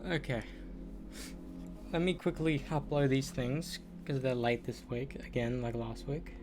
Okay. Let me quickly upload these things because they're late this week again, like last week.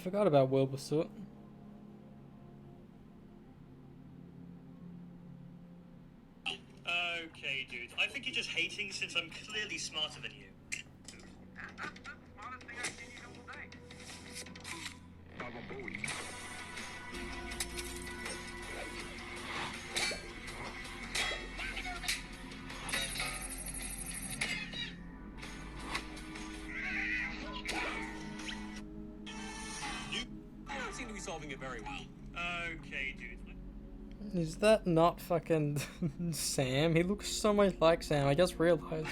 Forgot about Wilbur. Okay, dude. I think you're just hating since I'm clearly smarter than you. That's the smartest thing I've seen you do all day. You don't seem to be solving it very well. Okay, dude. Is that not fucking Sam? He looks so much like Sam. I just realized.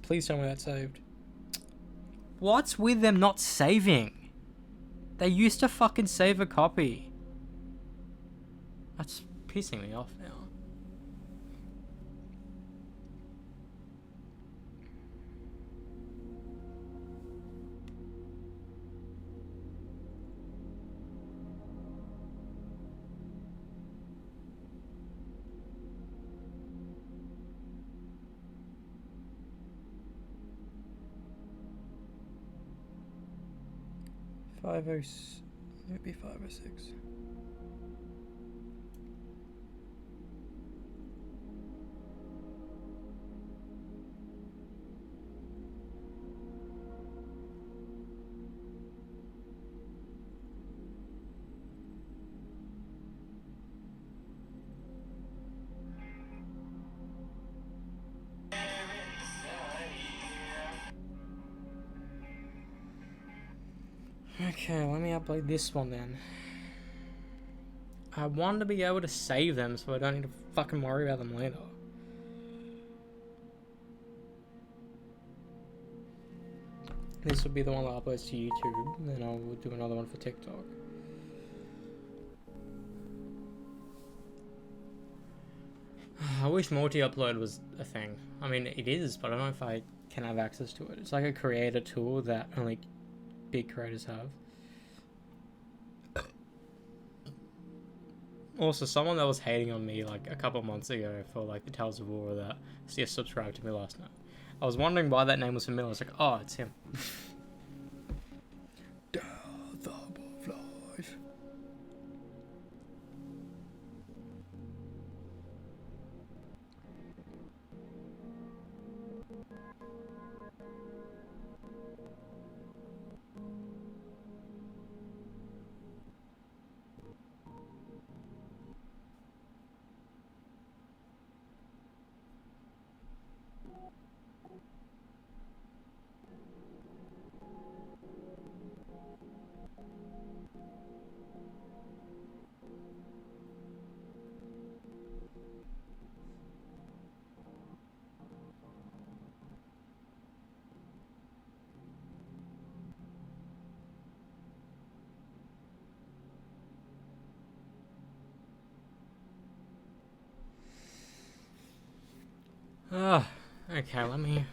Please tell me that's saved. What's with them not saving? They used to fucking save a copy. That's pissing me off now. Maybe 506. Okay, let me upload this one then. I want to be able to save them so I don't need to fucking worry about them later. This will be the one that uploads to YouTube, and then I'll do another one for TikTok. I wish multi-upload was a thing. I mean, it is, but I don't know if I can have access to it. It's like a creator tool that only big creators have. Also, someone that was hating on me like a couple months ago for like the Tales of War that just subscribed to me last night. I was wondering why that name was familiar. I was like, oh, it's him. Death above life. Oh, okay, let me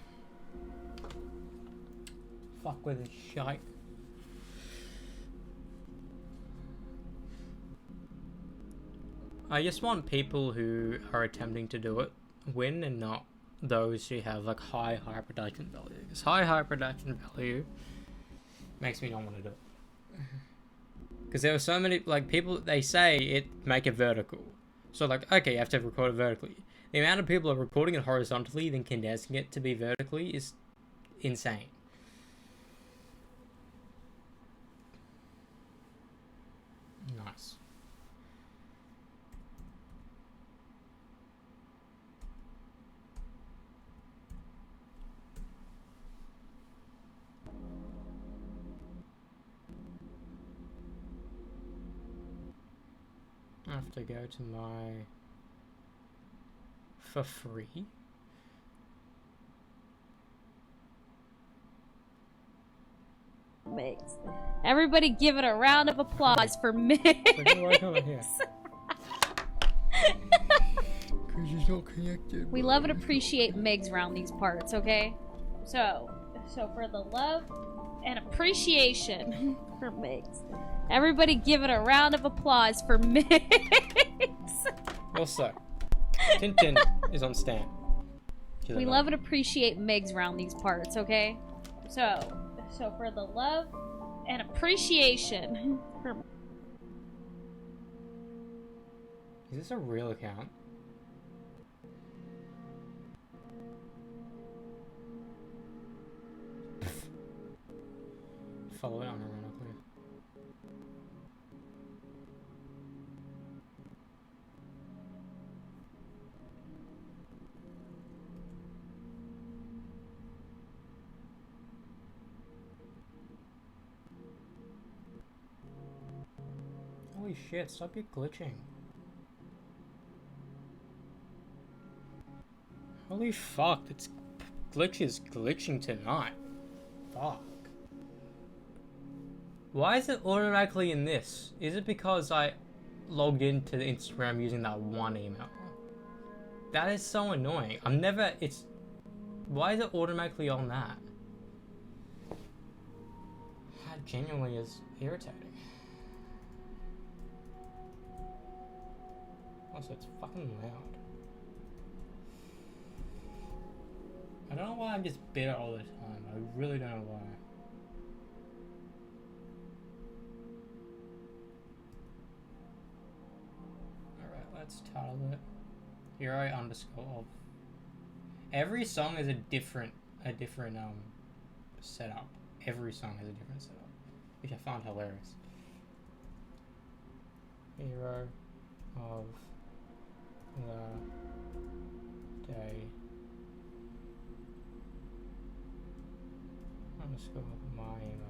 fuck with this shite. I just want people who are attempting to do it win and not those who have like high production value. Because high production value makes me not want to do it. Because there are so many like people, they say it make it vertical. So like, okay, you have to record it vertically. The amount of people are recording it horizontally then condensing it to be vertically is insane. Nice. I have to go to my for free. Mix. Everybody give it a round of applause for Mix. We love and appreciate Migs around these parts, okay? So for the love and appreciation for Migs, everybody give it a round of applause for Migs. Also, Tintin is on stand. We love and appreciate Migs around these parts, okay? So for the love and appreciation for... Is this a real account? Follow it unironically. Holy shit, stop your glitching. Holy fuck, it's glitch is glitching tonight. Fuck. Why is it automatically in this? Is it because I logged into the Instagram using that one email? That is so annoying. Why is it automatically on that? That genuinely is irritating. Also, it's fucking loud. I don't know why I'm just bitter all the time. I really don't know why. Alright, let's title it Hero underscore. Every song is a different setup. Every song has a different setup, which I found hilarious. Hero of the day underscore my email.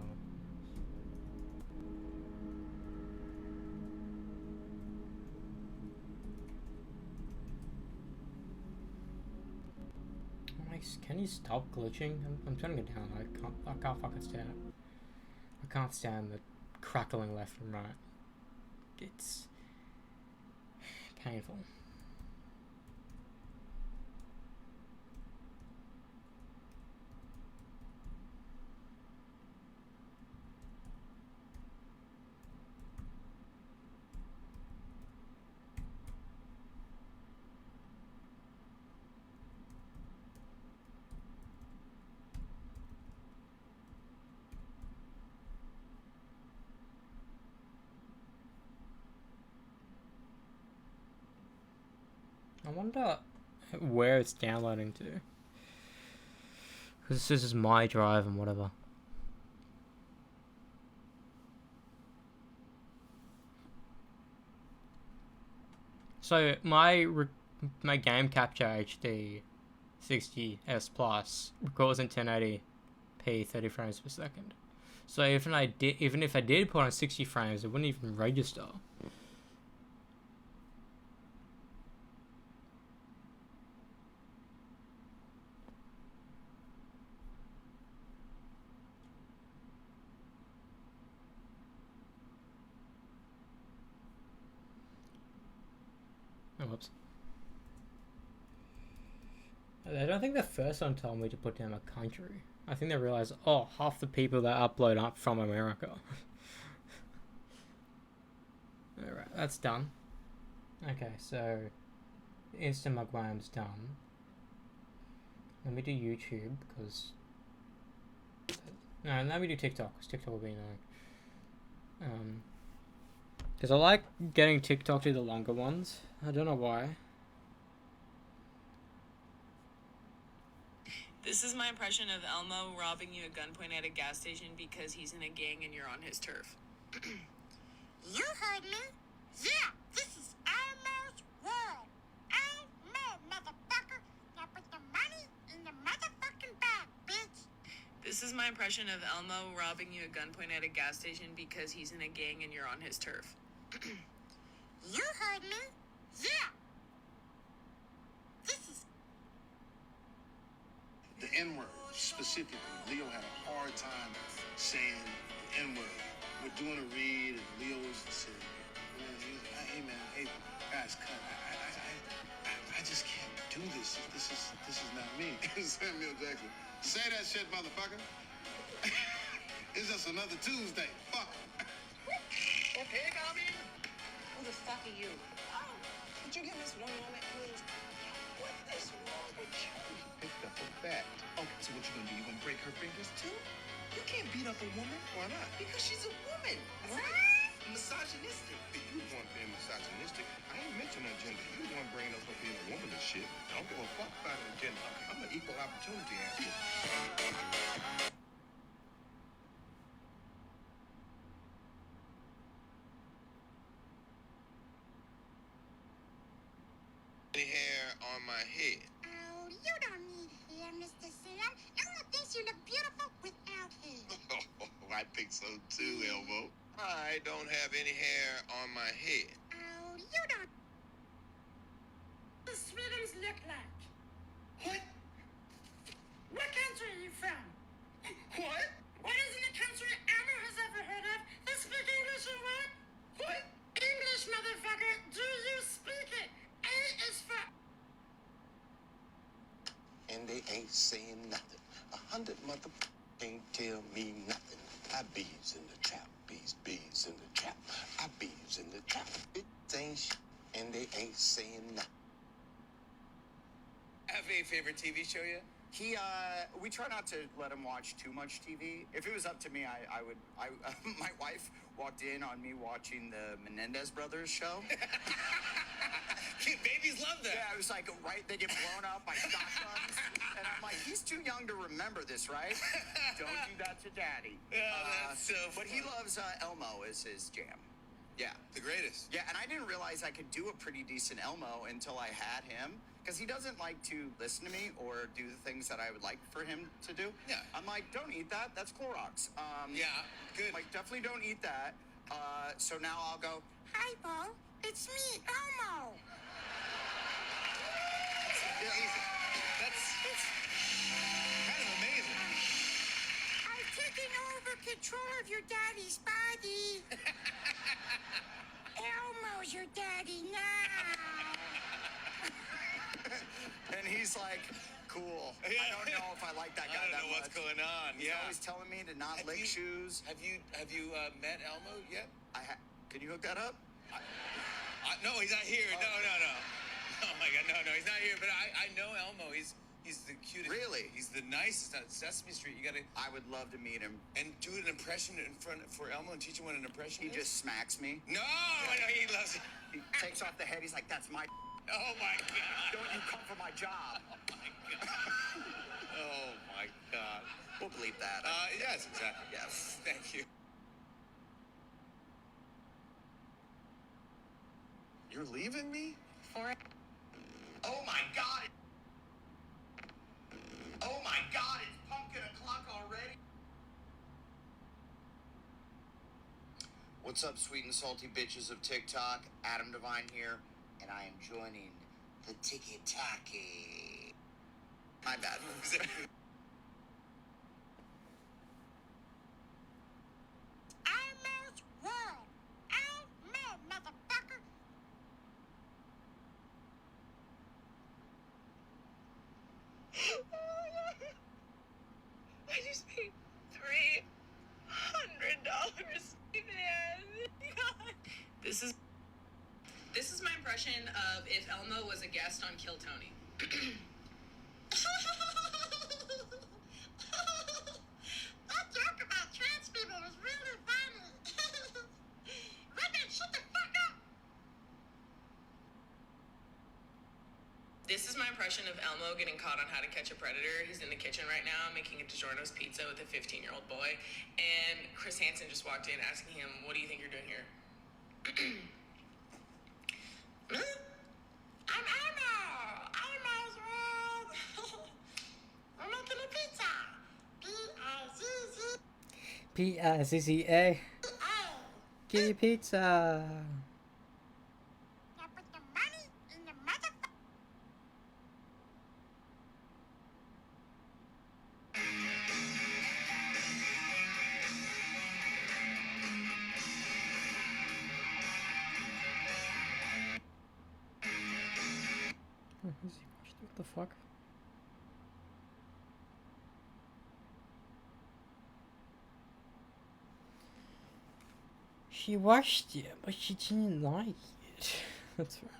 Can you stop glitching? I'm turning it down. I can't fucking stand it. I can't stand the crackling left and right. It's painful. I wonder where it's downloading to. Because this is my drive and whatever. So my game capture HD 60s Plus records in 1080p 30 frames per second. So even if I did put on 60 frames, it wouldn't even register. Oh, whoops. I don't think the first one told me to put down a country. I think they realized, oh, half the people that upload aren't from America. Alright, that's done. Okay, so Insta Mugwam's done. Let me do YouTube, because... No, let me do TikTok, because TikTok will be annoying. Because I like getting TikTok to the longer ones. I don't know why. This is my impression of Elmo robbing you at gunpoint at a gas station because he's in a gang and you're on his turf. You heard me? Yeah, this is Elmo's world. Elmo, motherfucker. Now put the money in the motherfucking bag, bitch. This is my impression of Elmo robbing you at gunpoint at a gas station because he's in a gang and you're on his turf. You heard me? Yeah. This is the N-word specifically. Leo had a hard time saying the N-word. We're doing a read, and Leo was saying, "Hey man, hey guys, cut! I just can't do this. This is not me." Samuel Jackson, say that shit, motherfucker. It's just another Tuesday. Fuck. Okay, Gabby. Who the fuck are you? Oh, could you give us one moment, please? What is wrong with you? Picked up a fact. Okay, so what you gonna do? You gonna break her fingers too? You can't beat up a woman. Why not? Because she's a woman. what? Misogynistic. If you want being misogynistic, I ain't mentioning agenda. You the one bringing up her being a woman and shit. I don't give a fuck about an agenda. I'm an equal opportunity asshole. Any hair on my head? Oh, you don't need hair, Mr. Sam. Elmo thinks you look beautiful without hair. Oh, I think so too, Elmo. I don't have any hair on my head. Oh, you don't. What does Sweetums look like? What? What country are you from? What? What isn't a country Elmo has ever heard of? They speak English or what? What? English, motherfucker. Do you speak it? A is for... And they ain't saying nothing. 100 mother ain't tell me nothing. I bees in the trap, bees in the trap. I bees in the trap. It ain't shit, and they ain't saying nothing. Have a favorite TV show yet? We try not to let him watch too much TV. If it was up to me, I would. My wife walked in on me watching the Menendez Brothers show. Babies love that. Yeah, it was like, right, they get blown up by shotguns. And I'm like, he's too young to remember this, right? Don't do that to daddy. Yeah, that's so But he funny. loves Elmo is his jam. Yeah. The greatest. Yeah, and I didn't realize I could do a pretty decent Elmo until I had him. Because he doesn't like to listen to me or do the things that I would like for him to do. Yeah. I'm like, don't eat that. That's Clorox. Yeah, good. Like, definitely don't eat that. So now I'll go, Hi, Bo. It's me, Elmo. Amazing. That's kind of amazing. I've taken over control of your daddy's body. Elmo's your daddy now. and he's like, cool. I don't know if I like that guy I don't that know what's much. going on. He's Yeah. always telling me to not lick shoes. Have you met Elmo yet? Can you hook that up? No, he's not here. No. Oh my God, no, he's not here. But I know Elmo. He's the cutest. Really? He's the nicest on Sesame Street. You gotta I would love to meet him. and do an impression in front for Elmo and teach him what an impression He is. just smacks me. No, he loves it. He takes off the head. He's like, that's my. Oh my God. Don't you come for my job. Oh my God. We'll bleep that. Yes, exactly. Yes. Thank you. You're leaving me? Oh my God. Oh my God, it's pumpkin o'clock already. What's up, sweet and salty bitches of TikTok? Adam Devine here, and I am joining the Tiki Taki. My bad. Elmo's world. Elmo, motherfucker. This is my impression of if Elmo was a guest on Kill Tony. That joke about trans people was really funny. Redneck, shut the fuck up. This is my impression of Elmo getting caught on How to Catch a Predator. He's in the kitchen right now making a DiGiorno's pizza with a 15-year-old boy. And Chris Hansen just walked in asking him, what do you think you're doing here? I'm Elmo. Elmo's world. We're making a pizza. P-I-Z-Z-A. P-I-Z-Z-A. Give me pizza. Now put the money in the motherfucker. What the fuck? She watched it, but she didn't like it. That's fair enough.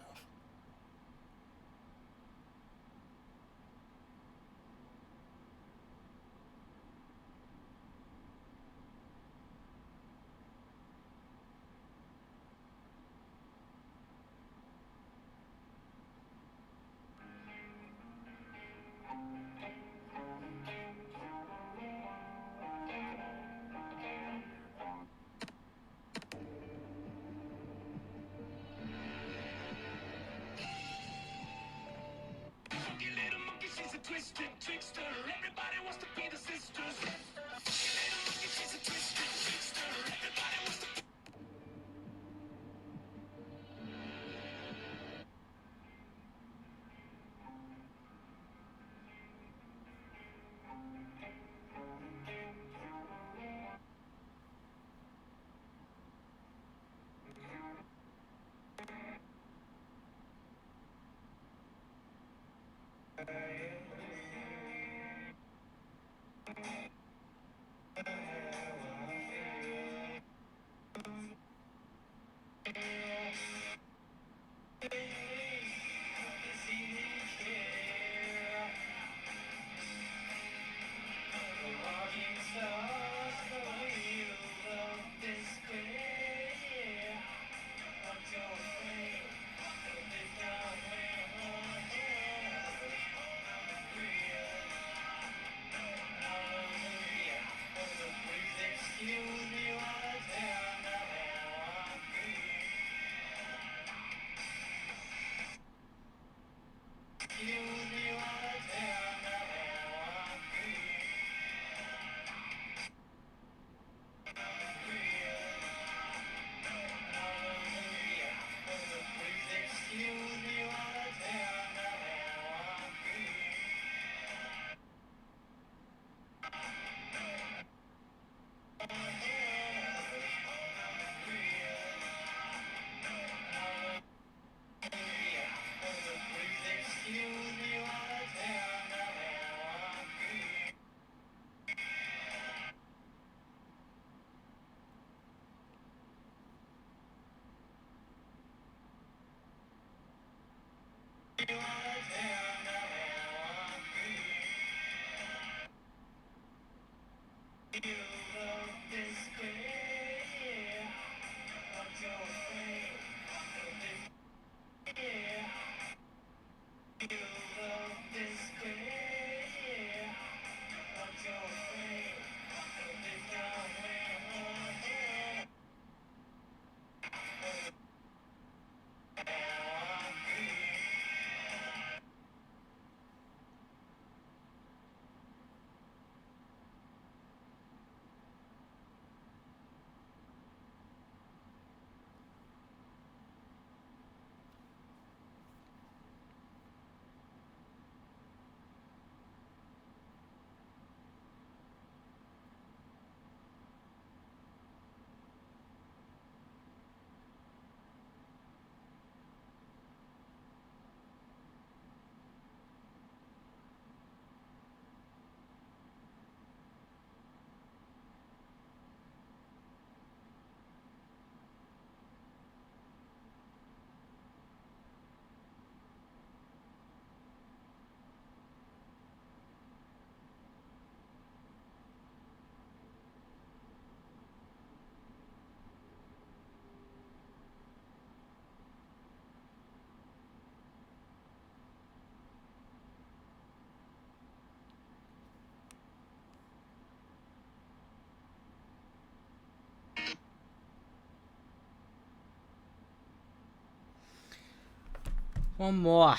One more.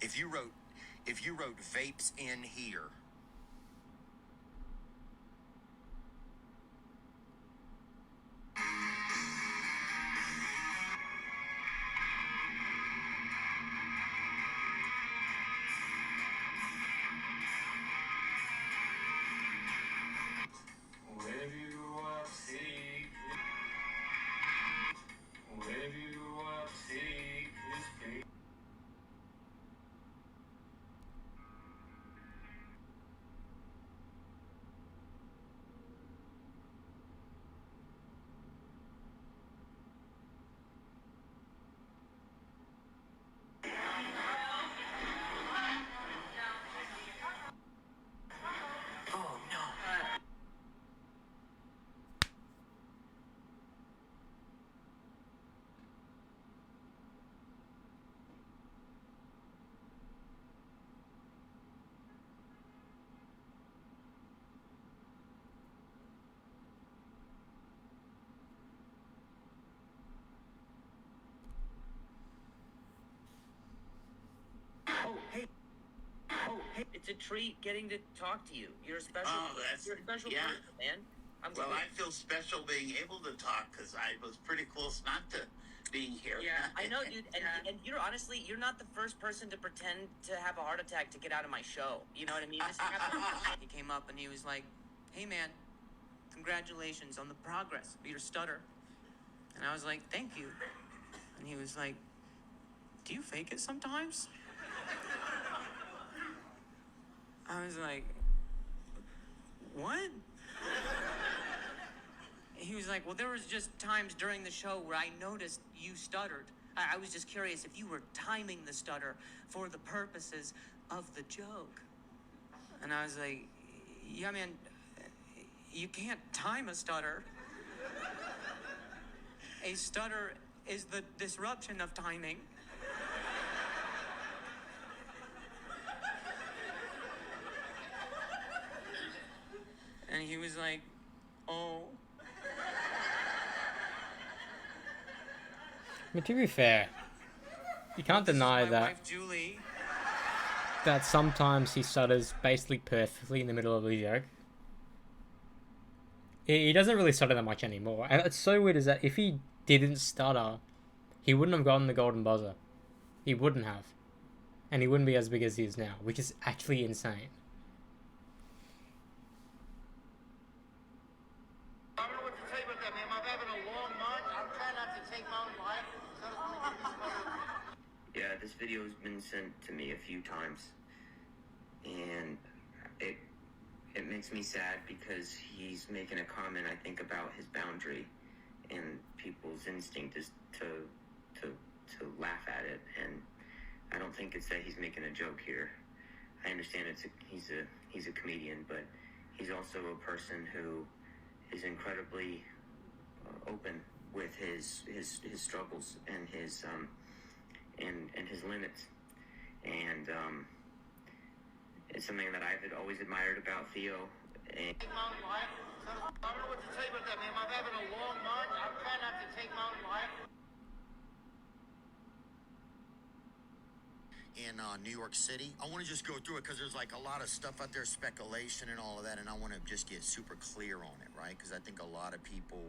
If you wrote vapes in here. Hey, it's a treat getting to talk to you. You're a special. You're a special yeah. person, man. Well, I feel special being able to talk because I was pretty close not to being here. Yeah, I know, dude. And you're honestly, you're not the first person to pretend to have a heart attack to get out of my show. You know what I mean? This happened. He came up and he was like, "Hey, man, congratulations on the progress of your stutter." And I was like, "Thank you." And he was like, "Do you fake it sometimes?" I was like, "What?" He was like, "Well, there was just times during the show where I noticed you stuttered. I was just curious if you were timing the stutter for the purposes of the joke." And I was like, "Yeah, man, you can't time a stutter. A stutter is the disruption of timing." And he was like, "Oh." I mean, to be fair, you can't deny My that wife, Julie. that sometimes he stutters basically perfectly in the middle of a joke. He doesn't really stutter that much anymore. And it's so weird is that if he didn't stutter, he wouldn't have gotten the golden buzzer. He wouldn't have. And he wouldn't be as big as he is now, which is actually insane. I don't know what to tell you about that, man. I'm having a long month. I'm trying not to take my own life. Yeah, this video has been sent to me a few times, and it makes me sad because he's making a comment, I think, about his boundary, and people's instinct is to laugh at it, and I don't think it's that he's making a joke here. I understand he's a comedian, but he's also a person who is incredibly open with his struggles and his and his limits, and it's something that I've always admired about Theo. And Take my own life. I don't know what to tell you about that, man. I'm having a long month. I'm trying not to take my own life. In New York City. I want to just go through it because there's like a lot of stuff out there, speculation and all of that, and I want to just get super clear on it, right? Because I think a lot of people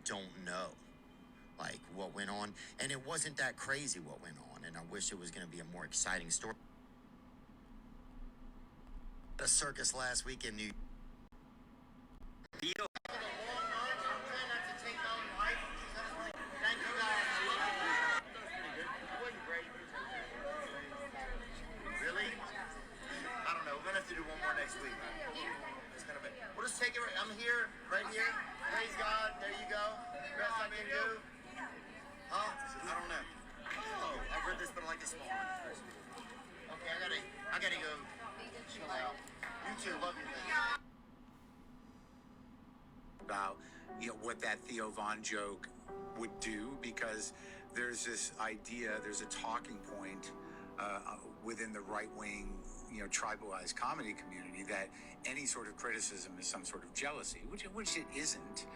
don't know like what went on, and it wasn't that crazy what went on, and I wish it was going to be a more exciting story. A circus last week in New York. Take it. I'm here, right here. Praise God. There you go. Best I can do. Huh? I don't know. Oh, I've read this, but I like the small one. Okay, I gotta go. Chill out. You too. Love you. Man. About what that Theo Von joke would do, because there's this idea, there's a talking point within the right-wing, tribalized comedy community that any sort of criticism is some sort of jealousy, which it isn't.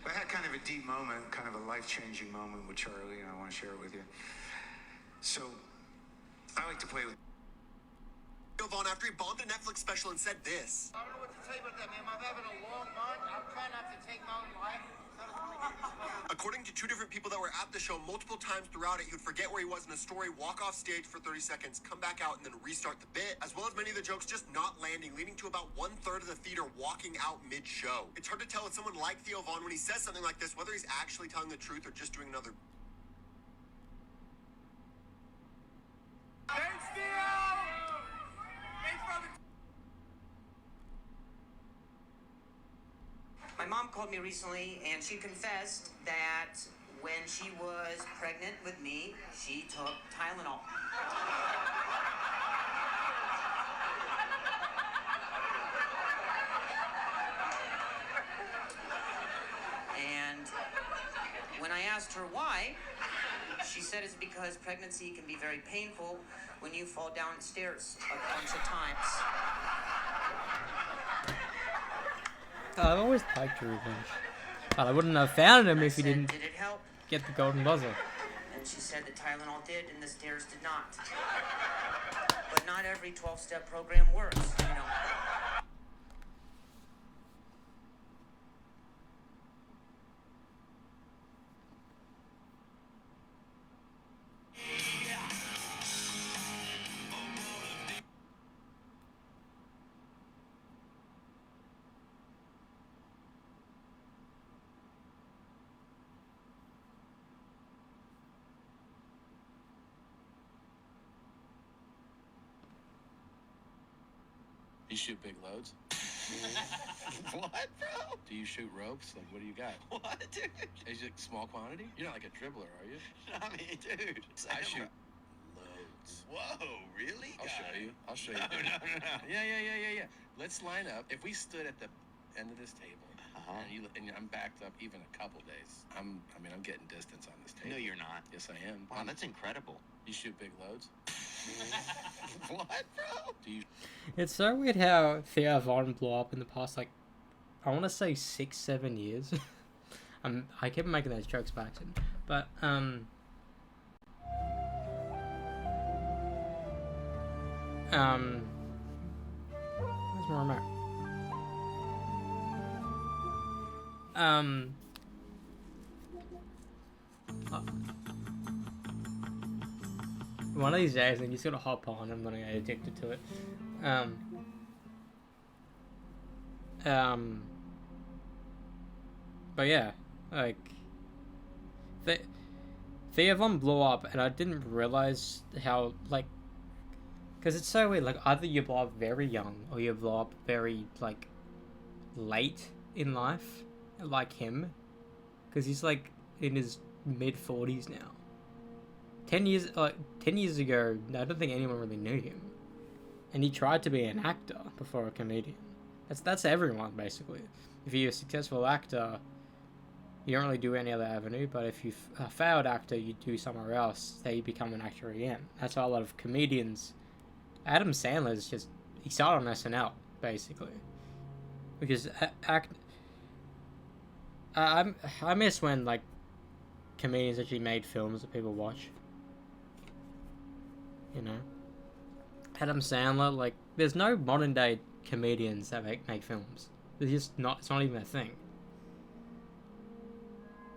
I had kind of a deep moment, kind of a life-changing moment with Charlie, and I want to share it with you. So, I like to play with Theo Von after he bombed a Netflix special and said this. I don't know what to tell you about that, man. I'm having a long month. I'm trying not to take my own life. According to two different people that were at the show, multiple times throughout it, he would forget where he was in a story, walk off stage for 30 seconds, come back out, and then restart the bit, as well as many of the jokes just not landing, leading to about 1/3 of the theater walking out mid-show. It's hard to tell with someone like Theo Von when he says something like this, whether he's actually telling the truth or just doing another. Thanks, Theo! Thanks, brother. My mom called me recently and she confessed that when she was pregnant with me, she took Tylenol. And when I asked her why, she said it's because pregnancy can be very painful when you fall down stairs a bunch of times. I've always liked Revenge. But I wouldn't have found him if he didn't Did it help? get the golden buzzer. And she said that Tylenol did and the stairs did not. But not every 12-step program works, you know. You shoot big loads? What, bro? Do you shoot ropes? Like, what do you got? What, dude? Is it small quantity? You're not like a dribbler, are you? I mean, dude. I shoot loads. Whoa, really? I'll show you. I'll show you. No, dude. no, no, no. Yeah. Let's line up. If we stood at the end of this table, and I'm backed up even a couple days, I'm getting distance on this table. No, you're not. Yes, I am. Wow, that's incredible. You shoot big loads? What, bro? Do you? It's so weird how Theo Von blew up in the past, like, I want to say 6-7 years. I kept making those jokes back then, but where's my remote? One of these days, I'm just gonna hop on. I'm gonna get addicted to it. But yeah, like, Theo Von blew up, and I didn't realize how, like, because it's so weird. Like, either you blow up very young, or you blow up very, like, late in life, like him, because he's like in his mid-40s now. 10 years ago, I don't think anyone really knew him, and he tried to be an actor before a comedian. That's everyone, basically. If you're a successful actor, you don't really do any other avenue, but if you're a failed actor, you do somewhere else, then you become an actor again. That's why a lot of comedians... Adam Sandler's just... He started on SNL, basically. Because I miss when, like, comedians actually made films that people watch. You know? Adam Sandler, like, there's no modern day comedians that make films. It's just not, it's not even a thing.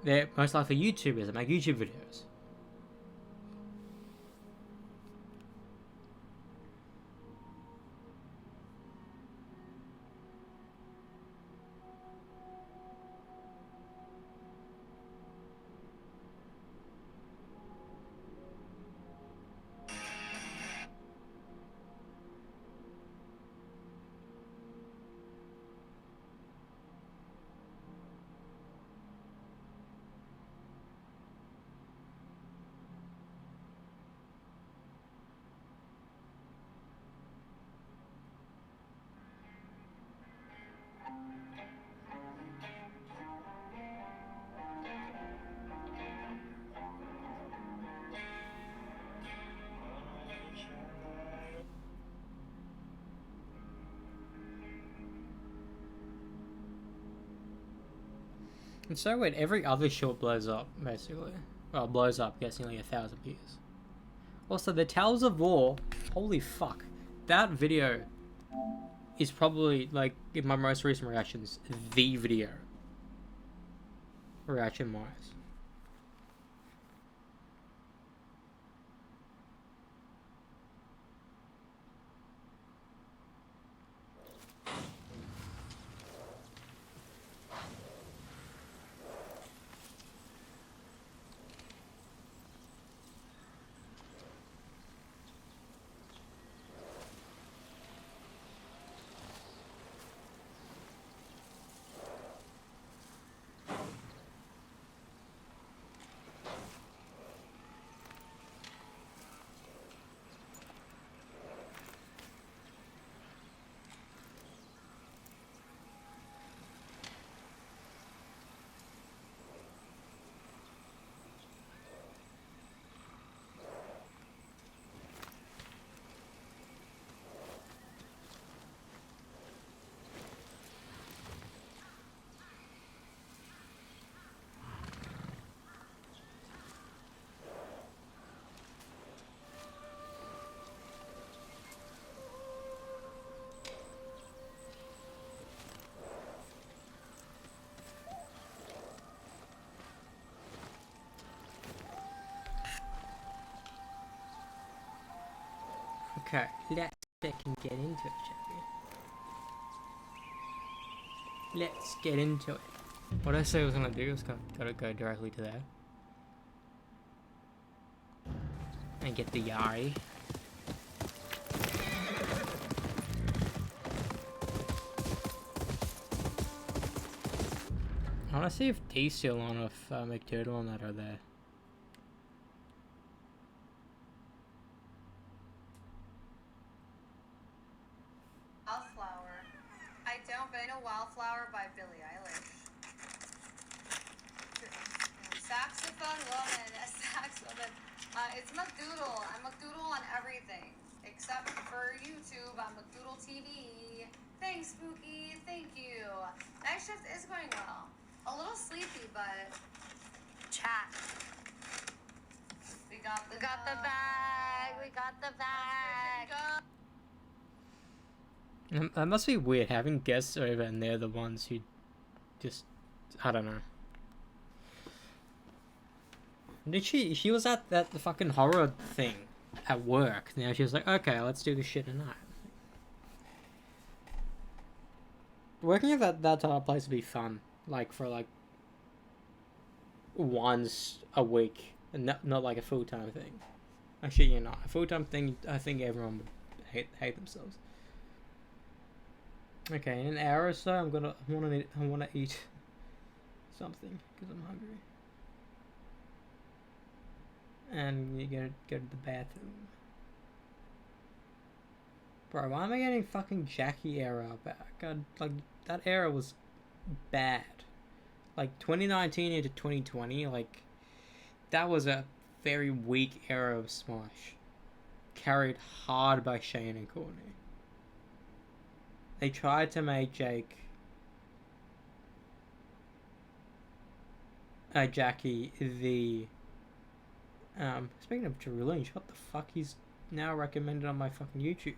They're most likely YouTubers that make YouTube videos. It's so weird. Every other short blows up, basically. Well, blows up, guessing like 1,000 views. Also, the Tales of War. Holy fuck. That video is probably, like, in my most recent reactions, the video. Reaction-wise. Okay, let's fucking get into it, shall we? Let's get into it. What I said I was gonna do is gotta go directly to there. And get the Yari. I wanna see if Diesel on if McDoodle and that are there. Wildflower. I don't, but I know Wildflower by Billie Eilish. Saxophone woman, a sax woman. It's McDoodle. I'm McDoodle on everything. Except for YouTube, I'm McDoodle TV. Thanks, Spooky. Thank you. Night shift is going well. A little sleepy, but chat. We got the bag. We got the bag. That must be weird having guests over and they're the ones who just, I don't know. Did she was at that fucking horror thing at work. Now she was like, okay, let's do this shit tonight. Working at that type of place would be fun. Like for like once a week and not like a full-time thing. Actually, you're not. A full-time thing, I think everyone would hate themselves. Okay, in an hour or so, I wanna eat something because I'm hungry. And you gotta go to the bathroom. Bro, why am I getting fucking Jackie era back? God, like that era was bad. Like 2019 into 2020, like that was a very weak era of Smosh. Carried hard by Shane and Courtney. They tried to make Jackie the speaking of Lynch, what the fuck, he's now recommended on my fucking YouTube.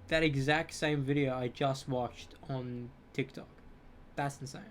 That exact same video I just watched on TikTok. That's insane.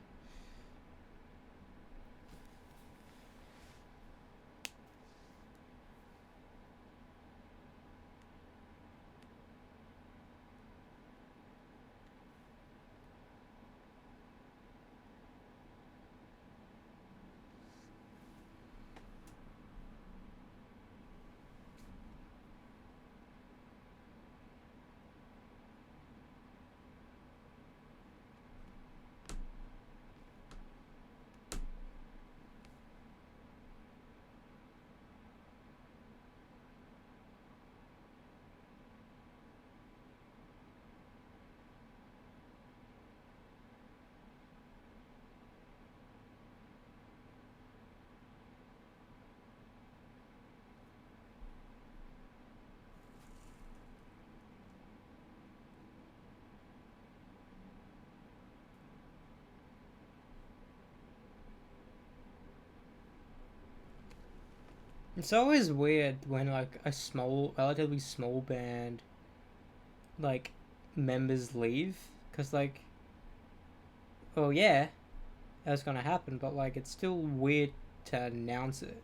It's always weird when like a relatively small band, like, members leave, because like, well, yeah, that's gonna happen, but like, it's still weird to announce it.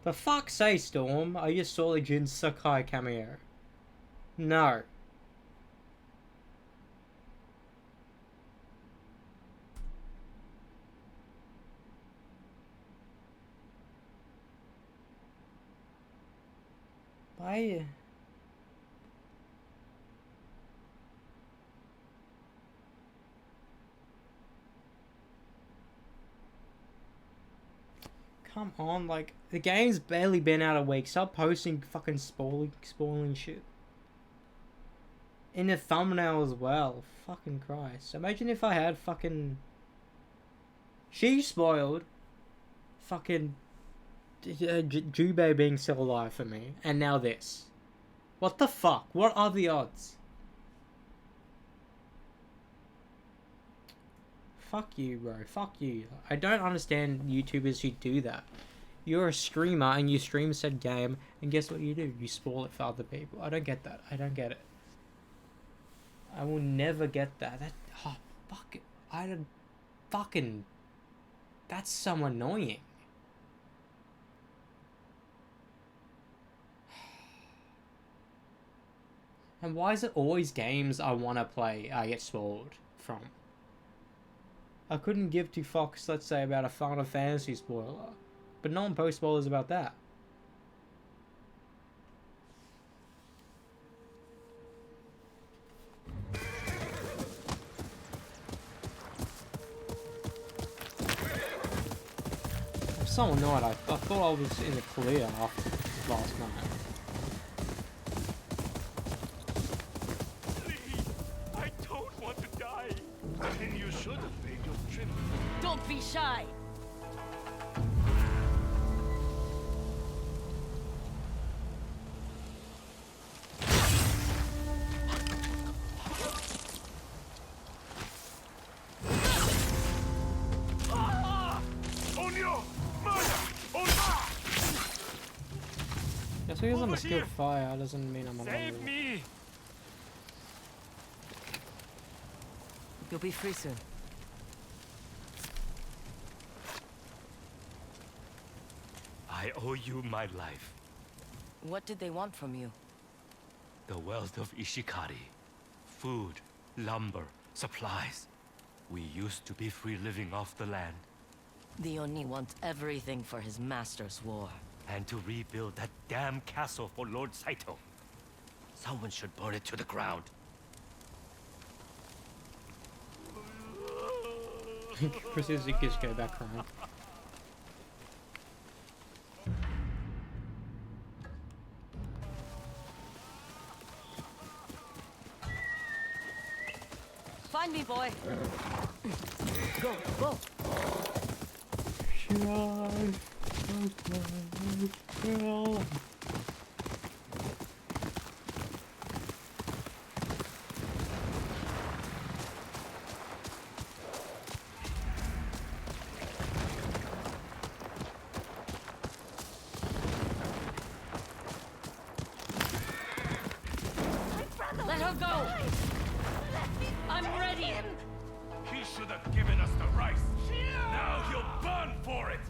For fuck's sake, Storm, are you saw the Jin Sakai cameo? No. Why? Come on, like, the game's barely been out a week. Stop posting fucking spoiling shit. In the thumbnail as well. Fucking Christ. Imagine if I had fucking... She spoiled fucking Jubei being still alive for me. And now this. What the fuck? What are the odds? Fuck you, bro. Fuck you. I don't understand YouTubers who do that. You're a streamer and you stream said game, and guess what you do? You spoil it for other people. I don't get that. I don't get it. I will never get that. Oh, fuck it. I don't fucking... That's so annoying. And why is it always games I want to play I get spoiled from? I couldn't give two fucks, let's say, about a Final Fantasy spoiler. But no one posts spoilers about that. I'm so annoyed. I thought I was in the clear after last night. I don't want to die. Then you should have made your trip. Don't be shy. Just because I'm a skilled fire doesn't mean I'm a Save me! You'll be free soon. I owe you my life. What did they want from you? The wealth of Ishikari. Food, lumber, supplies. We used to be free living off the land. The Oni wants everything for his master's war. And to rebuild that damn castle for Lord Saito. Someone should burn it to the ground. Chris is just go back crying. Find me, boy. Go, go. Let her go. I'm ready. He should have given us the rice. Now he'll burn for it.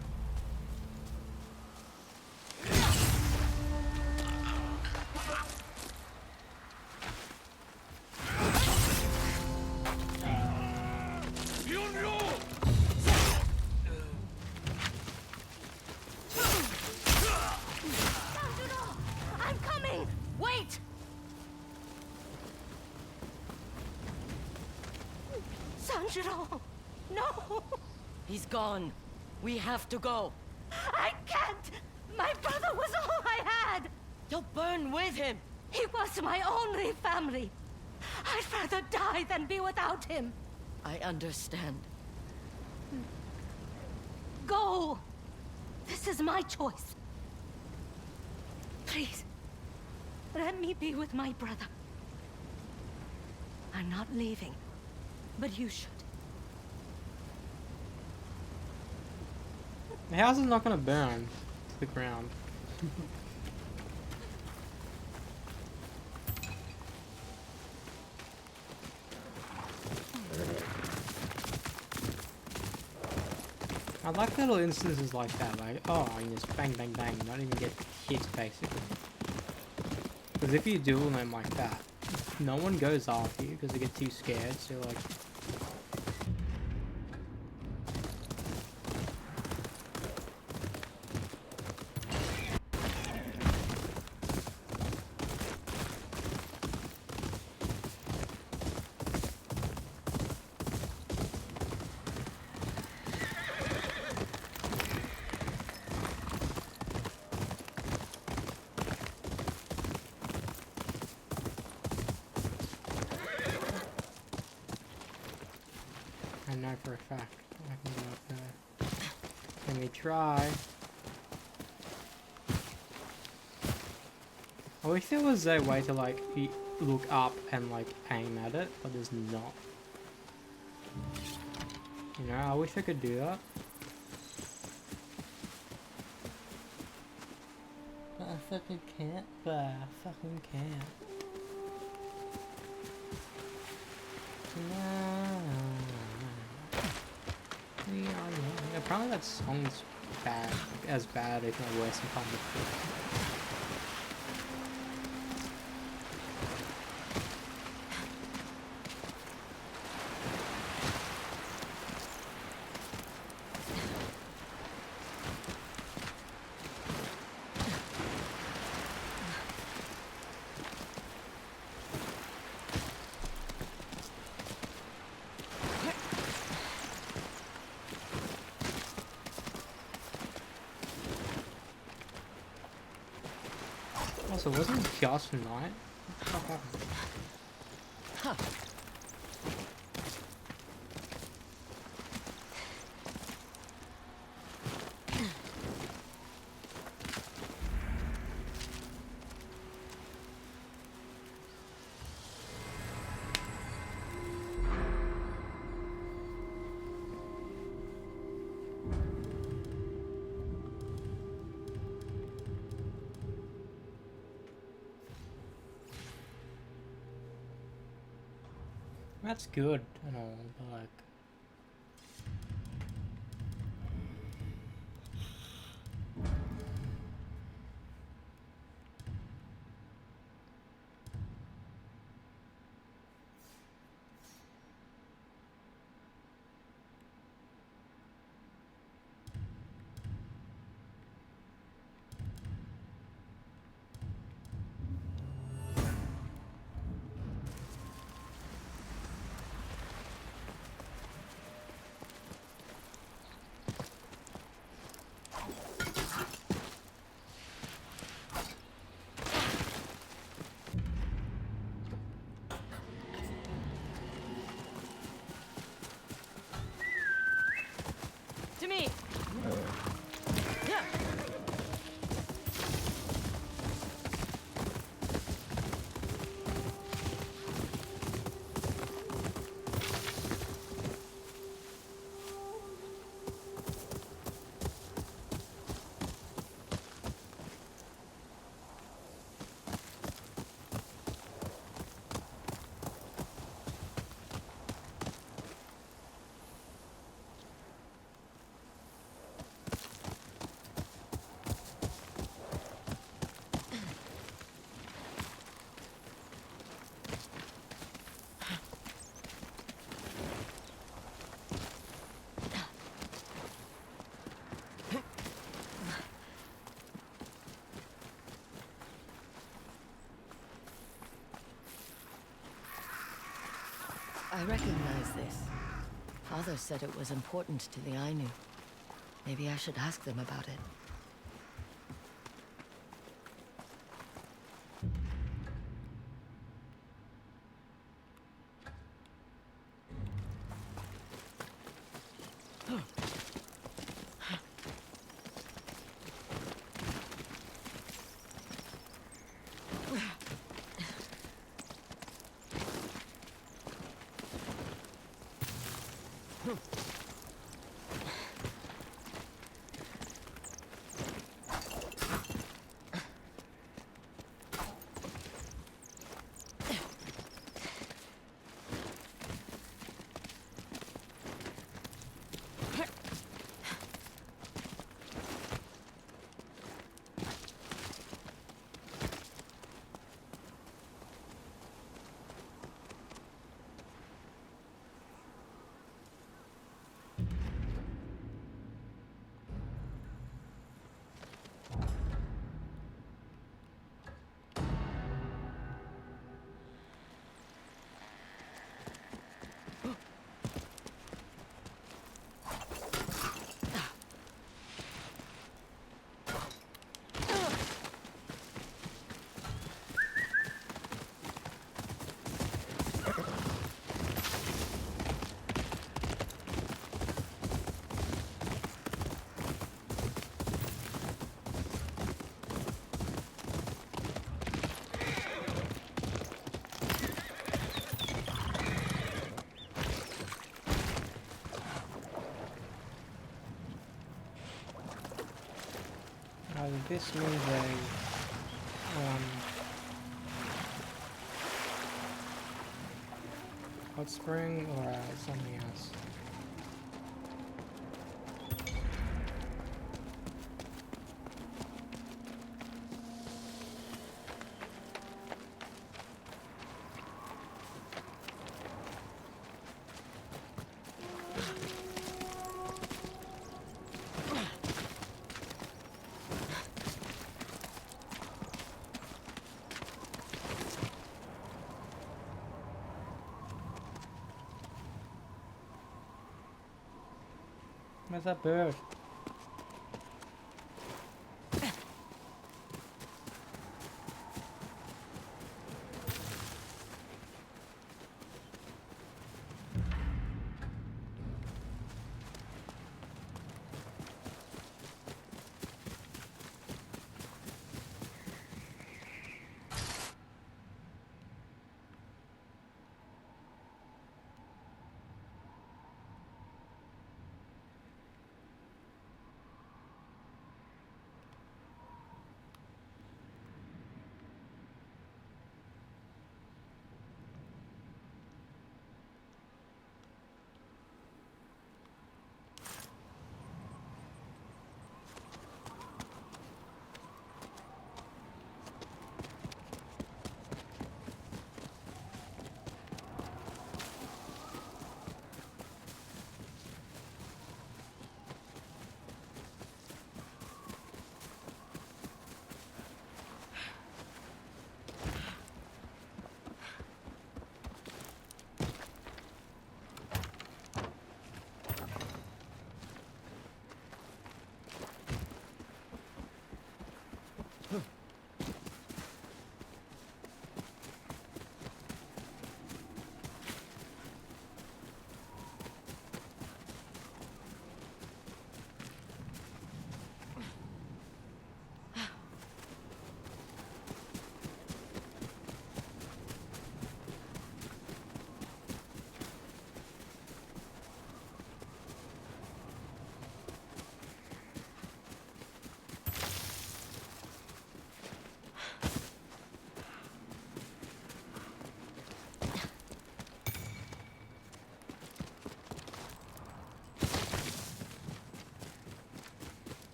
I'm coming. Wait. Sanjiro, no. He's gone. We have to go. I can't. My brother was all I had. You'll burn with him. He was my only family. I'd rather die than be without him. I understand. Go. This is my choice. Please, let me be with my brother. I'm not leaving, but you should. The house is not gonna burn to the ground. I like little instances like that, like, oh, you just bang, bang, bang, not even get hit, basically. Because if you duel them like that, no one goes after you because they get too scared, so like... I know for a fact I can go up there. Let me try. I wish there was a way to like look up and like aim at it, but there's not. You know, I wish I could do that. But I fucking can't, but I fucking can't. Apparently that song's bad, as bad if not worse than Combat. Also, wasn't it just night? What the fuck happened? Huh. That's good and all, but like... To me. I recognize this. Father said it was important to the Ainu. Maybe I should ask them about it. this means a hot spring or something else. Where's that bird?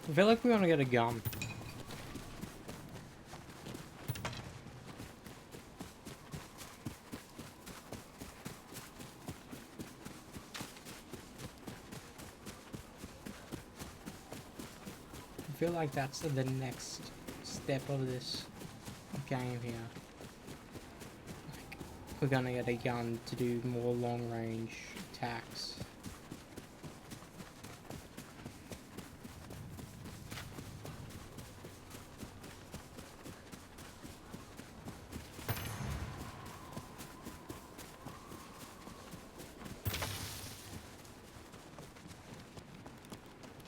I feel like we want to get a gun. I feel like that's the next step of this game here. Like, we're gonna get a gun to do more long range attacks.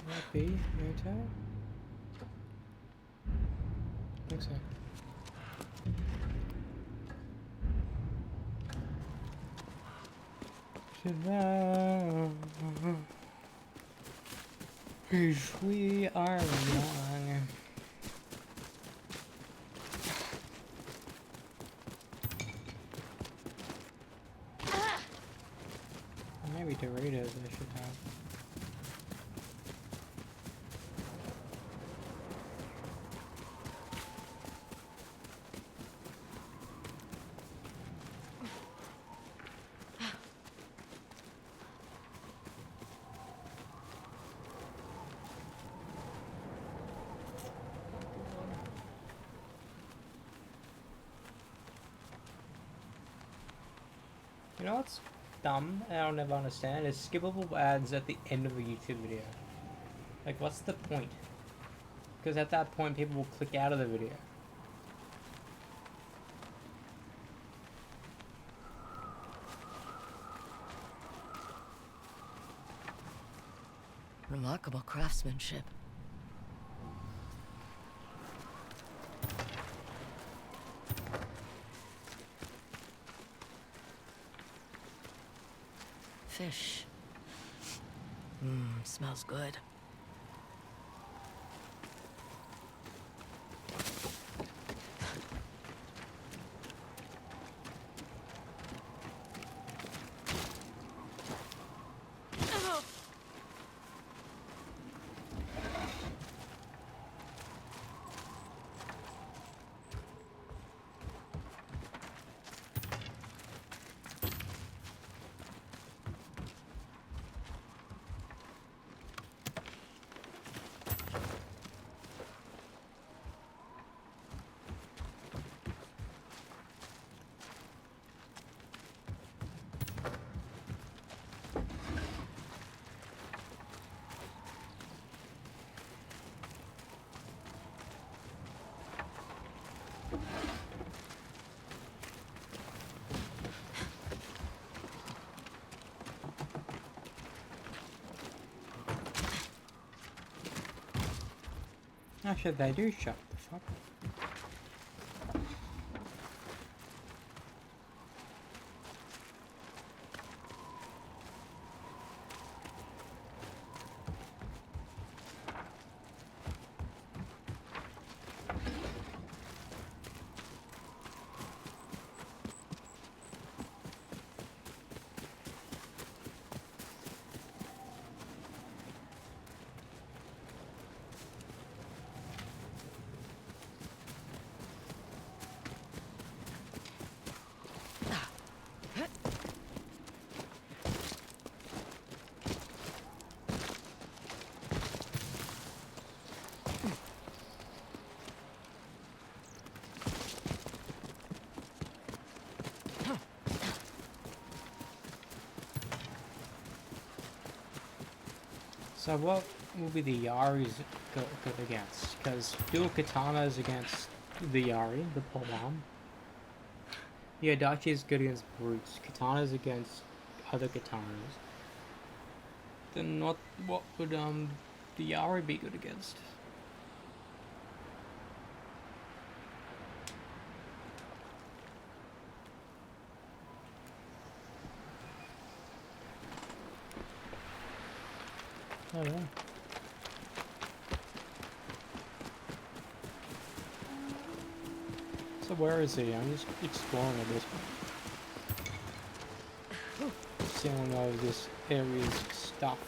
Might be Yotei? I think so. Because we are young. Maybe Doritos I should have. You know what's dumb and I'll never understand is skippable ads at the end of a YouTube video. Like, what's the point? Because at that point people will click out of the video. Remarkable craftsmanship. fish. Smells good. Actually, they do shut the fuck up. So what will be the Yari's good against? Because dual katanas against the Yari, the polearm. Yeah, Adachi is good against brutes. Katanas against other katanas. Then what would the Yari be good against? Oh yeah. So where is he? I'm just exploring at this point. Seeing all of this area's stuff.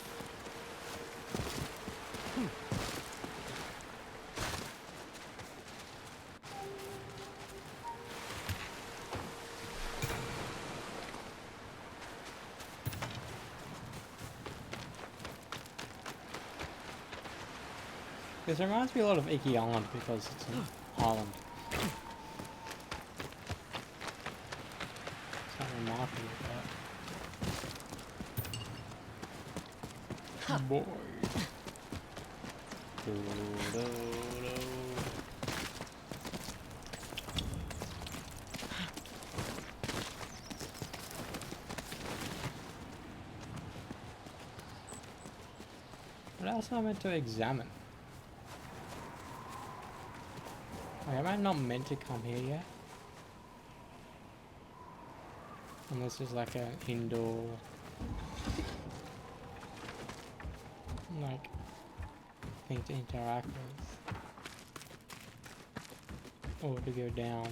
This reminds me a lot of Iki Island because it's an island. It's not remarkable, but... Boy. What else am I meant to examine? Wait, am I not meant to come here yet? Unless there's like an indoor... like... thing to interact with. Or to go down.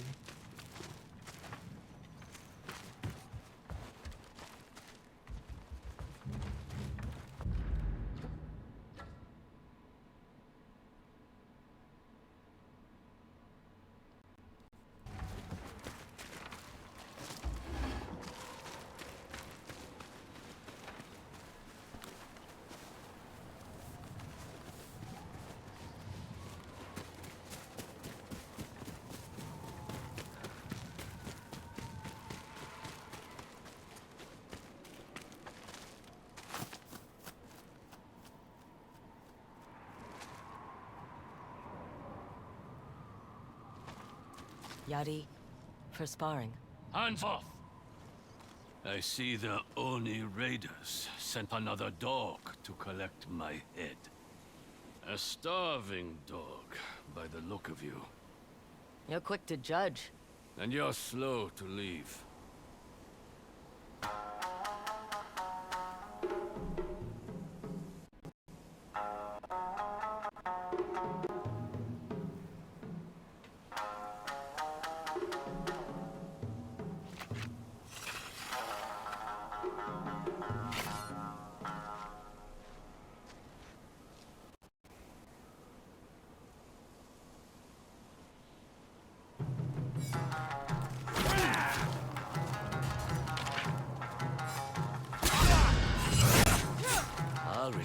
Yadi, for sparring. Hands off! I see the Oni raiders sent another dog to collect my head. A starving dog, by the look of you. You're quick to judge. And you're slow to leave.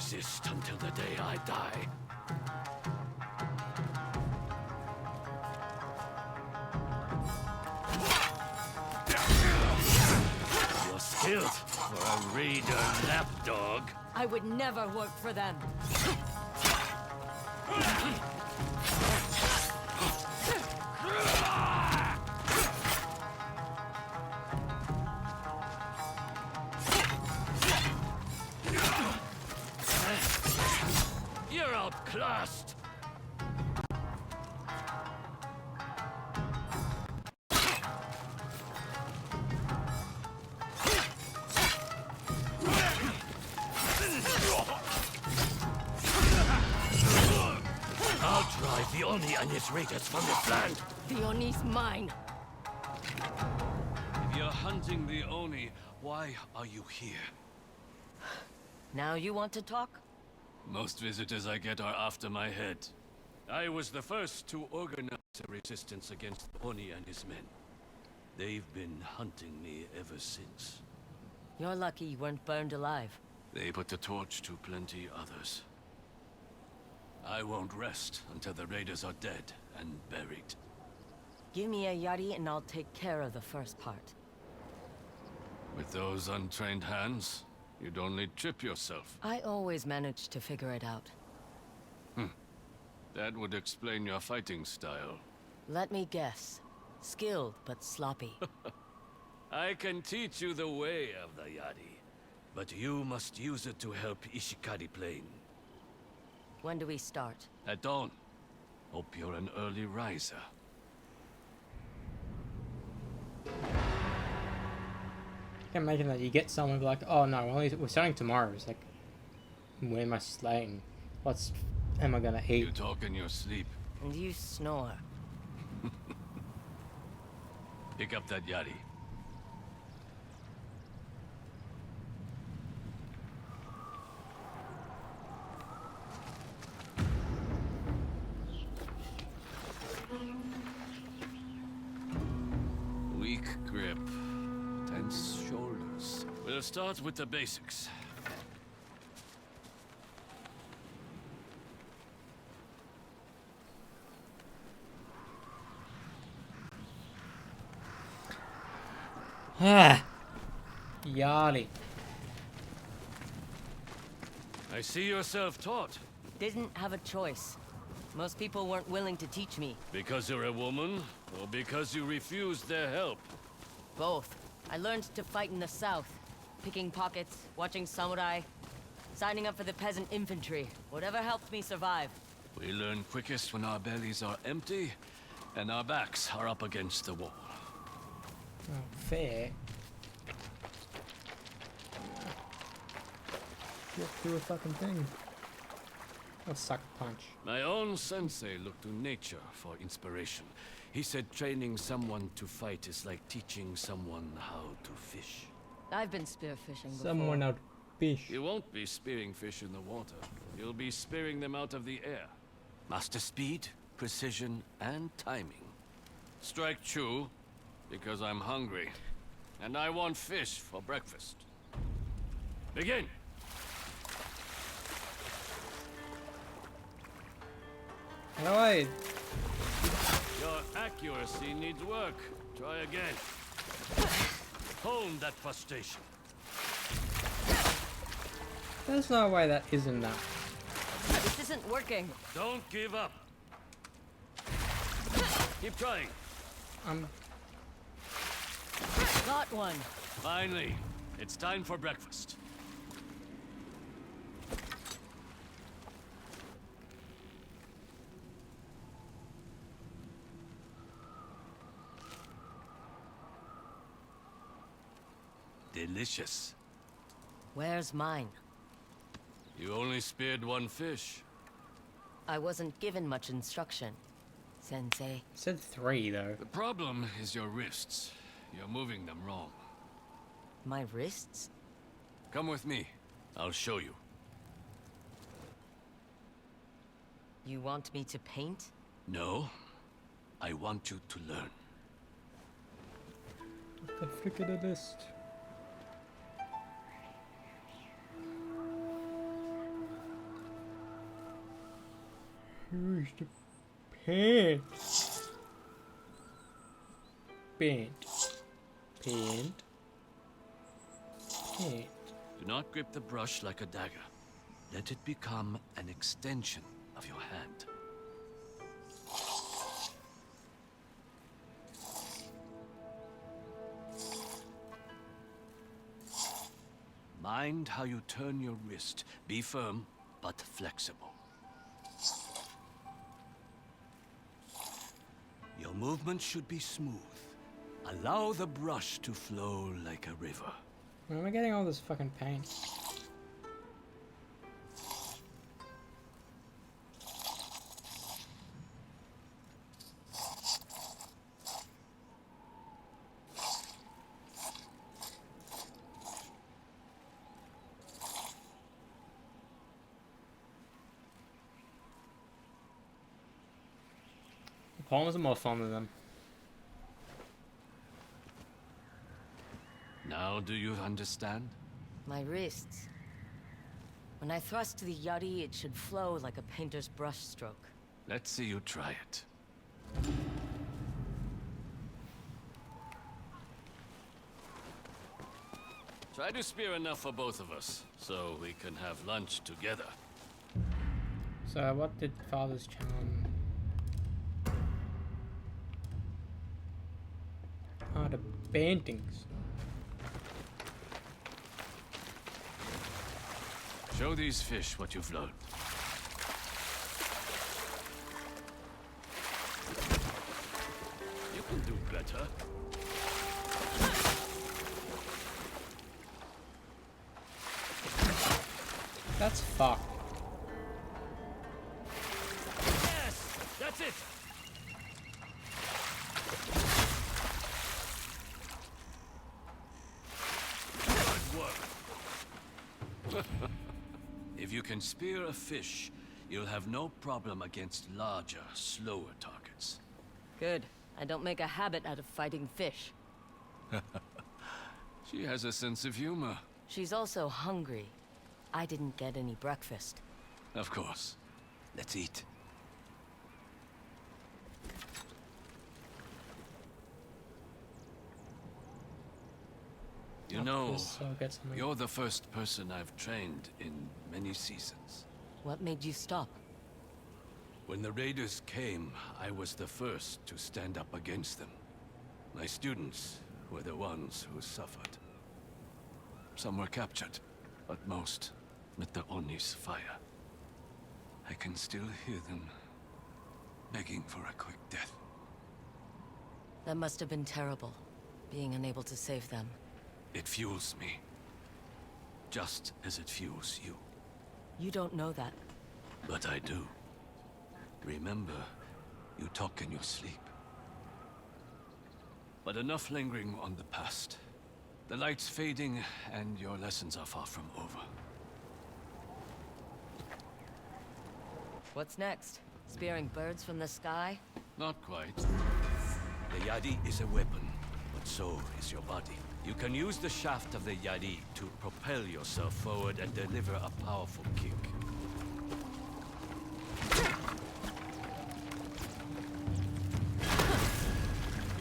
resist until the day I die. You're skilled for a raider lapdog. I would never work for them. You're outclassed. I'll drive the Oni and his raiders from this land. The Oni's mine. If you're hunting the Oni, why are you here? Now you want to talk? Most visitors I get are after my head. I was the first to organize a resistance against Oni and his men. They've been hunting me ever since. You're lucky you weren't burned alive. They put the torch to plenty others. I won't rest until the raiders are dead and buried. Give me a yari and I'll take care of the first part. With those untrained hands, you'd only trip yourself. I always manage to figure it out. That would explain your fighting style. Let me guess. Skilled, but sloppy. I can teach you the way of the yari, but you must use it to help Ishikari Plain. When do we start? At dawn. Hope you're an early riser. I can imagine that you get someone like, oh no, we're starting tomorrow. It's like, when am I slaying? What am I gonna eat? You talk in your sleep. And you snore. Pick up that yari. Weak grip. Tense shoulders. We'll start with the basics. Ah, yari. I see you're self-taught. Didn't have a choice. Most people weren't willing to teach me. Because you're a woman, or because you refused their help? Both. I learned to fight in the south. Picking pockets, watching samurai, signing up for the peasant infantry. Whatever helped me survive. We learn quickest when our bellies are empty, and our backs are up against the wall. Oh, fair. Get through a fucking thing. Oh, sucker punch. My own sensei looked to nature for inspiration. He said training someone to fight is like teaching someone how to fish. I've been spearfishing before. Someone out fish. You won't be spearing fish in the water. You'll be spearing them out of the air. Master speed, precision, and timing. Strike true, because I'm hungry. And I want fish for breakfast. Begin! No way. Your accuracy needs work. Try again. Hone that frustration. There's no way that isn't enough. This isn't working. Don't give up. Keep trying. Got one. Finally, it's time for breakfast. Delicious. Where's mine? You only speared one fish. I wasn't given much instruction, Sensei. Said 3 though. The problem is your wrists. You're moving them wrong. My wrists? Come with me. I'll show you. You want me to paint? No. I want you to learn. What the frick of the list? Who's the paint? Paint. Paint. Paint. Do not grip the brush like a dagger. Let it become an extension of your hand. Mind how you turn your wrist. Be firm, but flexible. Your movement should be smooth. Allow the brush to flow like a river. Where am I getting all this fucking paint? The palms are more fun than them. Now do you understand? My wrists. When I thrust the yutty, it should flow like a painter's brush stroke. Let's see you try it. Try to spear enough for both of us, so we can have lunch together. So what did Father's charm? Ah, the paintings. Show these fish what you've learned. You can do better. That's fucked. Yes! That's it! Good work. If you can spear a fish, you'll have no problem against larger, slower targets. Good. I don't make a habit out of fighting fish. She has a sense of humor. She's also hungry. I didn't get any breakfast. Of course. Let's eat. You know, you're the first person I've trained in many seasons. What made you stop? When the raiders came, I was the first to stand up against them. My students were the ones who suffered. Some were captured, but most met the Oni's fire. I can still hear them begging for a quick death. That must have been terrible, being unable to save them. It fuels me. Just as it fuels you. You don't know that. But I do. Remember, you talk in your sleep. But enough lingering on the past. The light's fading, and your lessons are far from over. What's next? Spearing birds from the sky? Not quite. The yadi is a weapon, but so is your body. You can use the shaft of the yadi to propel yourself forward and deliver a powerful kick.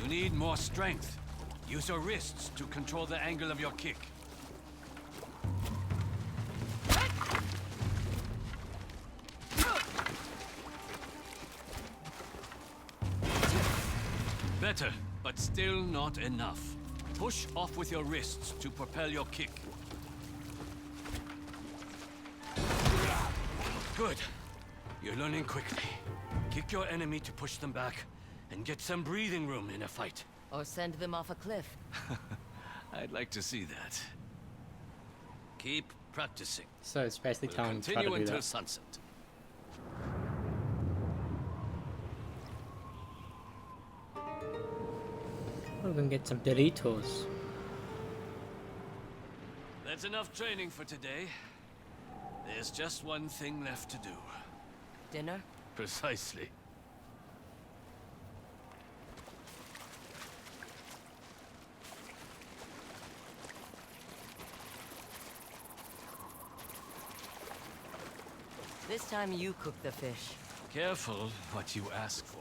You need more strength. Use your wrists to control the angle of your kick. Better, but still not enough. Push off with your wrists to propel your kick. Good. You're learning quickly. Kick your enemy to push them back, and get some breathing room in a fight. Or send them off a cliff. I'd like to see that. Keep practicing. So it's basically We'll telling him to try continue to do until that. sunset. We're gonna get some Doritos. That's enough training for today. There's just one thing left to do. Dinner? Precisely. This time you cook the fish. Careful what you ask for.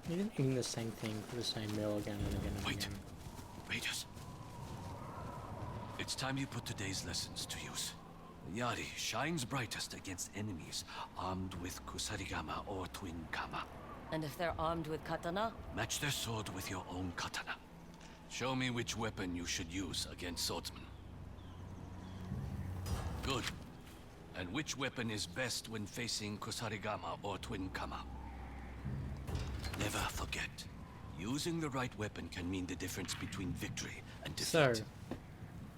You're just eating the same thing for the same meal again and again and again. Raiders. It's time you put today's lessons to use. Yari shines brightest against enemies armed with kusarigama or twin kama. And if they're armed with katana? Match their sword with your own katana. Show me which weapon you should use against swordsmen. Good. And which weapon is best when facing kusarigama or twin kama? Never forget, using the right weapon can mean the difference between victory and defeat. So,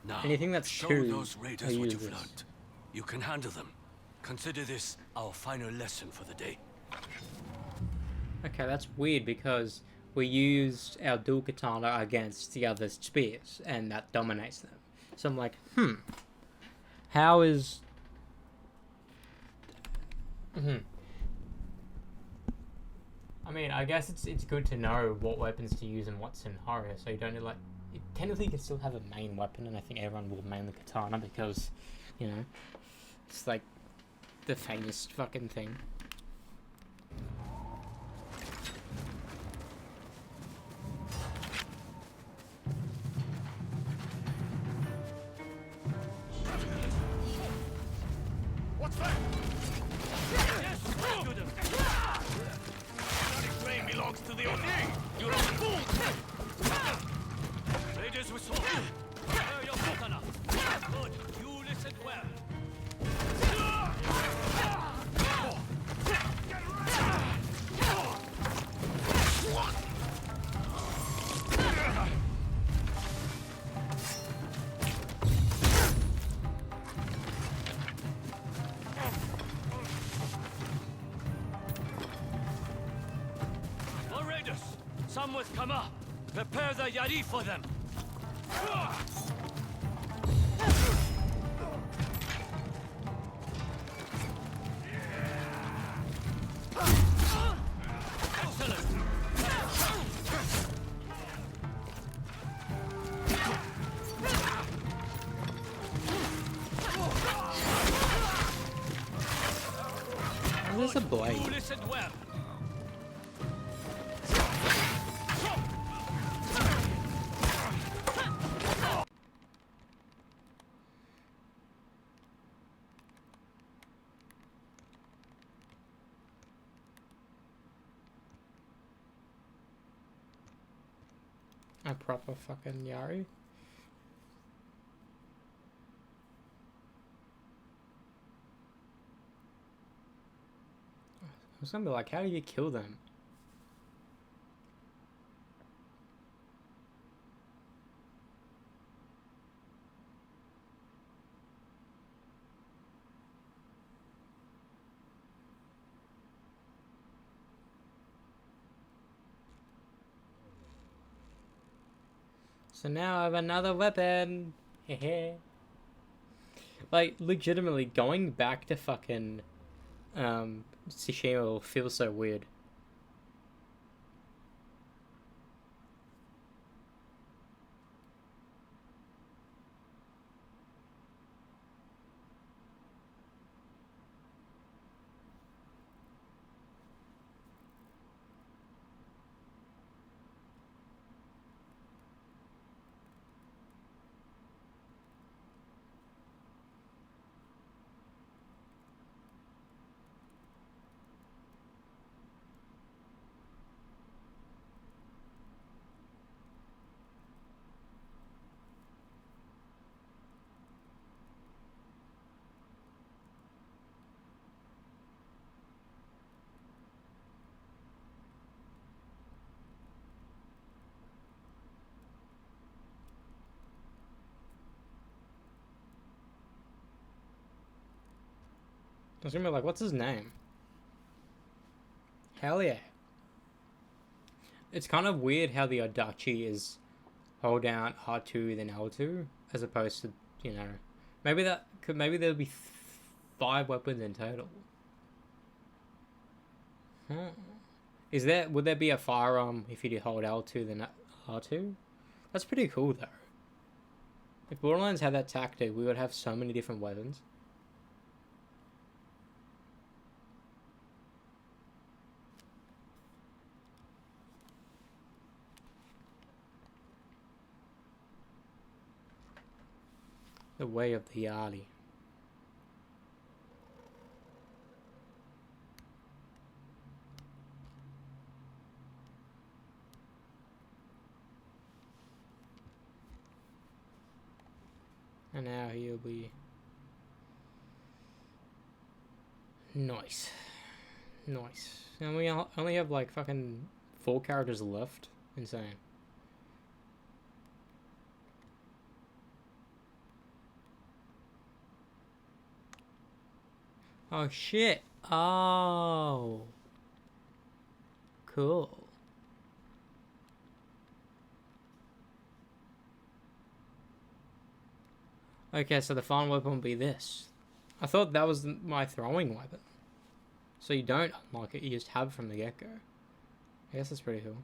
now, anything that's show two, those I raiders what use you've this. learned. You can handle them. Consider this our final lesson for the day. Okay, that's weird because we used our dual katana against the other spears, and that dominates them. So I'm like, how is... I mean, I guess it's good to know what weapons to use in what scenario, so you don't need, like... Technically, you can still have a main weapon, and I think everyone will main the katana because, you know, it's like the famous fucking thing. What's that? Yes, rescue them. That train belongs to the Yotei. You're a fool. Raiders with swords. Prepare your katana. Good. You listen well. More raiders. Some with Kama. Prepare the Yari for them. There's a blade. You listen well. A proper fucking Yari. I was gonna be like, how do you kill them? So now I have another weapon. Hehe. Like, legitimately, going back to fucking Tsushima will feel so weird. I was gonna be like, what's his name? Hell yeah. It's kind of weird how the Adachi is hold down R2 then L2, as opposed to, you know, maybe there'll be 5 weapons in total. Would there be a firearm if you did hold L2 then R2? That's pretty cool though. If Borderlands had that tactic, we would have so many different weapons. The way of the Yali. And now he'll be nice. Nice. And we only have like fucking 4 characters left. Insane. Oh shit. Oh. Cool. Okay, so the final weapon will be this. I thought that was my throwing weapon. So you don't unlock it, you just have it from the get-go. I guess that's pretty cool.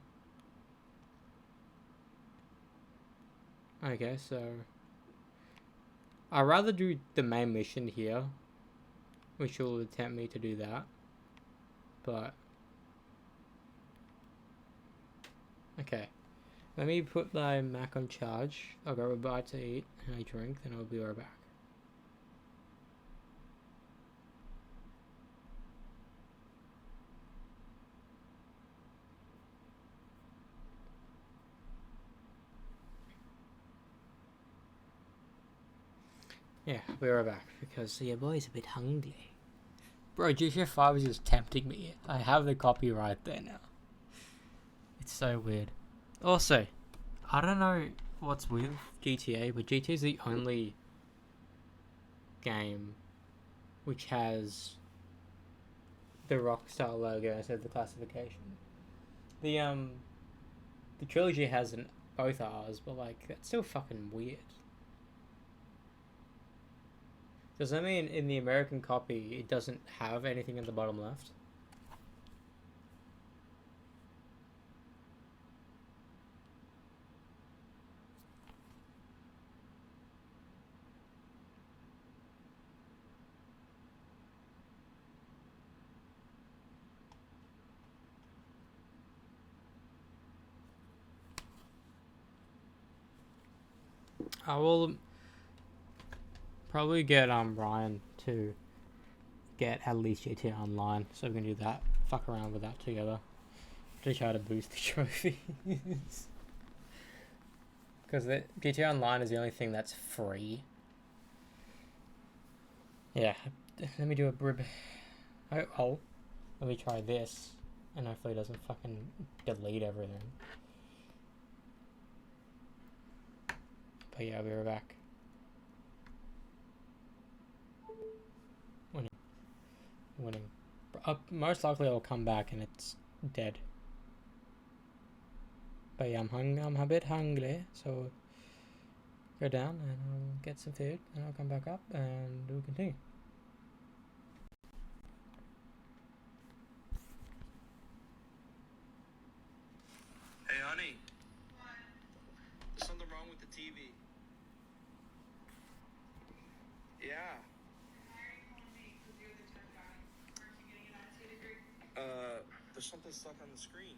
Okay, so I'd rather do the main mission here, which will attempt me to do that. But okay. Let me put my Mac on charge. I'll grab a bite to eat and a drink, then I'll be right back. Yeah, I'll be right back because your boy's a bit hungry. Bro, GTA 5 is just tempting me. I have the copy right there now. It's so weird. Also, I don't know what's with GTA, but GTA is the only game which has the Rockstar logo instead of the classification. The trilogy hasn't both ours, but like that's still fucking weird. Does that mean in the American copy it doesn't have anything in the bottom left? I will probably get Ryan to get at least GTA Online, so we can do that. Fuck around with that together to try to boost the trophies. Because GTA Online is the only thing that's free. Yeah, let me do a brib. Oh, let me try this, and hopefully it doesn't fucking delete everything. But yeah, I'll be right back. Winning. Most likely I'll come back and it's dead. But yeah, I'm a bit hungry, so go down and I'll get some food and I'll come back up and we'll continue. Hey, honey. There's something wrong with the TV. Yeah. There's something stuck on the screen.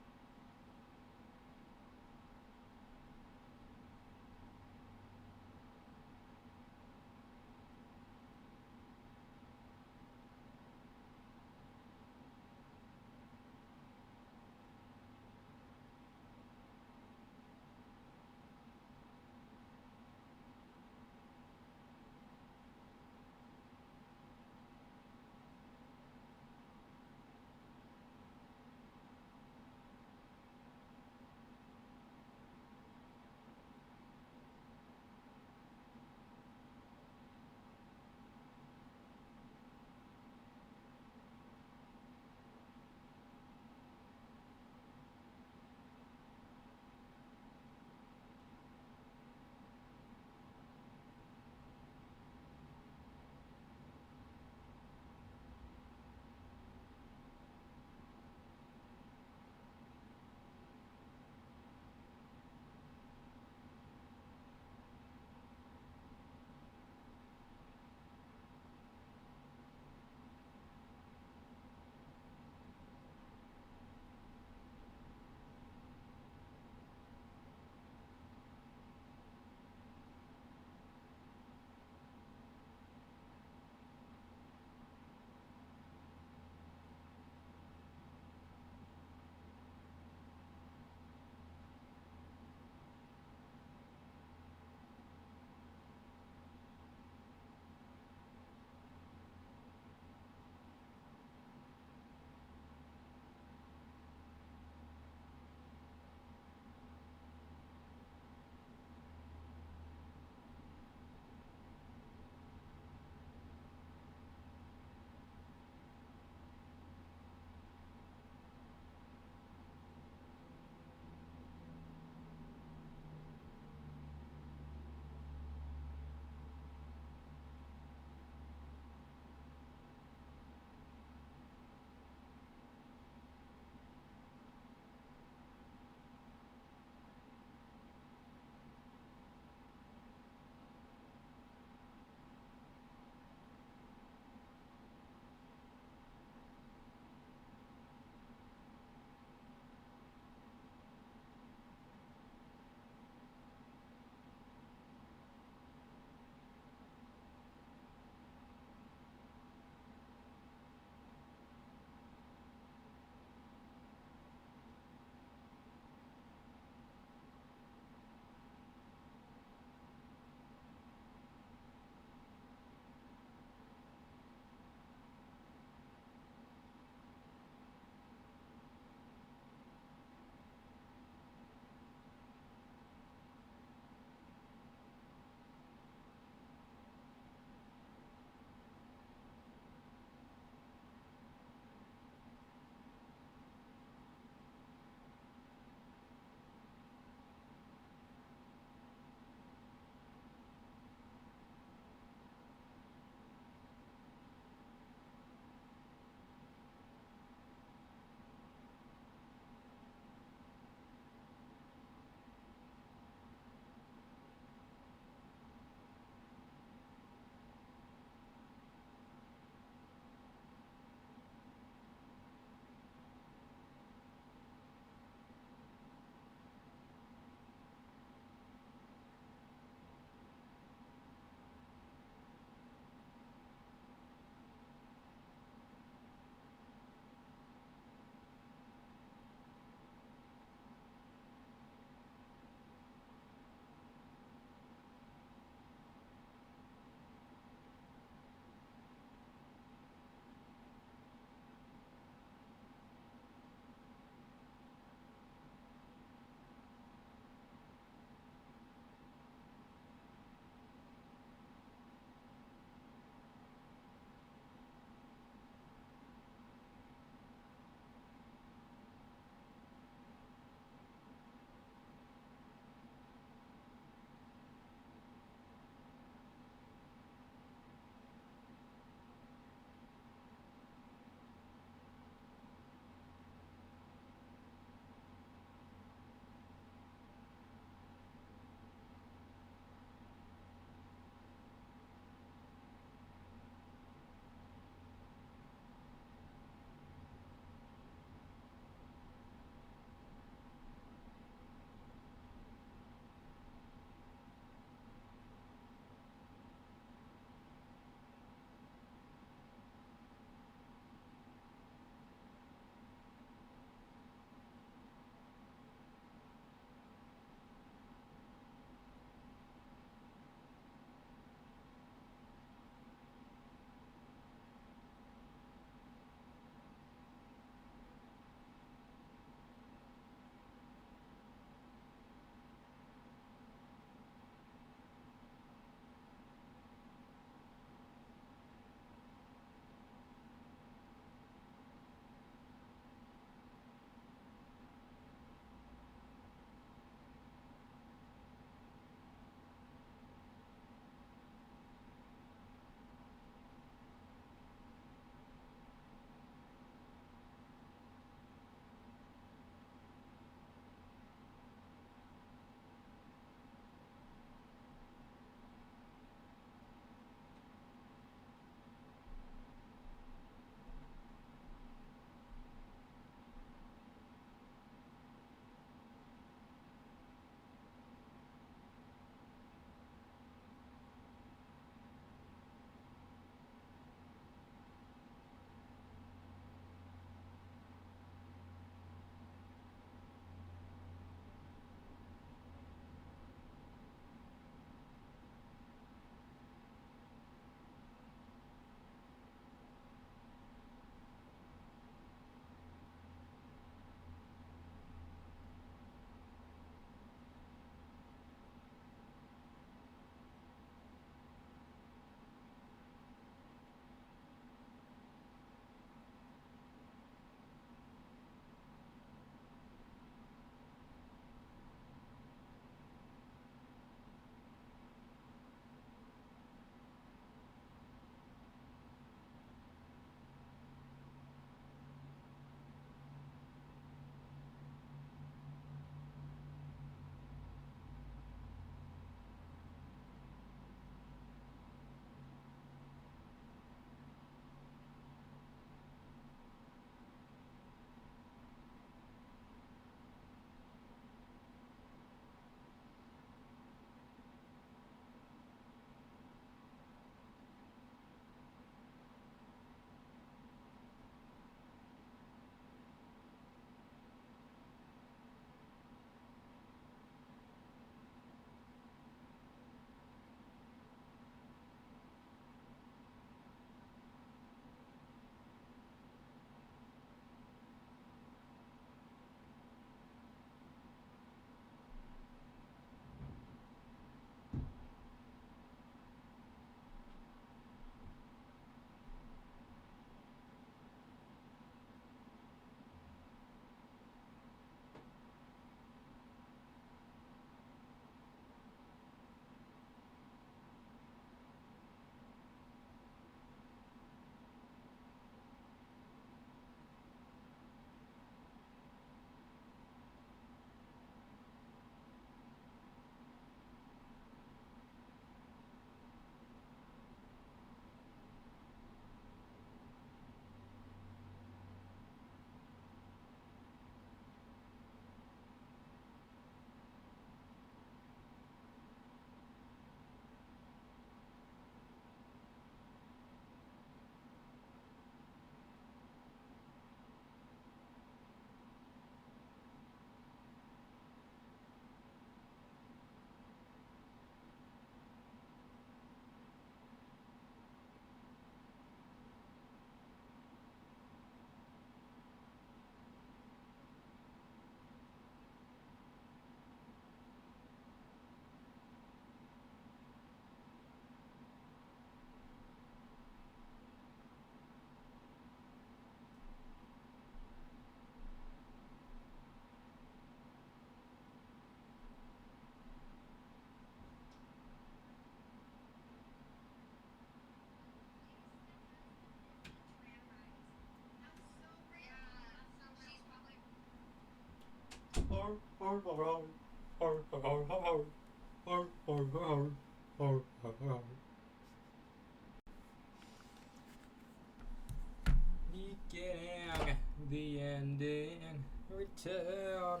Beginning, the ending, return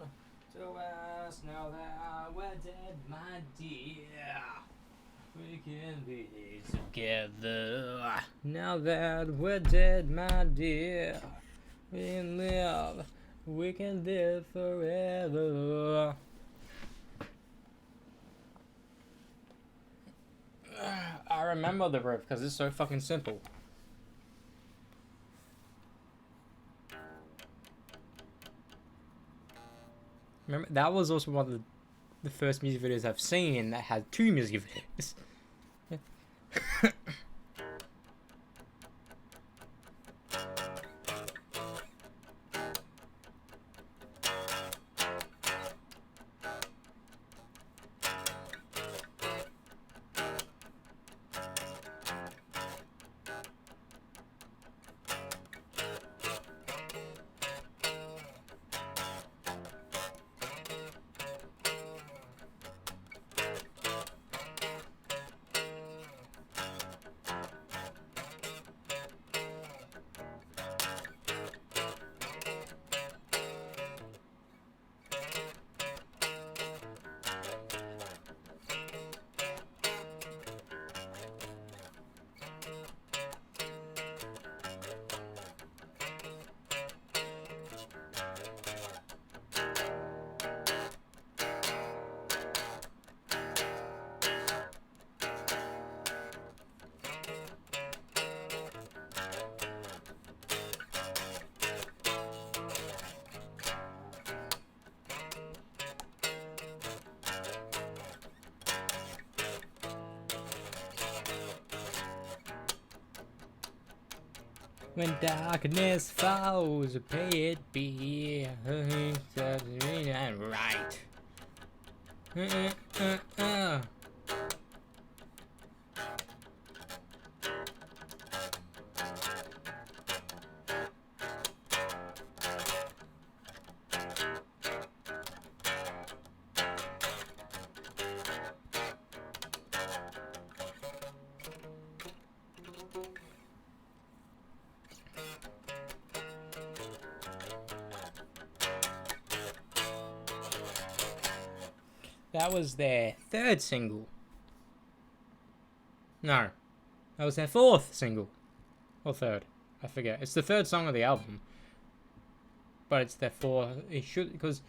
to us now that we're dead, my dear. We can be together now that we're dead, my dear. We can live forever. I remember the riff because it's so fucking simple. Remember, that was also one of the first music videos I've seen that had 2 music videos. When darkness falls, pay it be. Right. That was their 3rd single. No, that was their 4th single. Or 3rd. I forget. It's the 3rd song of the album. But it's their 4th. It should, because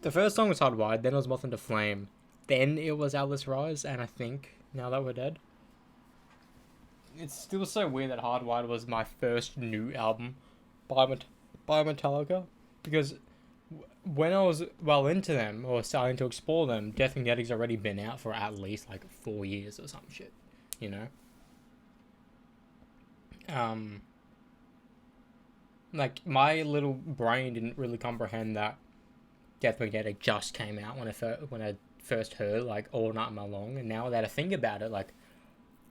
the first song was Hardwired, then it was Moth into Flame, then it was Atlas Rise, and I think Now That We're Dead. It's still so weird that Hardwired was my first new album by Metallica, because when I was well into them, or starting to explore them, Death Magnetic's already been out for at least like 4 years or some shit, you know? Like, my little brain didn't really comprehend that Death Magnetic just came out when I first heard, like, All Night My Long, and now that I think about it, like,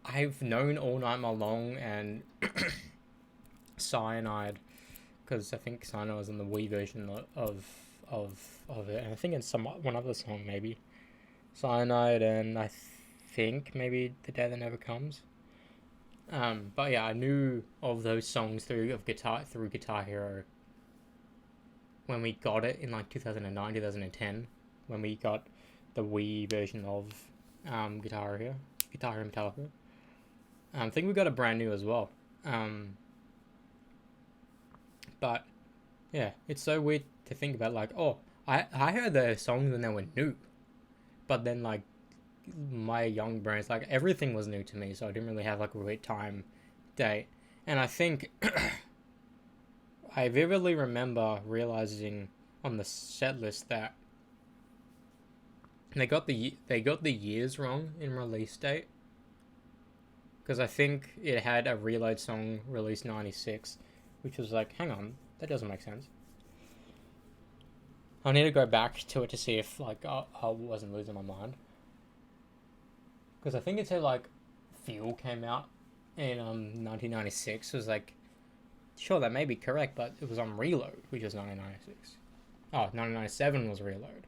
I've known All Night My Long and Cyanide, because I think Cyanide was in the Wii version of it, and I think it's one other song, maybe. Cyanide, and I think maybe The Day That Never Comes. But yeah, I knew of those songs through Guitar Hero when we got it in like 2009, 2010, when we got the Wii version of Guitar Hero Metallica. I think we got it brand new as well. But yeah, it's so weird to think about, like, oh, I heard the songs when they were new, but then, like, my young brains, like, everything was new to me, so I didn't really have, like, a great time date. And I think I vividly remember realizing on the set list that they got the years wrong in release date, because I think it had a Reload song released 96, which was like, hang on, that doesn't make sense. I need to go back to it to see if, like, I wasn't losing my mind. Because I think it said, like, Fuel came out in 1996. It was like, sure, that may be correct, but it was on Reload, which was 1996. Oh, 1997 was Reload.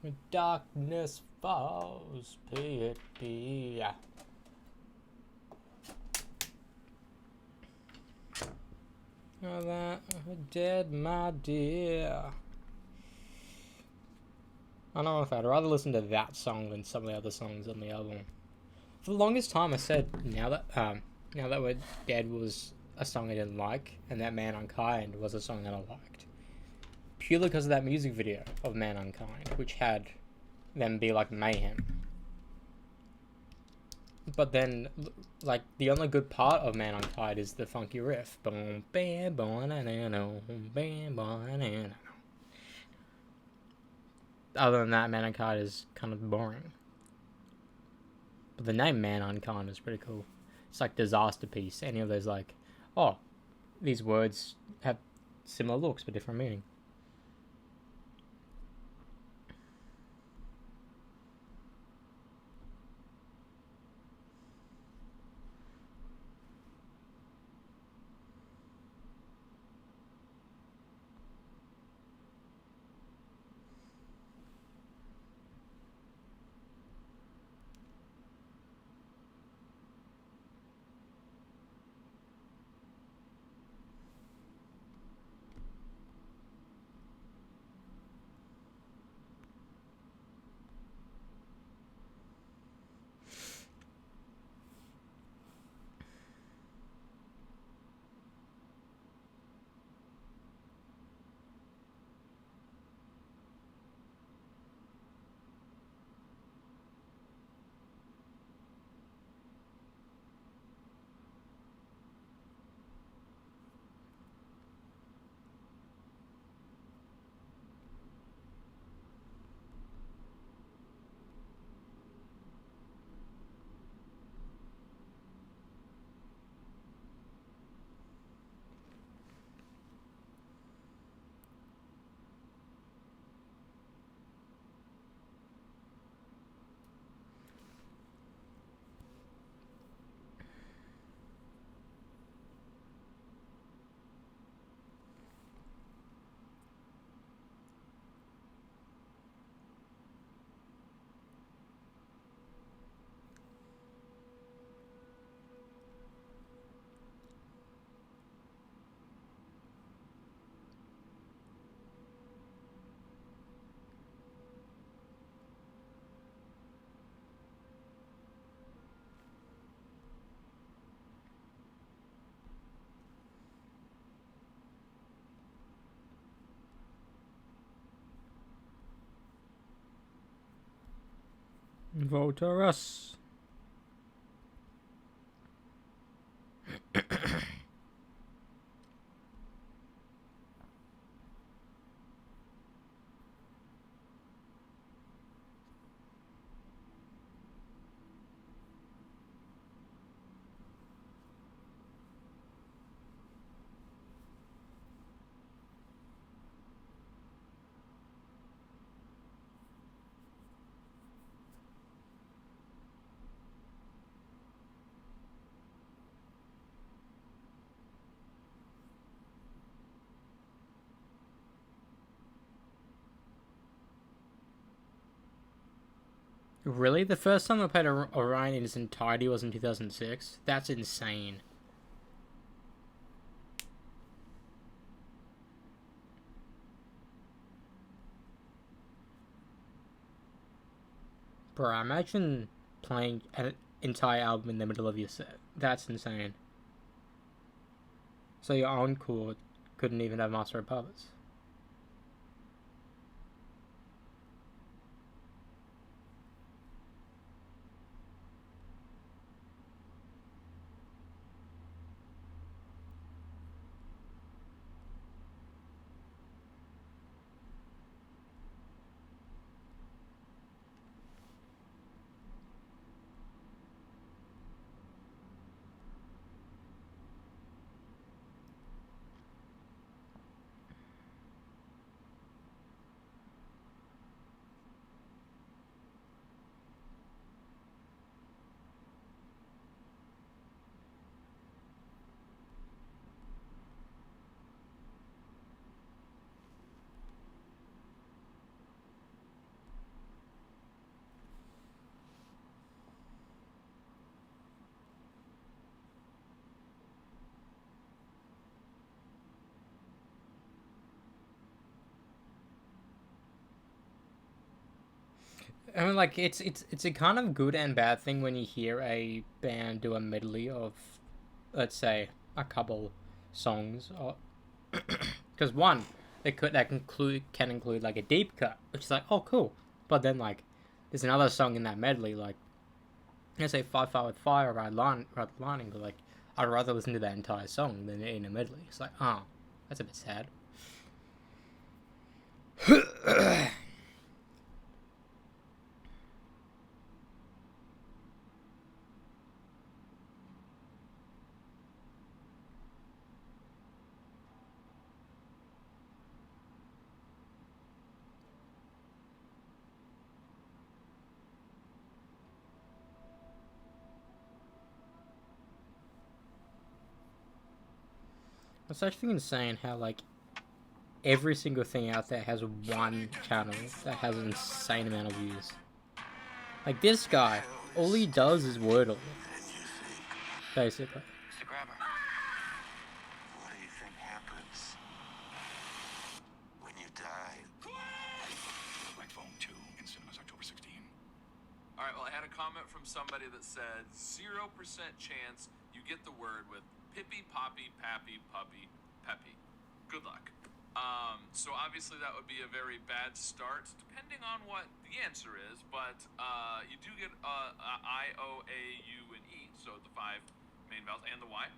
When darkness falls, baby. Yeah. Oh, that dead, my dear. I don't know if I'd rather listen to that song than some of the other songs on the album. For the longest time, I said now that We're Dead was a song I didn't like, and that Man Unkind was a song that I liked. Purely because of that music video of Man Unkind, which had them be like mayhem. But then, like, the only good part of Man Unkind is the funky riff. Boom, bam, boom, bam, boom. Other than that, Man Unkind is kind of boring. But the name Man Unkind is pretty cool. It's like Disaster Piece. Any of those, like, oh, these words have similar looks but different meaning. Vote us. Really? The first time I played Orion in its entirety was in 2006? That's insane. Bro, imagine playing an entire album in the middle of your set. That's insane. So your encore couldn't even have Master of Puppets. I mean, like, it's a kind of good and bad thing when you hear a band do a medley of, let's say, a couple songs, or because one, that can include like a deep cut, which is like, oh cool, but then like there's another song in that medley, like let's say Fire Fire with Fire, Ride Lining, but like I'd rather listen to that entire song than in a medley. It's like, oh, that's a bit sad. It's actually insane how like every single thing out there has one channel that has an insane amount of views. Like this guy, all he does is Wordle, basically. Mr. Grabber, what do you think happens when you die? My Phone 2 in cinemas October 16. All right, well, I had a comment from somebody that said 0% chance you get the word with Pippy, Poppy, Pappy, Puppy, Peppy. Good luck. So obviously that would be a very bad start, depending on what the answer is, but you do get I, O, A, U, and E, so the 5 main vowels, and the Y.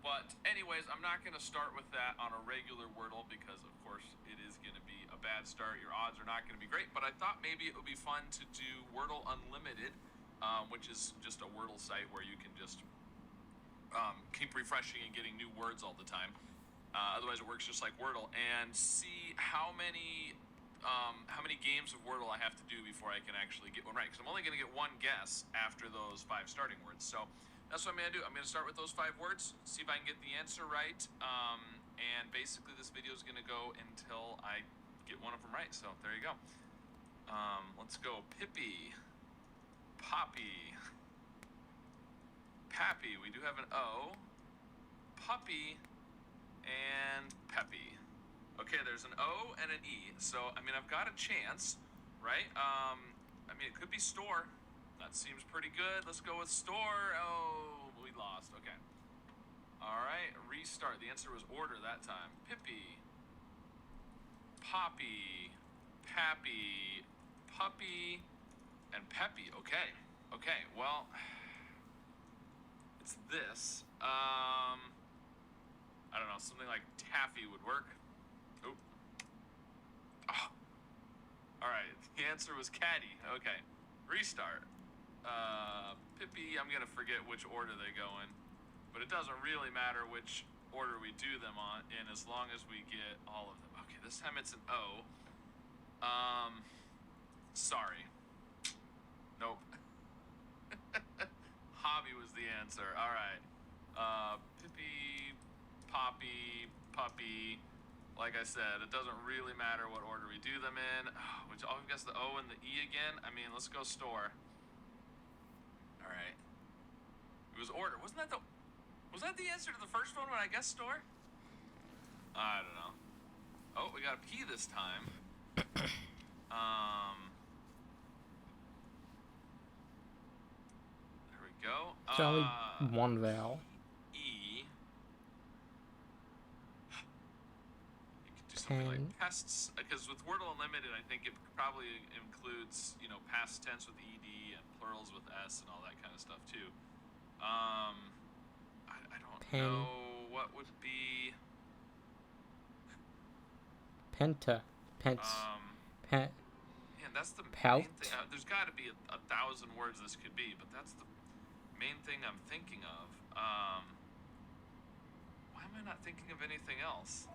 But anyways, I'm not going to start with that on a regular Wordle, because of course it is going to be a bad start. Your odds are not going to be great, but I thought maybe it would be fun to do Wordle Unlimited, which is just a Wordle site where you can just keep refreshing and getting new words all the time. Otherwise, it works just like Wordle, and see how many games of Wordle I have to do before I can actually get one right. Because I'm only going to get one guess after those 5 starting words. So that's what I'm going to do. I'm going to start with those 5 words, see if I can get the answer right. And basically, this video is going to go until I get one of them right. So there you go. Let's go. Pippy, Poppy, Pappy. We do have an O. Puppy. And Peppy. Okay, there's an O and an E. So, I mean, I've got a chance, right? I mean, it could be store. That seems pretty good. Let's go with store. Oh, we lost. Okay. All right, restart. The answer was order that time. Pippy. Poppy. Pappy. Puppy. And Peppy. Okay. Okay, well, it's this. I don't know, something like taffy would work. Oh. Oh. Alright, the answer was caddy. Okay. Restart. Pippy, I'm gonna forget which order they go in. But it doesn't really matter which order we do them in as long as we get all of them. Okay, this time it's an O. Sorry. Nope. Hobby was the answer. Alright. Pippy, Poppy, Puppy. Like I said, it doesn't really matter what order we do them in. Which I guess the O and the E again. I mean, let's go store. All right. It was order. Was that the answer to the first one when I guessed store? I don't know. Oh, we got a P this time. There we go. It's only one vowel. Something like pests, because with Wordle Unlimited, I think it probably includes, you know, past tense with ED and plurals with S and all that kind of stuff too. I don't know what would be. Penta. Pence. Man, that's the Pout. main thing. There's got to be a 1,000 words this could be, but that's the main thing I'm thinking of. Why am I not thinking of anything else?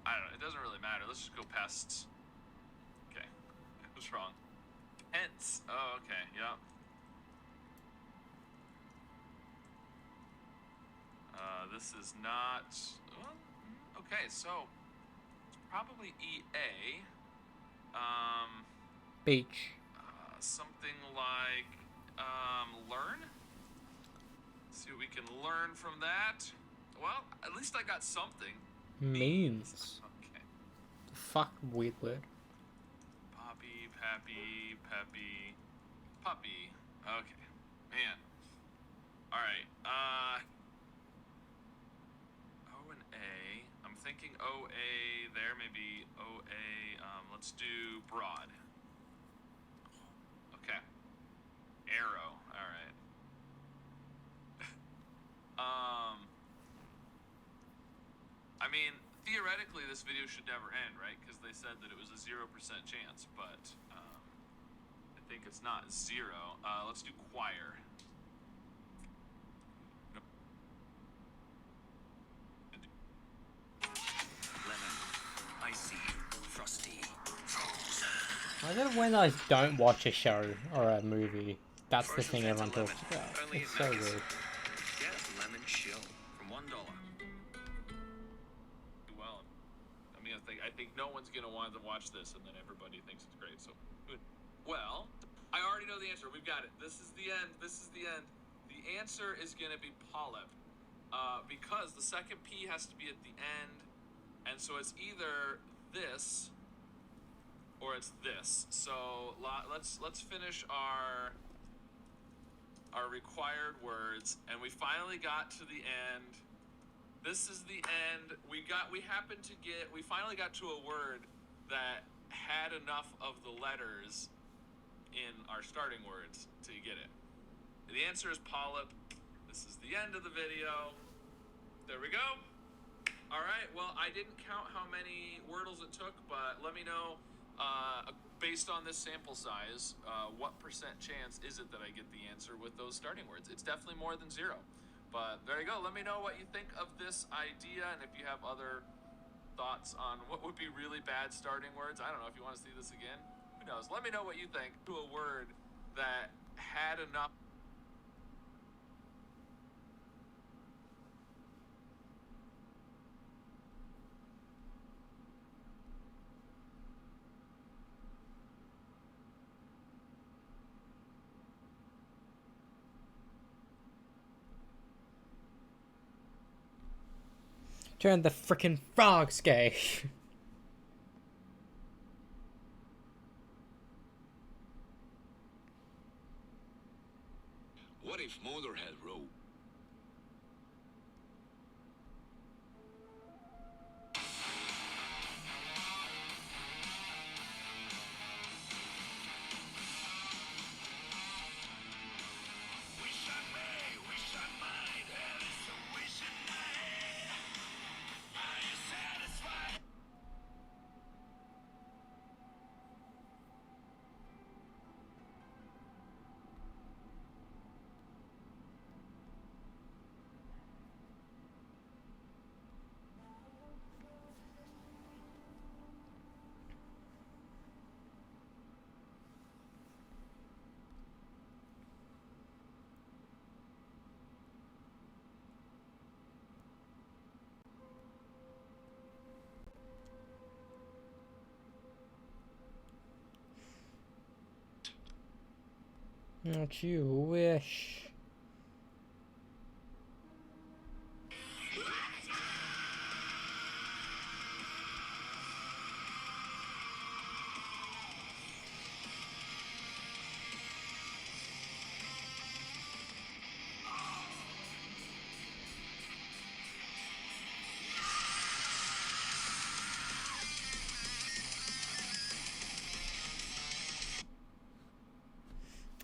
I don't know. It doesn't really matter. Let's just go pests. Okay. I was wrong. Pence. Oh, okay. Yeah. This is not... Well, okay, so... Probably EA. Beach. Something like... learn? See what we can learn from that. Well, at least I got something. Means. Okay. Fuck weird word. Poppy, Pappy, Peppy, Puppy. Okay. Man. Alright. O and A. I'm thinking OA there, maybe OA. Let's do broad. Okay. Arrow. Alright. I mean, theoretically, this video should never end, right? Because they said that it was a 0% chance, but I think it's not 0. Let's do choir. Lemon, icy, frosty. I don't know when I don't watch a show or a movie. That's the thing everyone talks about. It's so weird. Get lemon chill from $1. Well, I think no one's gonna want to watch this, and then everybody thinks it's great. So, good. Well, I already know the answer. We've got it. This is the end. This is the end. The answer is gonna be polyp, because the second P has to be at the end, and so it's either this or it's this. So let's finish our required words, and we finally got to the end. This is the end. We finally got to a word that had enough of the letters in our starting words to get it. The answer is polyp. This is the end of the video. There we go. All right, well, I didn't count how many Wordles it took, but let me know, based on this sample size, what percent chance is it that I get the answer with those starting words? It's definitely more than 0. But there you go. Let me know what you think of this idea, and if you have other thoughts on what would be really bad starting words. I don't know if you want to see this again. Who knows? Let me know what you think to a word that had enough. Turn the frickin' frogs gay. What if Motorhead wrote? Don't you wish?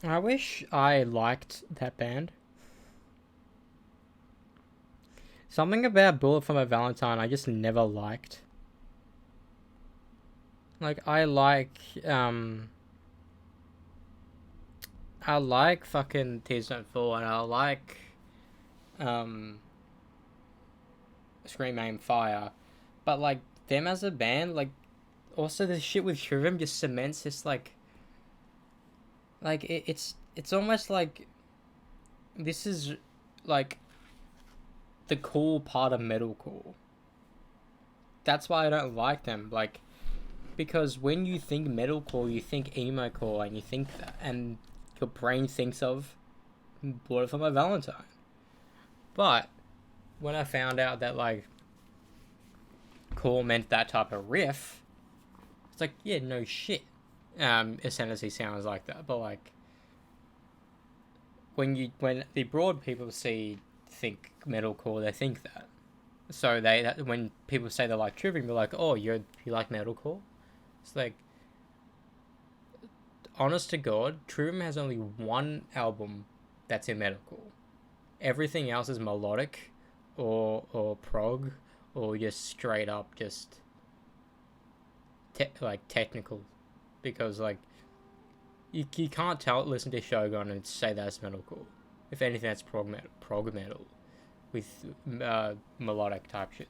I wish I liked that band. Something about Bullet for My Valentine I just never liked. Like, I like fucking Tears Don't Fall, and I like Scream Aim Fire, but like them as a band, like also the shit with Shrivam just cements this like it's almost like this is like the cool part of metalcore. That's why I don't like them, like, because when you think metalcore, you think emo-core, and you think that, and your brain thinks of Bullet for My Valentine. But when I found out that like core meant that type of riff, it's like, yeah, no shit. as soon as he sounds like that. But like when the broad people think metalcore, they think that. So when people say they like Trivium, they're like, oh, you like metalcore? It's like, honest to God, Trivium has only one album that's in metalcore. Everything else is melodic, or prog, or just straight up just technical, because like you can't listen to Shogun and say that's metalcore. If anything, that's prog metal with melodic type shit.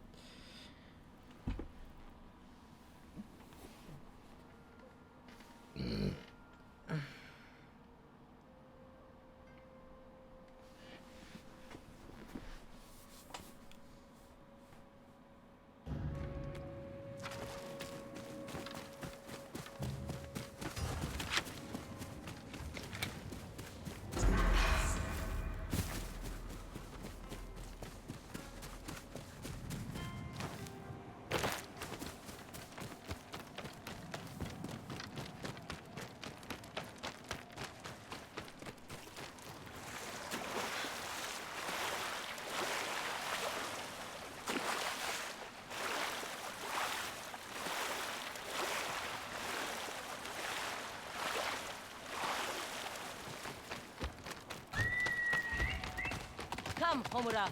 Come, Homura.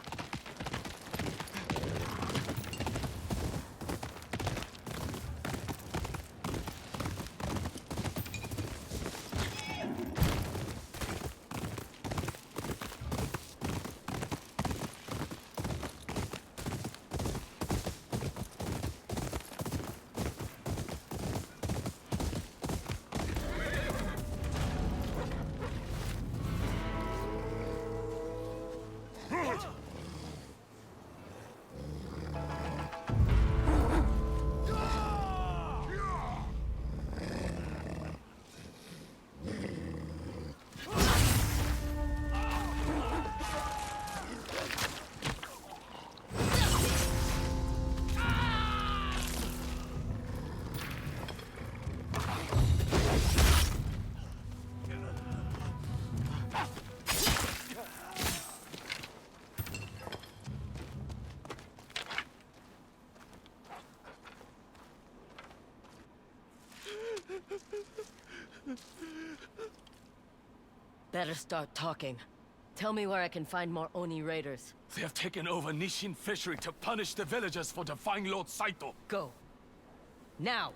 Better start talking. Tell me where I can find more Oni raiders. They have taken over Nishin Fishery to punish the villagers for defying Lord Saito. Go. Now!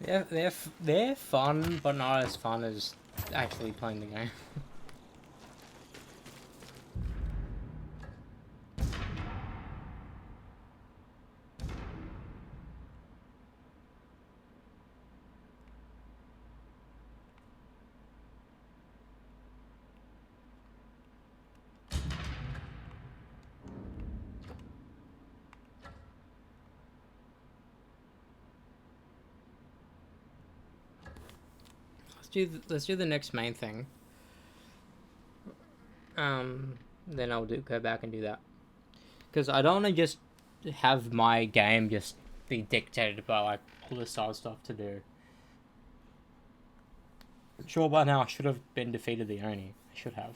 They're fun, but not as fun as actually playing the game. Let's do the next main thing. Then I'll go back and do that. Because I don't want to just have my game just be dictated by like all the side stuff to do. Sure, by now I should have been defeated the Oni. I should have.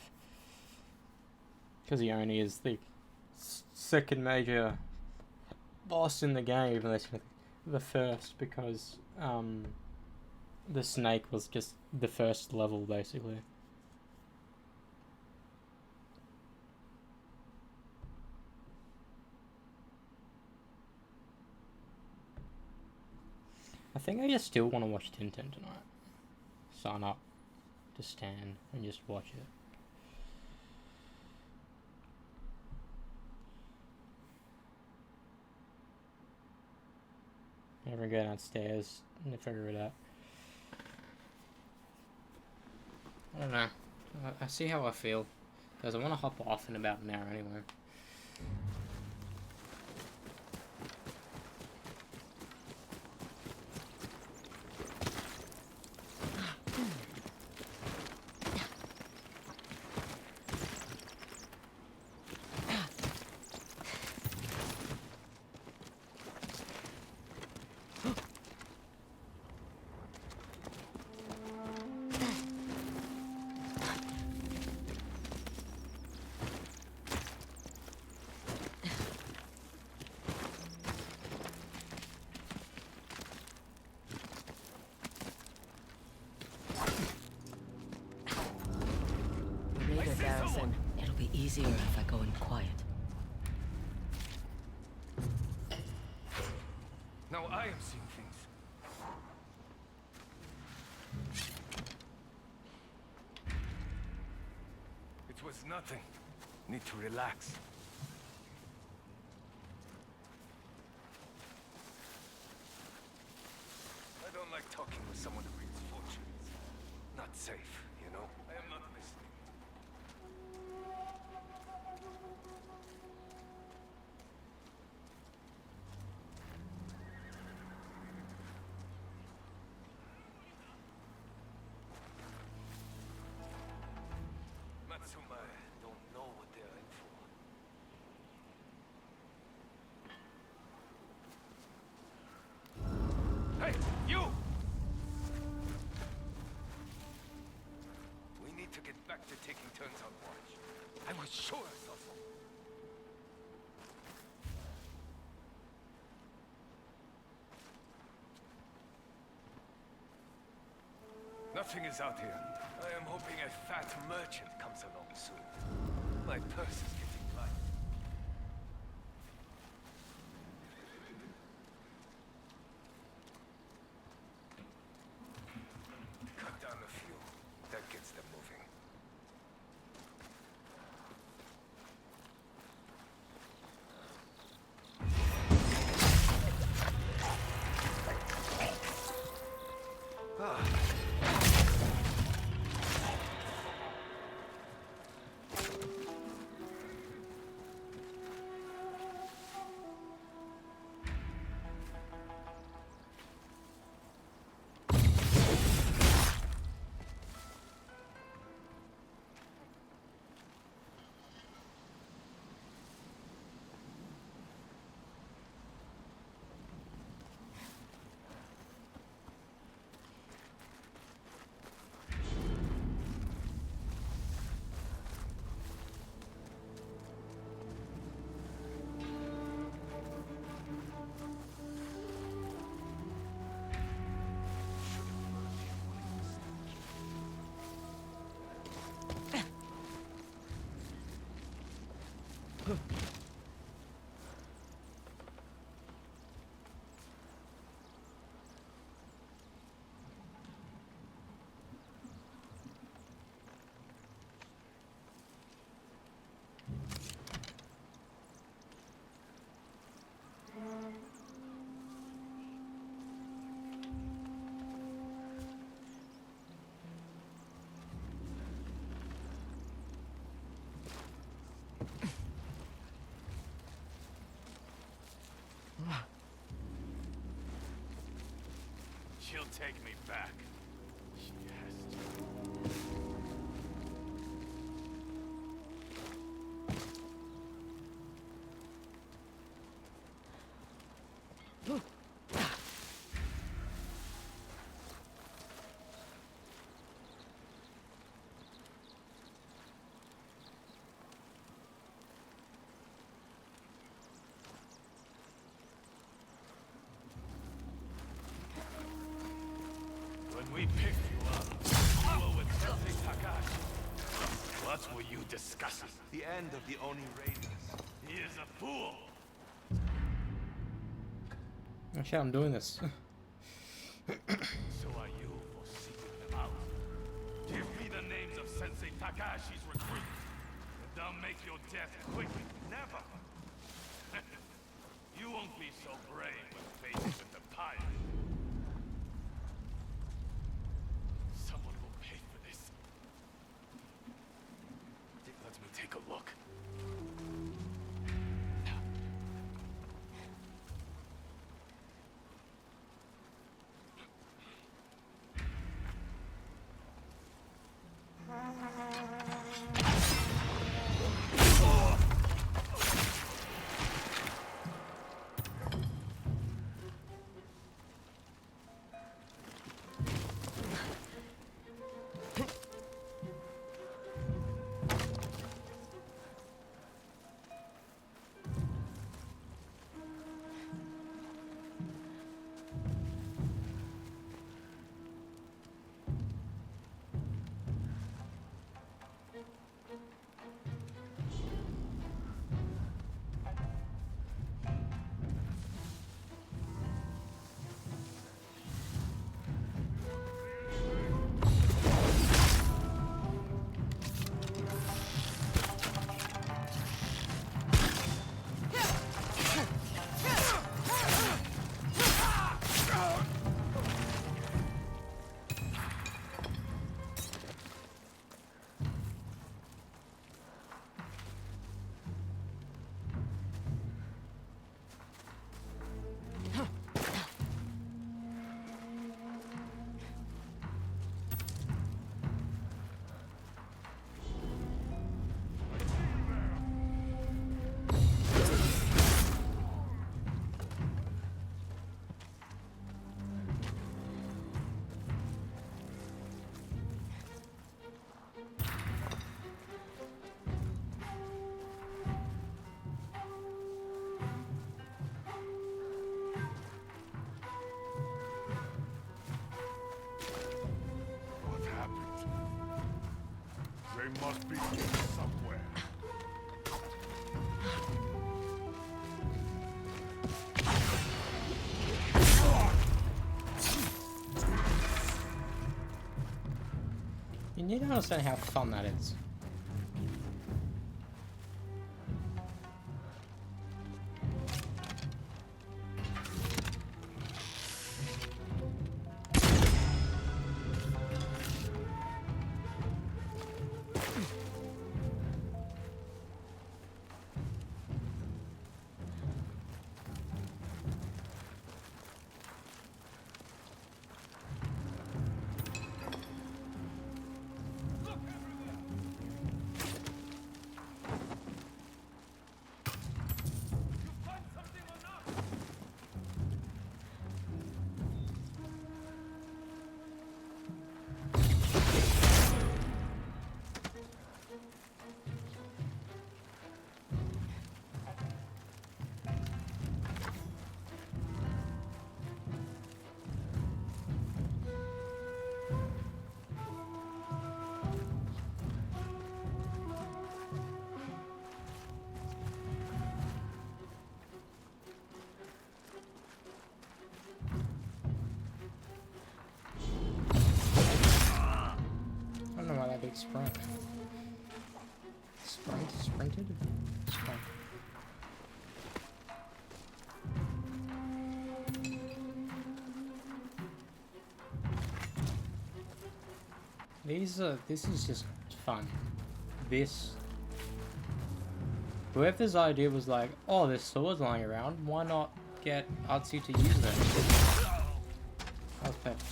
Because the Oni is the second major boss in the game, even though the first, because the snake was just the first level, basically. I think I just still want to watch Tintin tonight. Sign up to Stan and just watch it. Never go downstairs and figure it out. I don't know. I see how I feel. Because I want to hop off in about an hour anyway. easier if I go in quiet. Now I am seeing things. It was nothing. Need to relax. I don't like talking with someone who reads fortunes. Not safe, you know? I am not listening. Matsumae don't know what they're in for. Hey, you! We need to get back to taking turns on watch. I was sure I saw something. Nothing is out here. I am hoping a fat merchant comes along soon. My purse is getting light. Cut down a few. That gets them moving. Ah. She'll take me back. She has to. When we picked you up, you were with Sensei Takashi. What were you discussing? The end of the Oni Raiders. He is a fool. Oh shit, I'm doing this. So are you for seeking them out? Give me the names of Sensei Takashi's recruits, and they'll make your death quick. Never. You won't be so brave when faced with the pirate. Someone will pay for this. Let me take a look. must be here somewhere. You need to understand how fun that is. I don't know why that big sprint. Sprinted? Sprint. This is just fun. Whoever's idea was like, oh, there's swords lying around, why not get Artsy to use them? That was perfect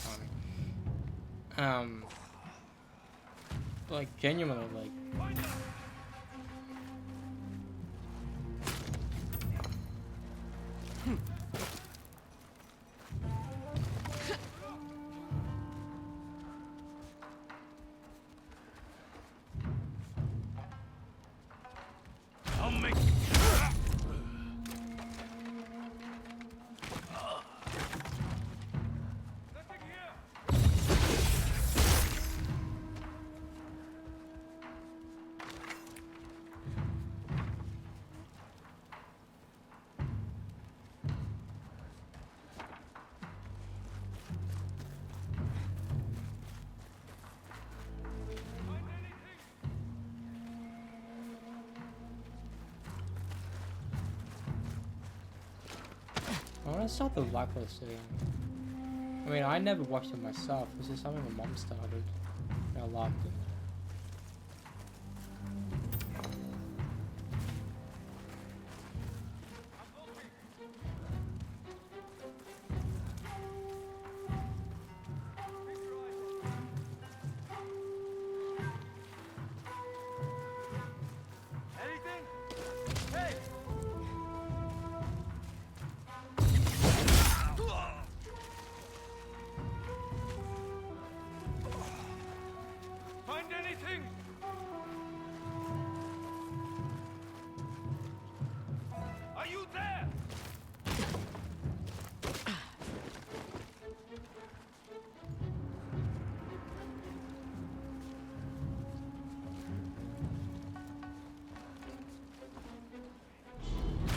timing. Like, genuinely, like... I'll make I want to start the Blacklist again. I mean, I never watched it myself. This is something my mom started. And I liked it. find anything? Are you there?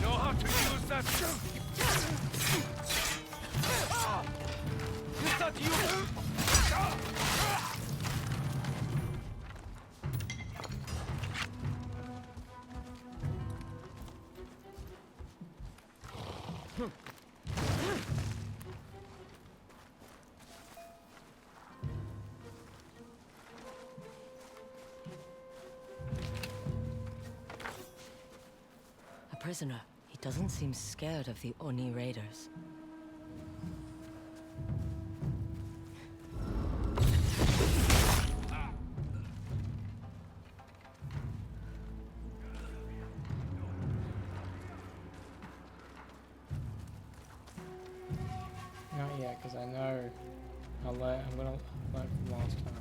Know how to use that? Is that you? A prisoner. He doesn't seem scared of the Oni raiders. Not yet, because I know I'm gonna learn from last time.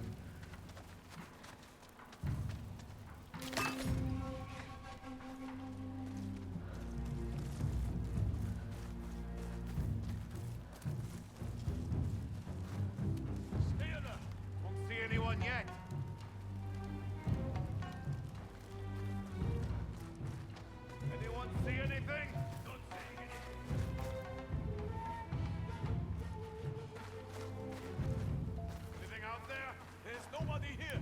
Won't see anyone yet. nobody here.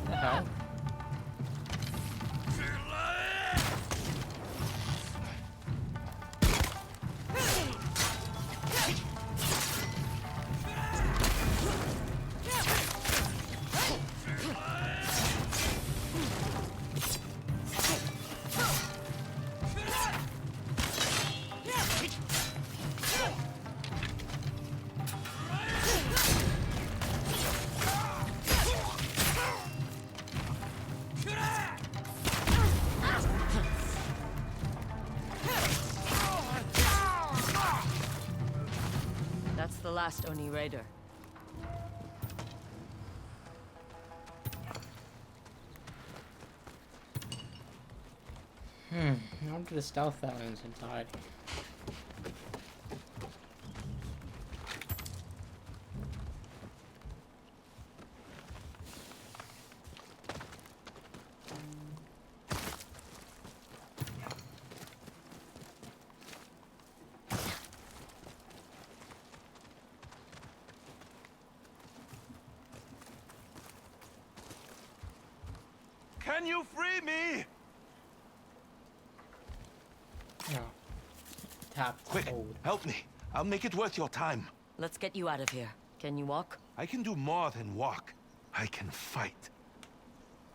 The hell? That's the last Oni Raider. On to the stealth elements entirety. Can you free me? No. Tap. Quick, Hold. help me. I'll make it worth your time. Let's get you out of here. Can you walk? I can do more than walk. I can fight.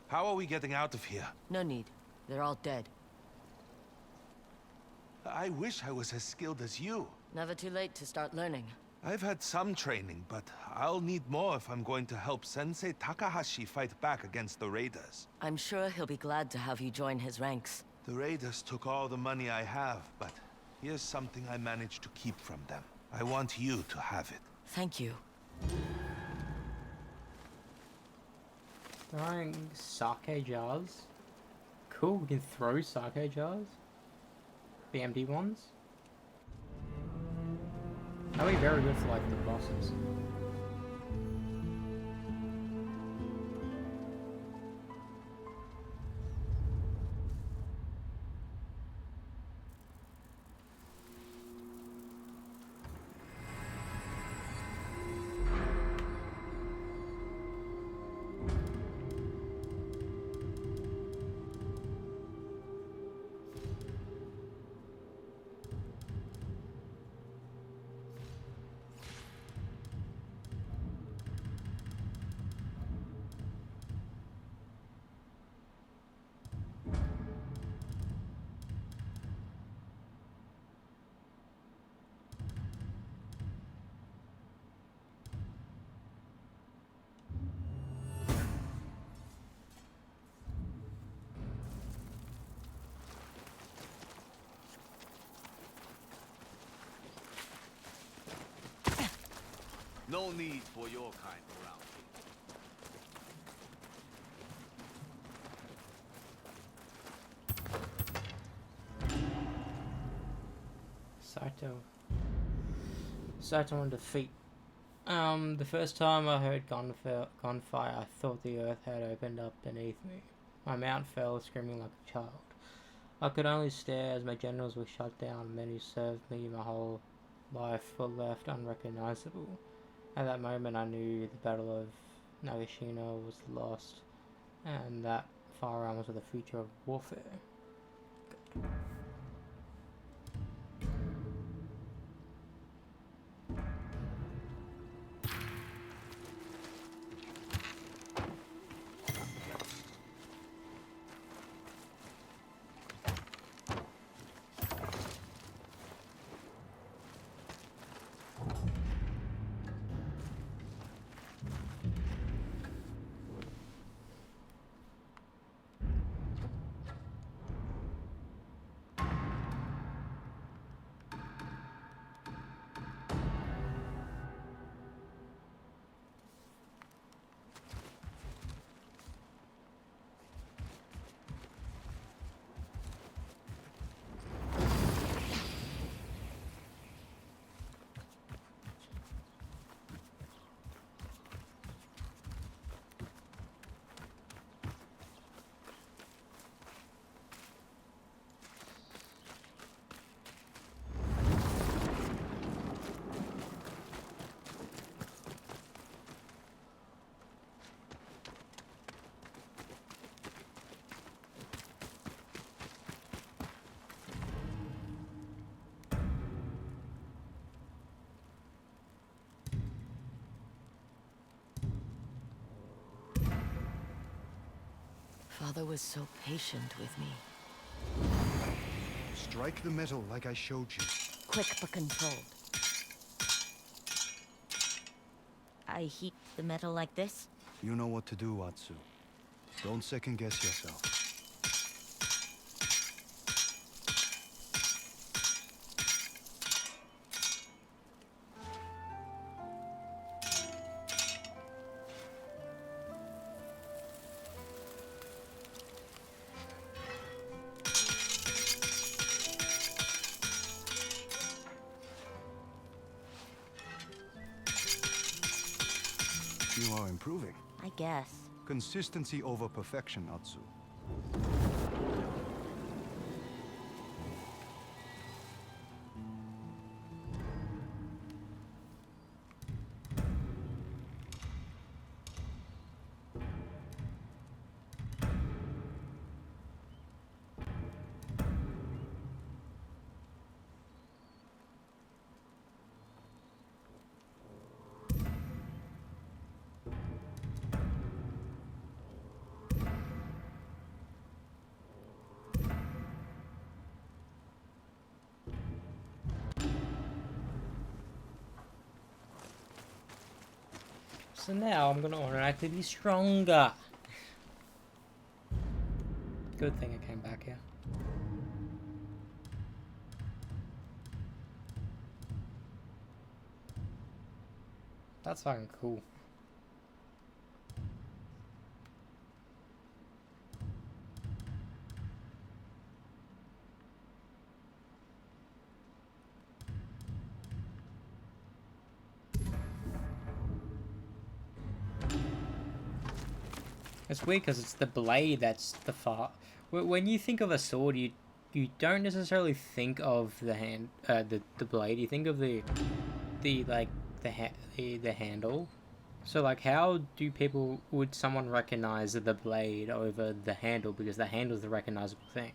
How are we getting out of here? No need. They're all dead. I wish I was as skilled as you. Never too late to start learning. I've had some training, but I'll need more if I'm going to help Sensei Takahashi fight back against the Raiders. I'm sure he'll be glad to have you join his ranks. The Raiders took all the money I have, but here's something I managed to keep from them. I want you to have it. Thank you. Throwing sake jars. Cool, we can throw sake jars. The empty ones. That'll be very good for like the bosses. No need for your kind around Saito on defeat. The first time I heard gunfire, I thought the earth had opened up beneath me. My mount fell, screaming like a child. I could only stare as my generals were shut down. Men who served me my whole life were left unrecognizable. At that moment I knew the Battle of Nagashino was lost, and that firearms were the future of warfare. Good. Father was so patient with me. Strike the metal like I showed you. Quick but controlled. I heat the metal like this? You know what to do, Atsu. Don't second guess yourself. You are improving. I guess. Consistency over perfection, Atsu. So now I'm gonna order to be stronger. Good thing I came back here. That's fucking cool. It's weird because it's the blade that's the far. When you think of a sword, you don't necessarily think of the hand, the blade. You think of the handle. So like, how do people, would someone recognize the blade over the handle, because the handle is the recognizable thing?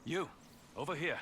You, over here.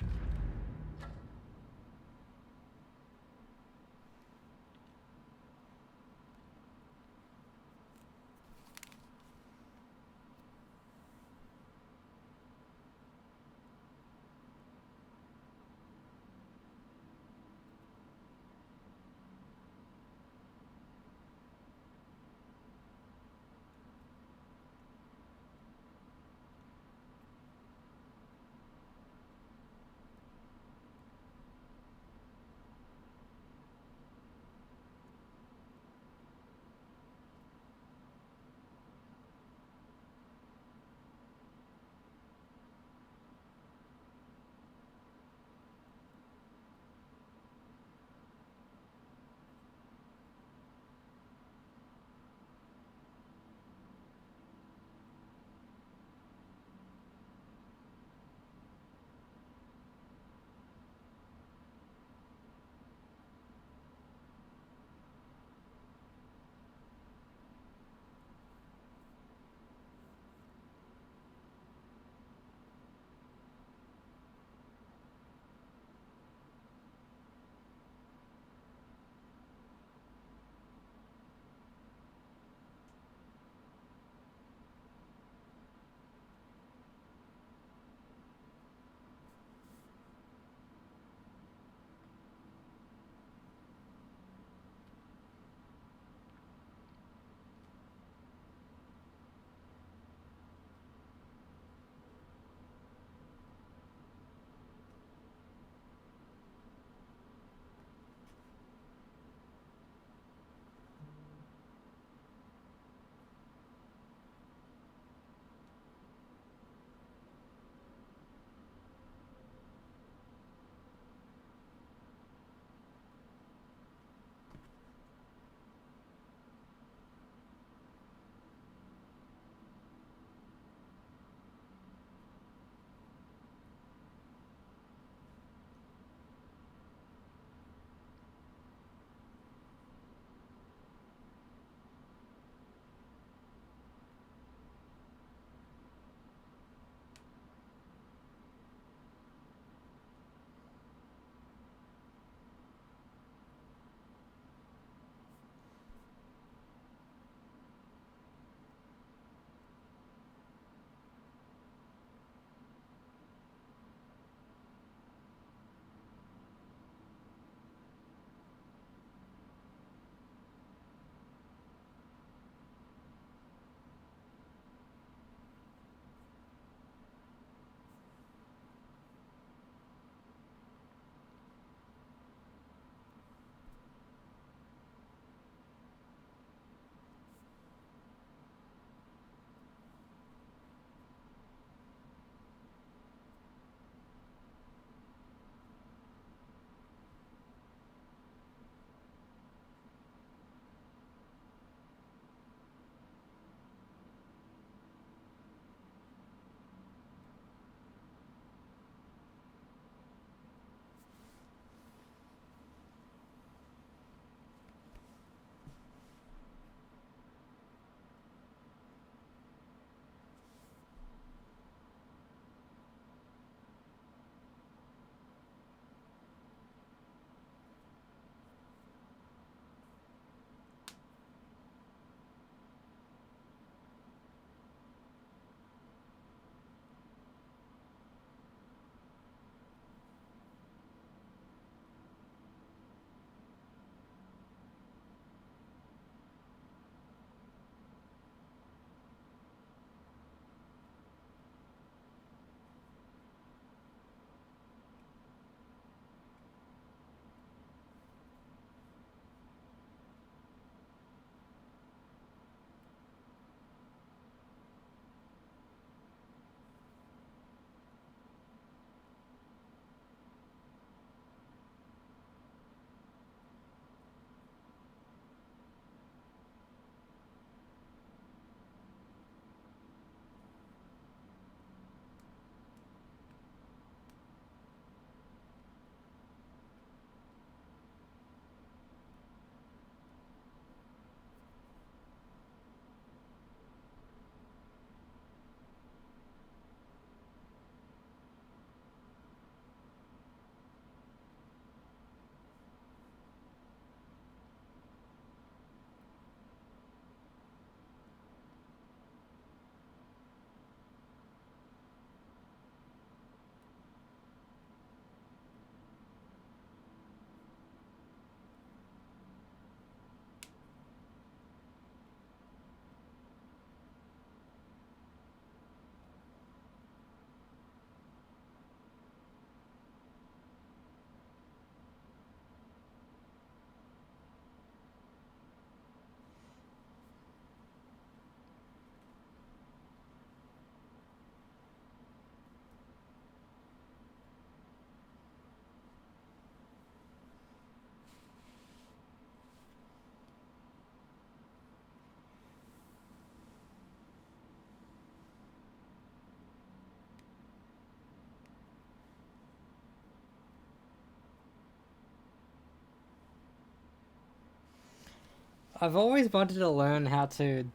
I've always wanted to learn how to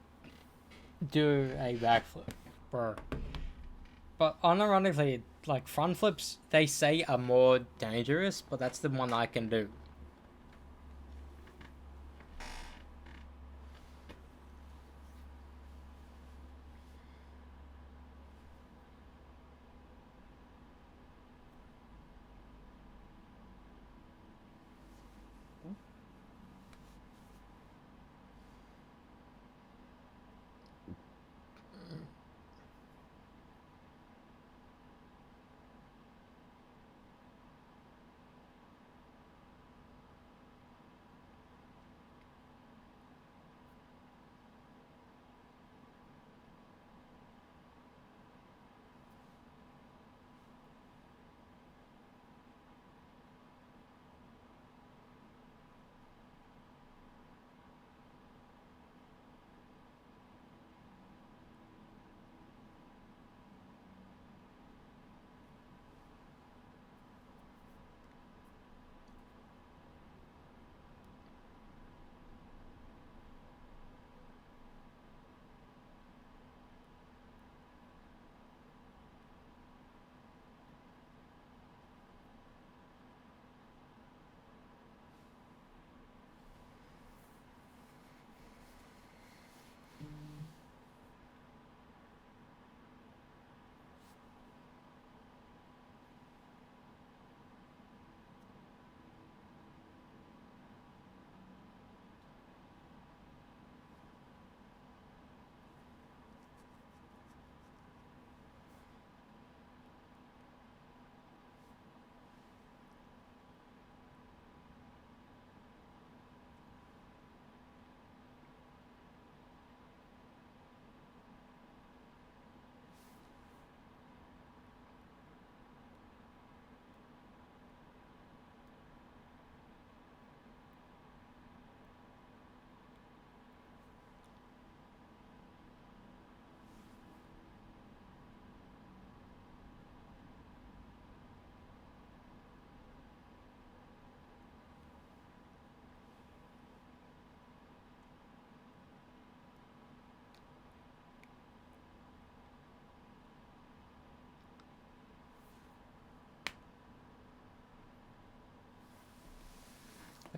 do a backflip, bro. But unironically, like front flips, they say are more dangerous, but that's the one I can do.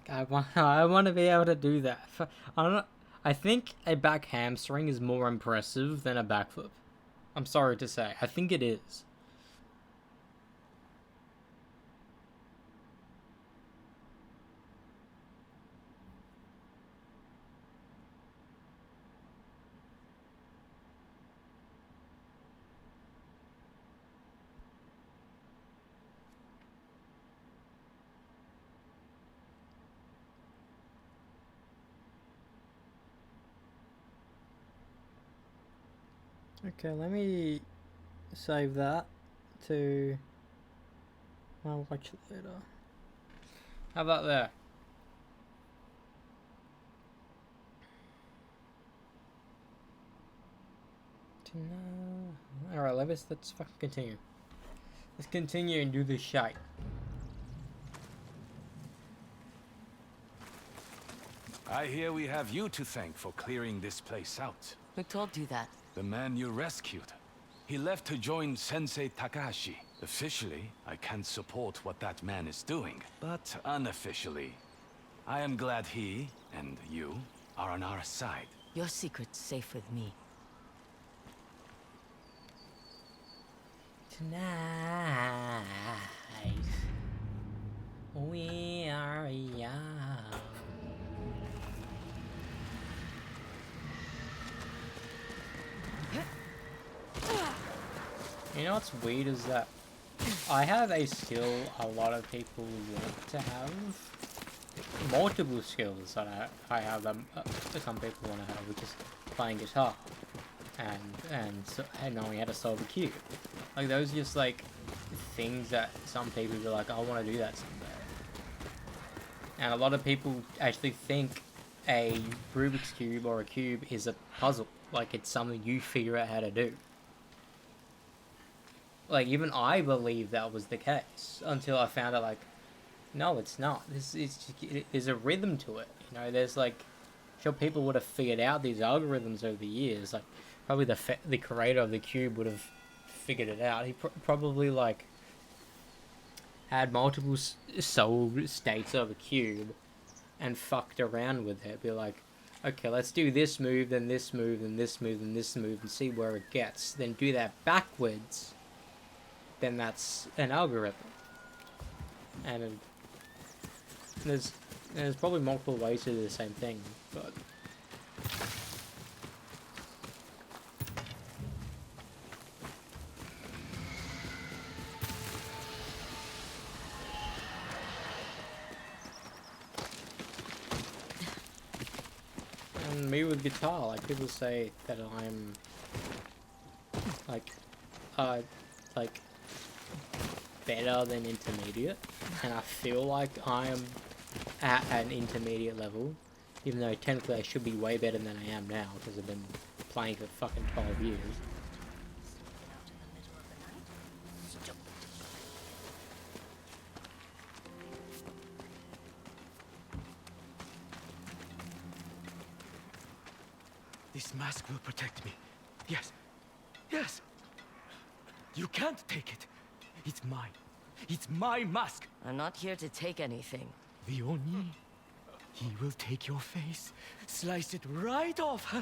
Like I want to be able to do that. I don't know. I think a back hamstring is more impressive than a backflip. I'm sorry to say. I think it is. Okay, let me save that to... I'll watch it later. How about there? Alright, let's fucking continue. Let's continue and do this shite. I hear we have you to thank for clearing this place out. Who told you that? The man you rescued. He left to join Sensei Takahashi. Officially, I can't support what that man is doing. But unofficially, I am glad he, and you, are on our side. Your secret's safe with me. Tonight, we are young. You know what's weird is that I have a skill a lot of people want to have. Multiple skills that I have that some people want to have, which is playing guitar and knowing how to solve a cube. Like those are just like things that some people are like, I want to do that someday. And a lot of people actually think a Rubik's Cube or a cube is a puzzle. Like it's something you figure out how to do. Like even I believed that was the case until I found out like, no, it's not. There's a rhythm to it. You know, there's like sure people would have figured out these algorithms over the years. Like, probably the creator of the cube would have figured it out. He probably like had multiple soul states of a cube and fucked around with it. Be like, okay, let's do this move, then this move, then this move, then this move, and see where it gets. Then do that backwards. Then that's an algorithm. And there's probably multiple ways to do the same thing, but and me with guitar, like people say that I'm like better than intermediate, and I feel like I'm at an intermediate level, even though technically I should be way better than I am now because I've been playing for fucking 12 years. This mask will protect me. Yes. Yes! You can't take it. It's mine. It's my mask. I'm not here to take anything. The Oni. He will take your face, slice it right off.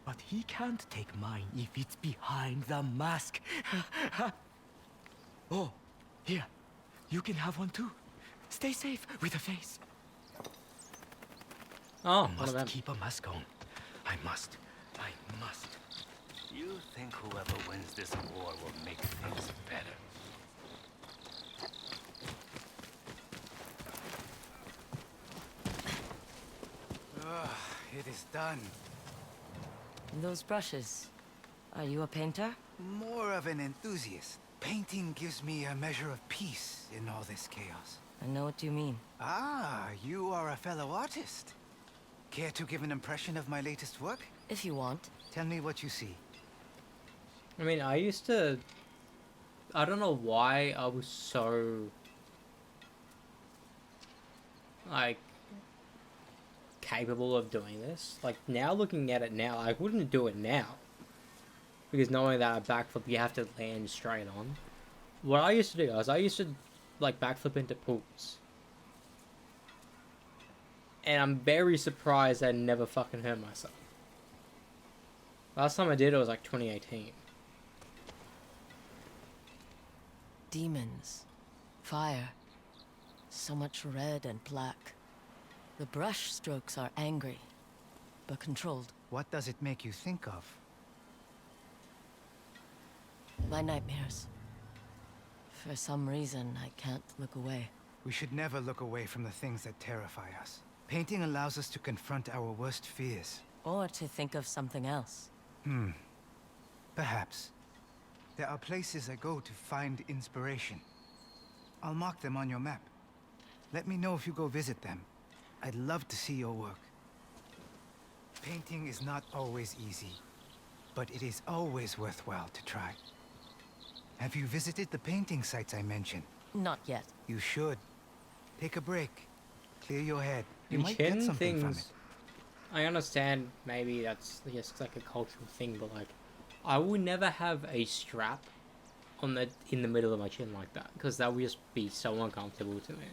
But he can't take mine if it's behind the mask. Oh, here. You can have one too. Stay safe with a face. Oh, I must keep a mask on. I must. I must. You think whoever wins this war will make things better? It is done. Those brushes. Are you a painter? More of an enthusiast. Painting gives me a measure of peace in all this chaos. I know what you mean. Ah, you are a fellow artist. Care to give an impression of my latest work? If you want. Tell me what you see. I mean, I don't know why I was so like capable of doing this. Like, now looking at it now, I wouldn't do it now. Because knowing that a backflip you have to land straight on. What I used to do is I used to like backflip into pools. And I'm very surprised I never fucking hurt myself. Last time I did it was like 2018. Demons. Fire. So much red and black. The brush strokes are angry, but controlled. What does it make you think of? My nightmares. For some reason, I can't look away. We should never look away from the things that terrify us. Painting allows us to confront our worst fears. Or to think of something else. Perhaps. There are places I go to find inspiration. I'll mark them on your map. Let me know if you go visit them. I'd love to see your work. Painting is not always easy, but it is always worthwhile to try. Have you visited the painting sites I mentioned? Not yet. You should. Take a break. Clear your head. You might get something from it. I understand maybe that's just like a cultural thing, but like, I would never have a strap on in the middle of my chin like that, because that would just be so uncomfortable to me.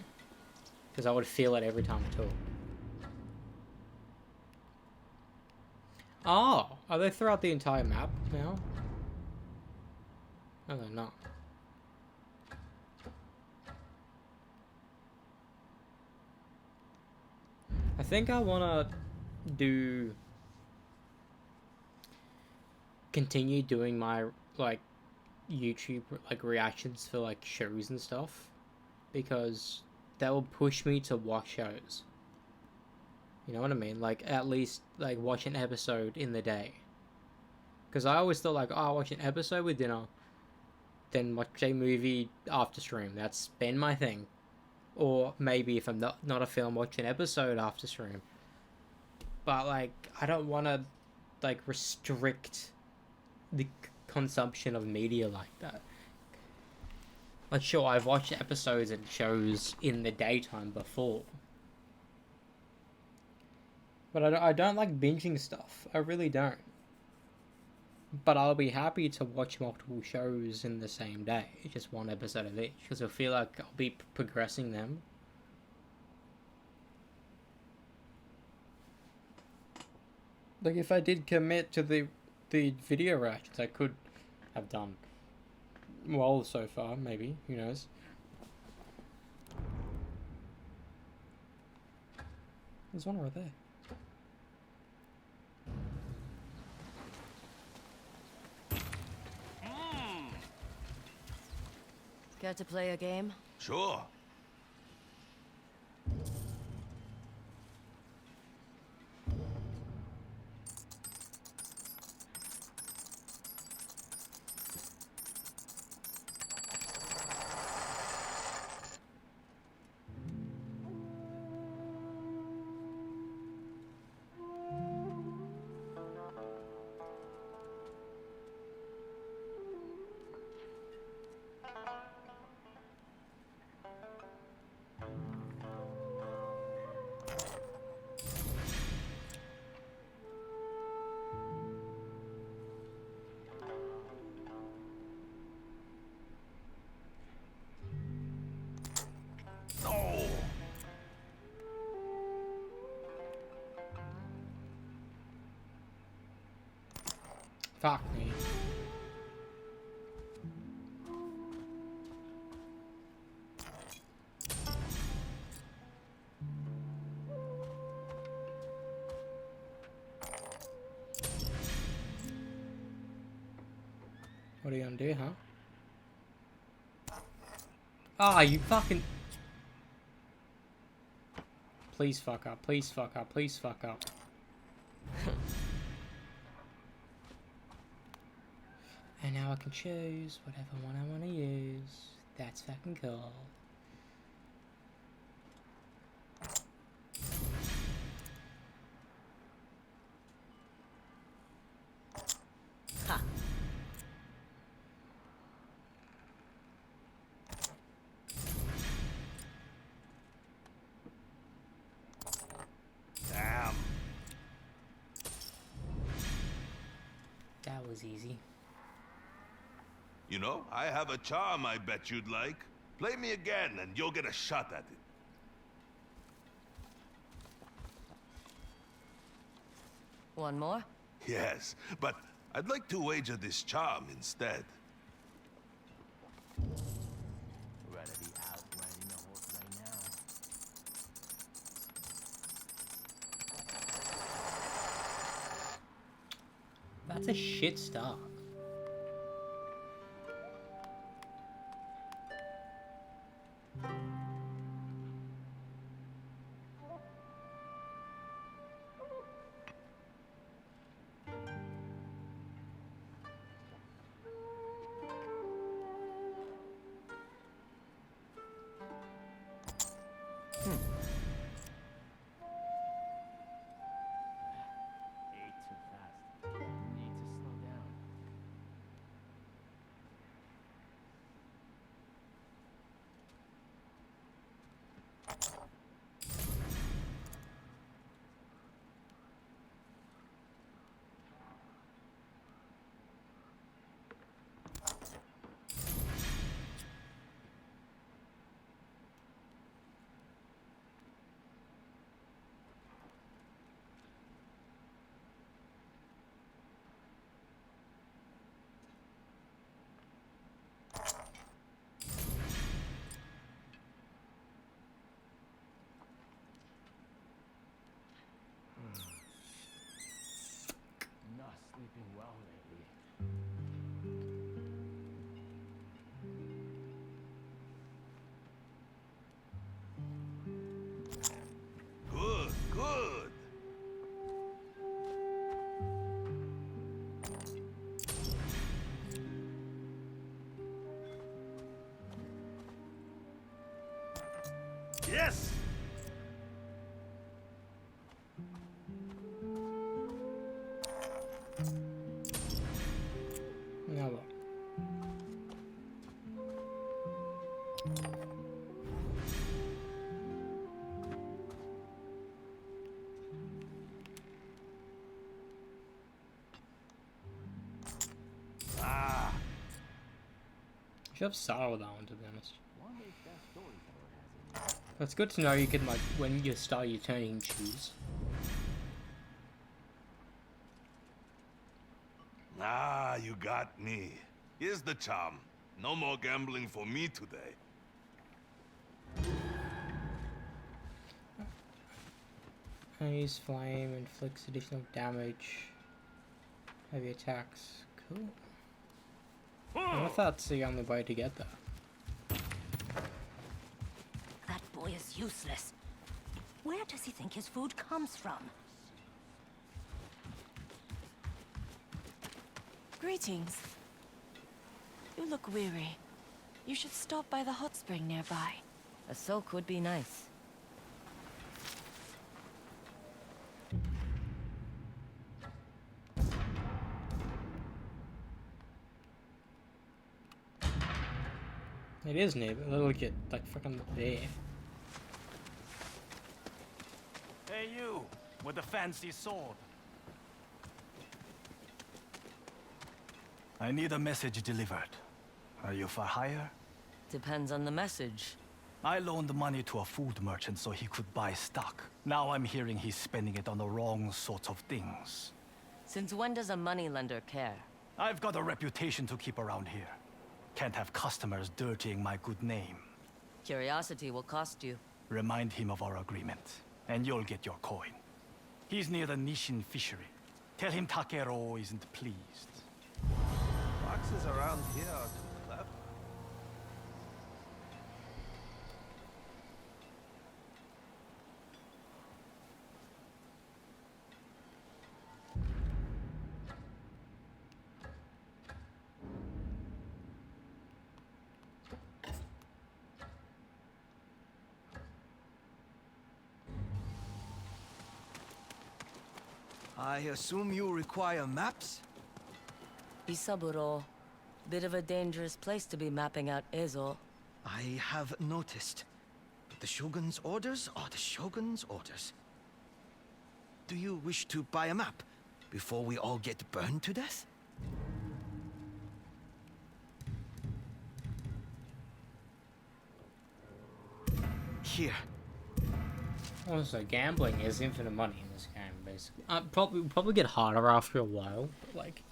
Because I would feel it every time I talk. Oh, are they throughout the entire map now? No, they're not. I think I wanna continue doing my like YouTube like reactions for like shows and stuff, because that will push me to watch shows. You know what I mean? Like, at least like watch an episode in the day. Because I always thought like, oh, I'll watch an episode with dinner, then watch a movie after stream. That's been my thing. Or maybe if I'm not a film, watch an episode after stream. But like, I don't want to like restrict the consumption of media like that. Like, sure, I've watched episodes and shows in the daytime before. But I don't like binging stuff. I really don't. But I'll be happy to watch multiple shows in the same day, just one episode of each, because I feel like I'll be progressing them. Like if I did commit to the video reactions, I could have done well so far. Maybe, who knows? There's one right there. Care to play a game? Sure. Fuck me. What are you gonna do, huh? Ah, you fucking... Please fuck up, please fuck up, please fuck up. And now I can choose whatever one I want to use. That's fucking cool. Ha. Damn. That was easy. You know, I have a charm I bet you'd like. Play me again and you'll get a shot at it. One more? Yes, but I'd like to wager this charm instead. Rather be out riding a horse right now. That's a shit start. Ate too fast. Need to slow down. Not sleeping well lately. Good, good. Yes! I should have started with that one, to be honest. But it's good to know you can, like, when you start your turn, you can choose. Ah, you got me. Here's the charm. No more gambling for me today. Use flame, inflicts additional damage. Heavy attacks. Cool. I thought that's the only way to get that. That boy is useless. Where does he think his food comes from? Greetings. You look weary. You should stop by the hot spring nearby. A soak would be nice. It is neat, but look at, like, fucking there. Hey you, with the fancy sword. I need a message delivered. Are you for hire? Depends on the message. I loaned money to a food merchant so he could buy stock. Now I'm hearing he's spending it on the wrong sorts of things. Since when does a moneylender care? I've got a reputation to keep around here. Can't have customers dirtying my good name. Curiosity will cost you. Remind him of our agreement, and you'll get your coin. He's near the Nishin fishery. Tell him Takero isn't pleased. Foxes around here are too clever. I assume you require maps? Isaburo. Bit of a dangerous place to be mapping out Ezo. I have noticed. But the Shogun's orders are the Shogun's orders. Do you wish to buy a map before we all get burned to death? Here. Also, gambling is infinite money in this game, basically. Probably get harder after a while, but, like,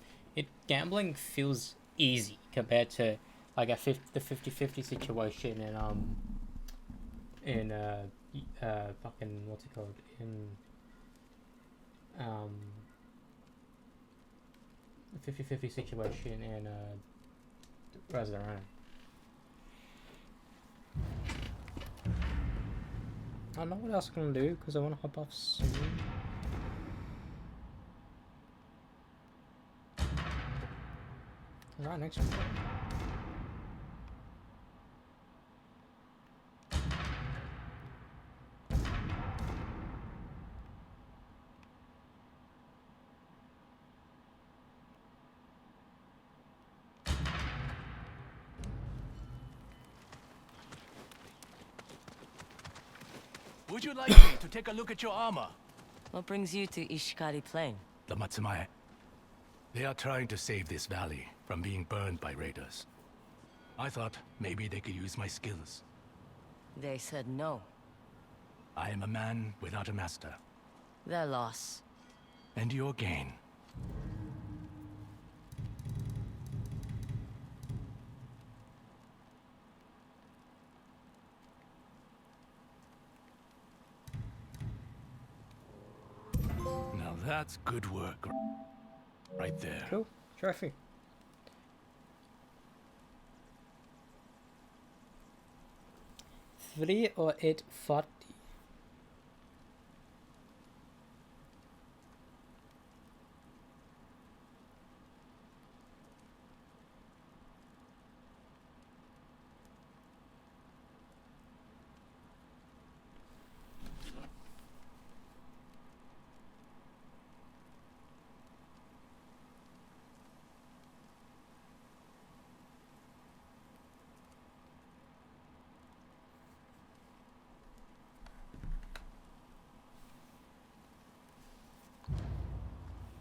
gambling feels easy compared to, like, the 50-50 situation in fucking, what's it called, in the 50-50 situation in Rise of the Ronin. I don't know what else I'm gonna do because I want to hop off soon. Right next to me. Would you like me to take a look at your armor? What brings you to Ishikari Plain? The Matsumae. They are trying to save this valley from being burned by raiders. I thought maybe they could use my skills. They said no. I am a man without a master. Their loss. And your gain. Now that's good work. Right there. Cool. Trophy. $3 or $8.40.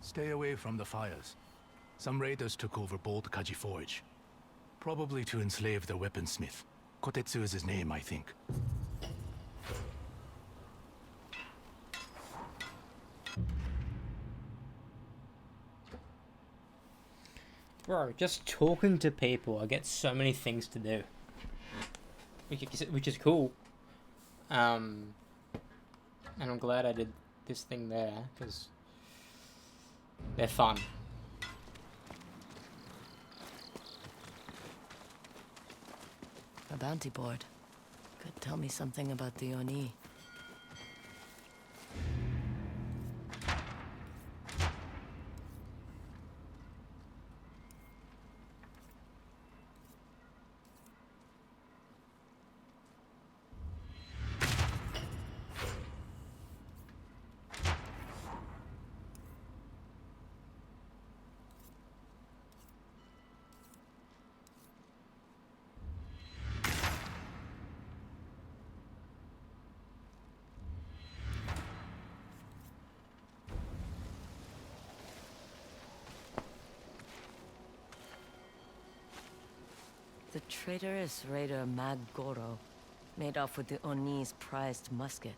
Stay away from the fires. Some raiders took over Bold Kaji Forge. Probably to enslave the weaponsmith. Kotetsu is his name, I think. Bro, just talking to people, I get so many things to do, which is cool. And I'm glad I did this thing there, because they're fun. A bounty board. Could tell me something about the Oni. The traitorous raider Mag Goro made off with the Oni's prized musket.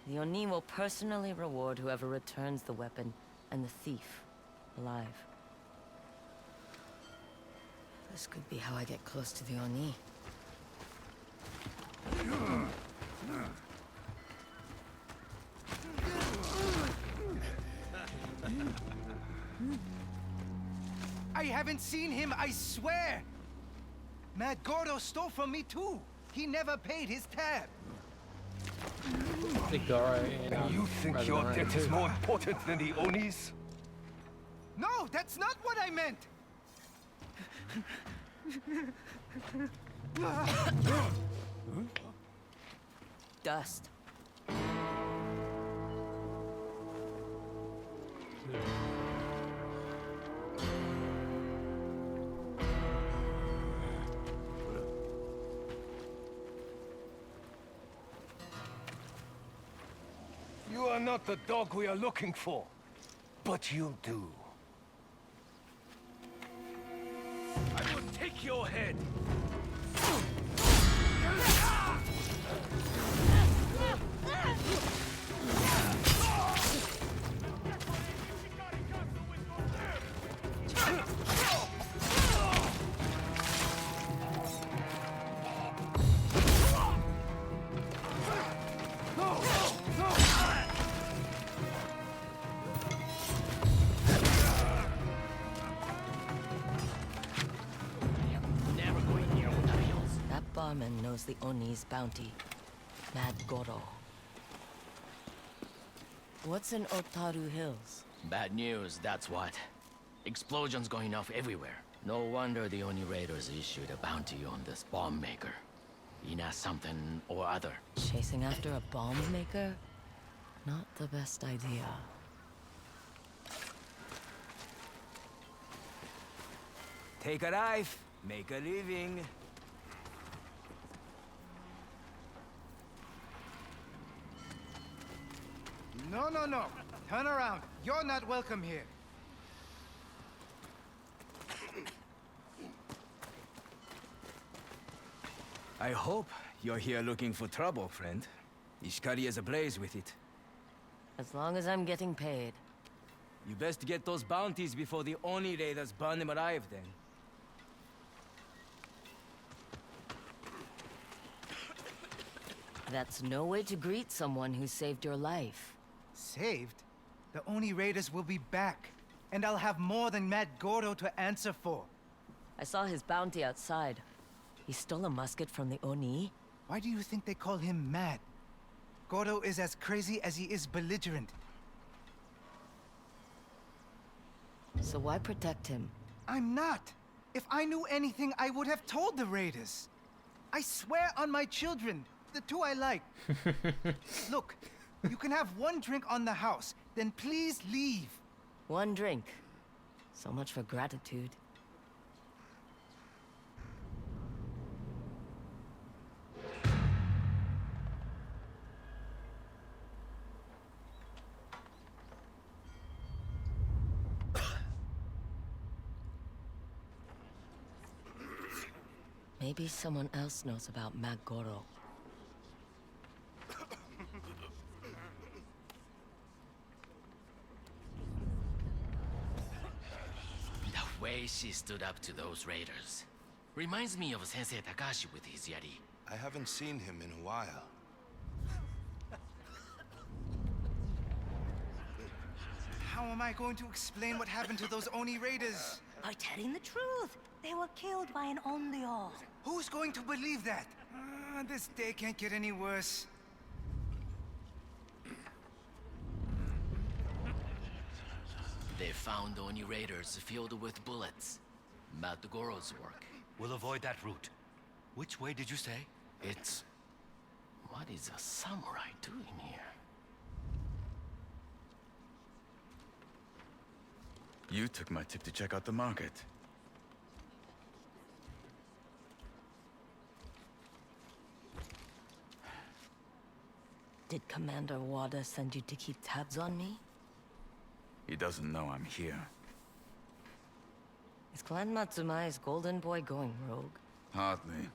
The Oni will personally reward whoever returns the weapon and the thief alive. This could be how I get close to the Oni. I haven't seen him, I swear! Mad Gordo stole from me too. He never paid his tab. The Goro You think your debt is more important than the Oni's? No, that's not what I meant! Dust. You are not the dog we are looking for, but you do. I will take your head. That barman knows the Oni's bounty. Mad Goro. What's in Otaru Hills? Bad news, that's what. Explosions going off everywhere. No wonder the Oni Raiders issued a bounty on this bomb maker. Ina something or other. Chasing after a bomb maker? Not the best idea. Take a knife, make a living. No, no, no. Turn around. You're not welcome here. I hope you're here looking for trouble, friend. Ishikari is ablaze with it. As long as I'm getting paid. You best get those bounties before the Oni raiders burn them alive, then. That's no way to greet someone who saved your life. Saved? The Oni Raiders will be back. And I'll have more than Mad Gordo to answer for. I saw his bounty outside. He stole a musket from the Oni. Why do you think they call him Mad? Gordo is as crazy as he is belligerent. So why protect him? I'm not. If I knew anything, I would have told the Raiders. I swear on my children, the two I like. Look, you can have one drink on the house, then please leave. One drink. So much for gratitude. Maybe someone else knows about Magoro. The way she stood up to those raiders reminds me of Sensei Takashi with his yeti. I haven't seen him in a while. How am I going to explain what happened to those Oni raiders? By telling the truth. They were killed by an Onryo. Who's going to believe that? This day can't get any worse. They found Oni raiders filled with bullets. Matagoro's work. We'll avoid that route. Which way did you say? It's... What is a samurai doing here? You took my tip to check out the market. Did Commander Wada send you to keep tabs on me? He doesn't know I'm here. Is Clan Matsumai's golden boy going rogue? Hardly.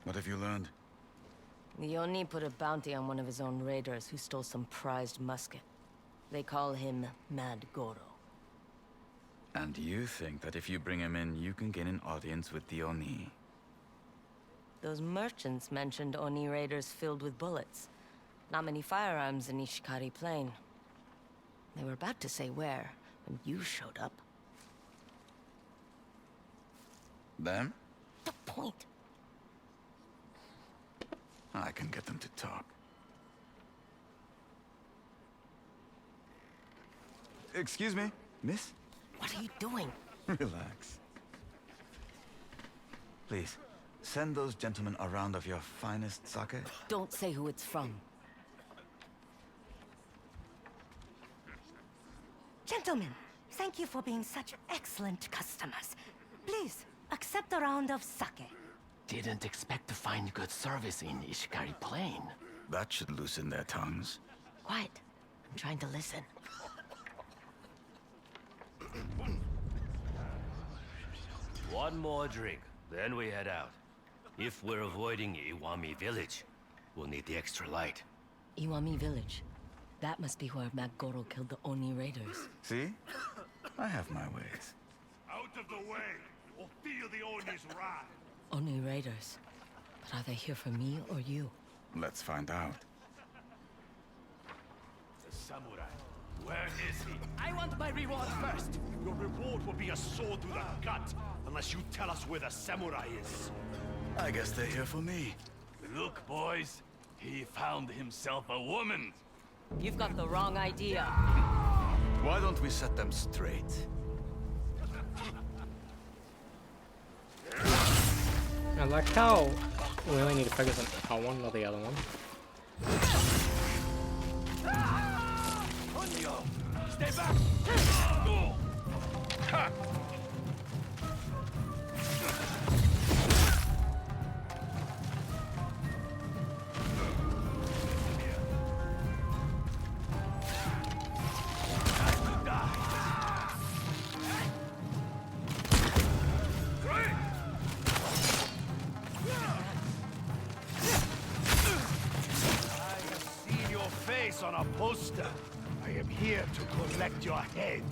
What have you learned? The Oni put a bounty on one of his own raiders who stole some prized musket. They call him Mad Goro. And you think that if you bring him in, you can gain an audience with the Oni? Those merchants mentioned Oni raiders filled with bullets. Not many firearms in Ishikari Plain. They were about to say where, when you showed up. Them? The point. I can get them to talk. Excuse me, miss? What are you doing? Relax. Please, send those gentlemen a round of your finest sake. Don't say who it's from. Gentlemen, thank you for being such excellent customers. Please, accept a round of sake. Didn't expect to find good service in Ishikari Plain. That should loosen their tongues. Quiet. I'm trying to listen. One more drink, then we head out. If we're avoiding Iwami Village, we'll need the extra light. Iwami Village. That must be where Magoro killed the Oni raiders. See? I have my ways. Out of the way, or feel the Oni's wrath. Oni raiders. But are they here for me or you? Let's find out. The samurai. Where is he? I want my reward first. Your reward will be a sword through the gut, unless you tell us where the samurai is. I guess they're here for me. Look, boys. He found himself a woman. You've got the wrong idea. Why don't we set them straight? I like how we only need to focus on one, not the other one. Stay back! On a poster. I am here to collect your head.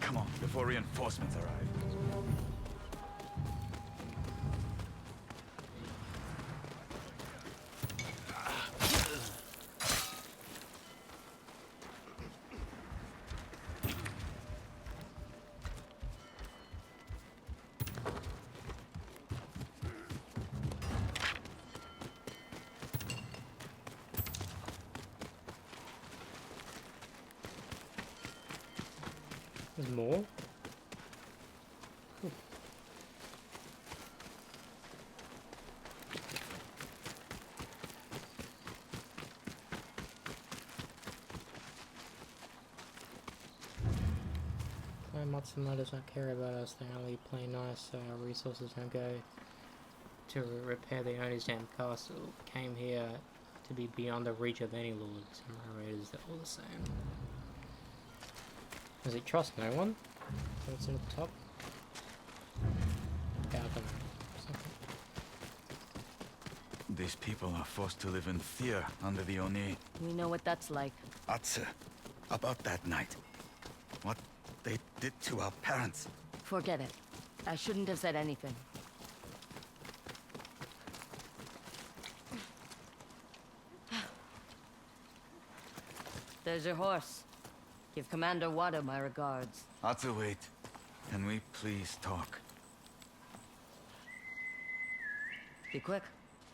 Come on, before reinforcements arrive. There's more? Matsuma does not care about us, they only play nice, so our resources don't go to repair the owner's damn castle. Came here to be beyond the reach of any lord. Samurai raiders, they're all the same. Does he trust no one? What's in the top? Yeah, I don't know. These people are forced to live in fear under the Oni. We know what that's like. Atsu, about that night. What they did to our parents. Forget it. I shouldn't have said anything. There's your horse. Give Commander Wada my regards. Atsu, wait. Can we please talk? Be quick.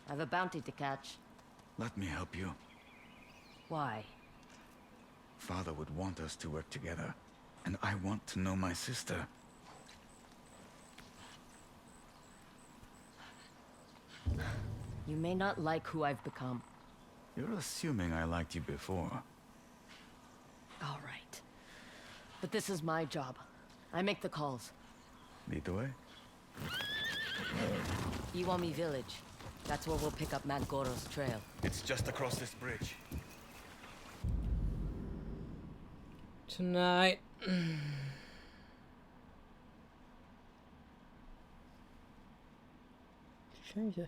I have a bounty to catch. Let me help you. Why? Father would want us to work together. And I want to know my sister. You may not like who I've become. You're assuming I liked you before. All right. But this is my job. I make the calls. Lead the way. Iwami Village. That's where we'll pick up Matt Goro's trail. It's just across this bridge. Tonight. Change the photo.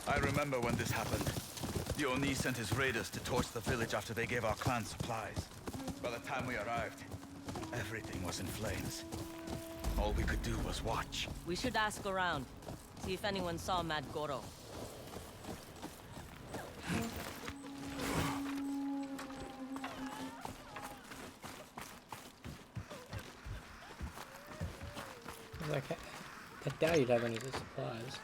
I remember when this happened. The Oni sent his raiders to torch the village after they gave our clan supplies. By the time we arrived, everything was in flames. All we could do was watch. We should ask around. See if anyone saw Matt Goro. Okay. I doubt you'd have any of the supplies.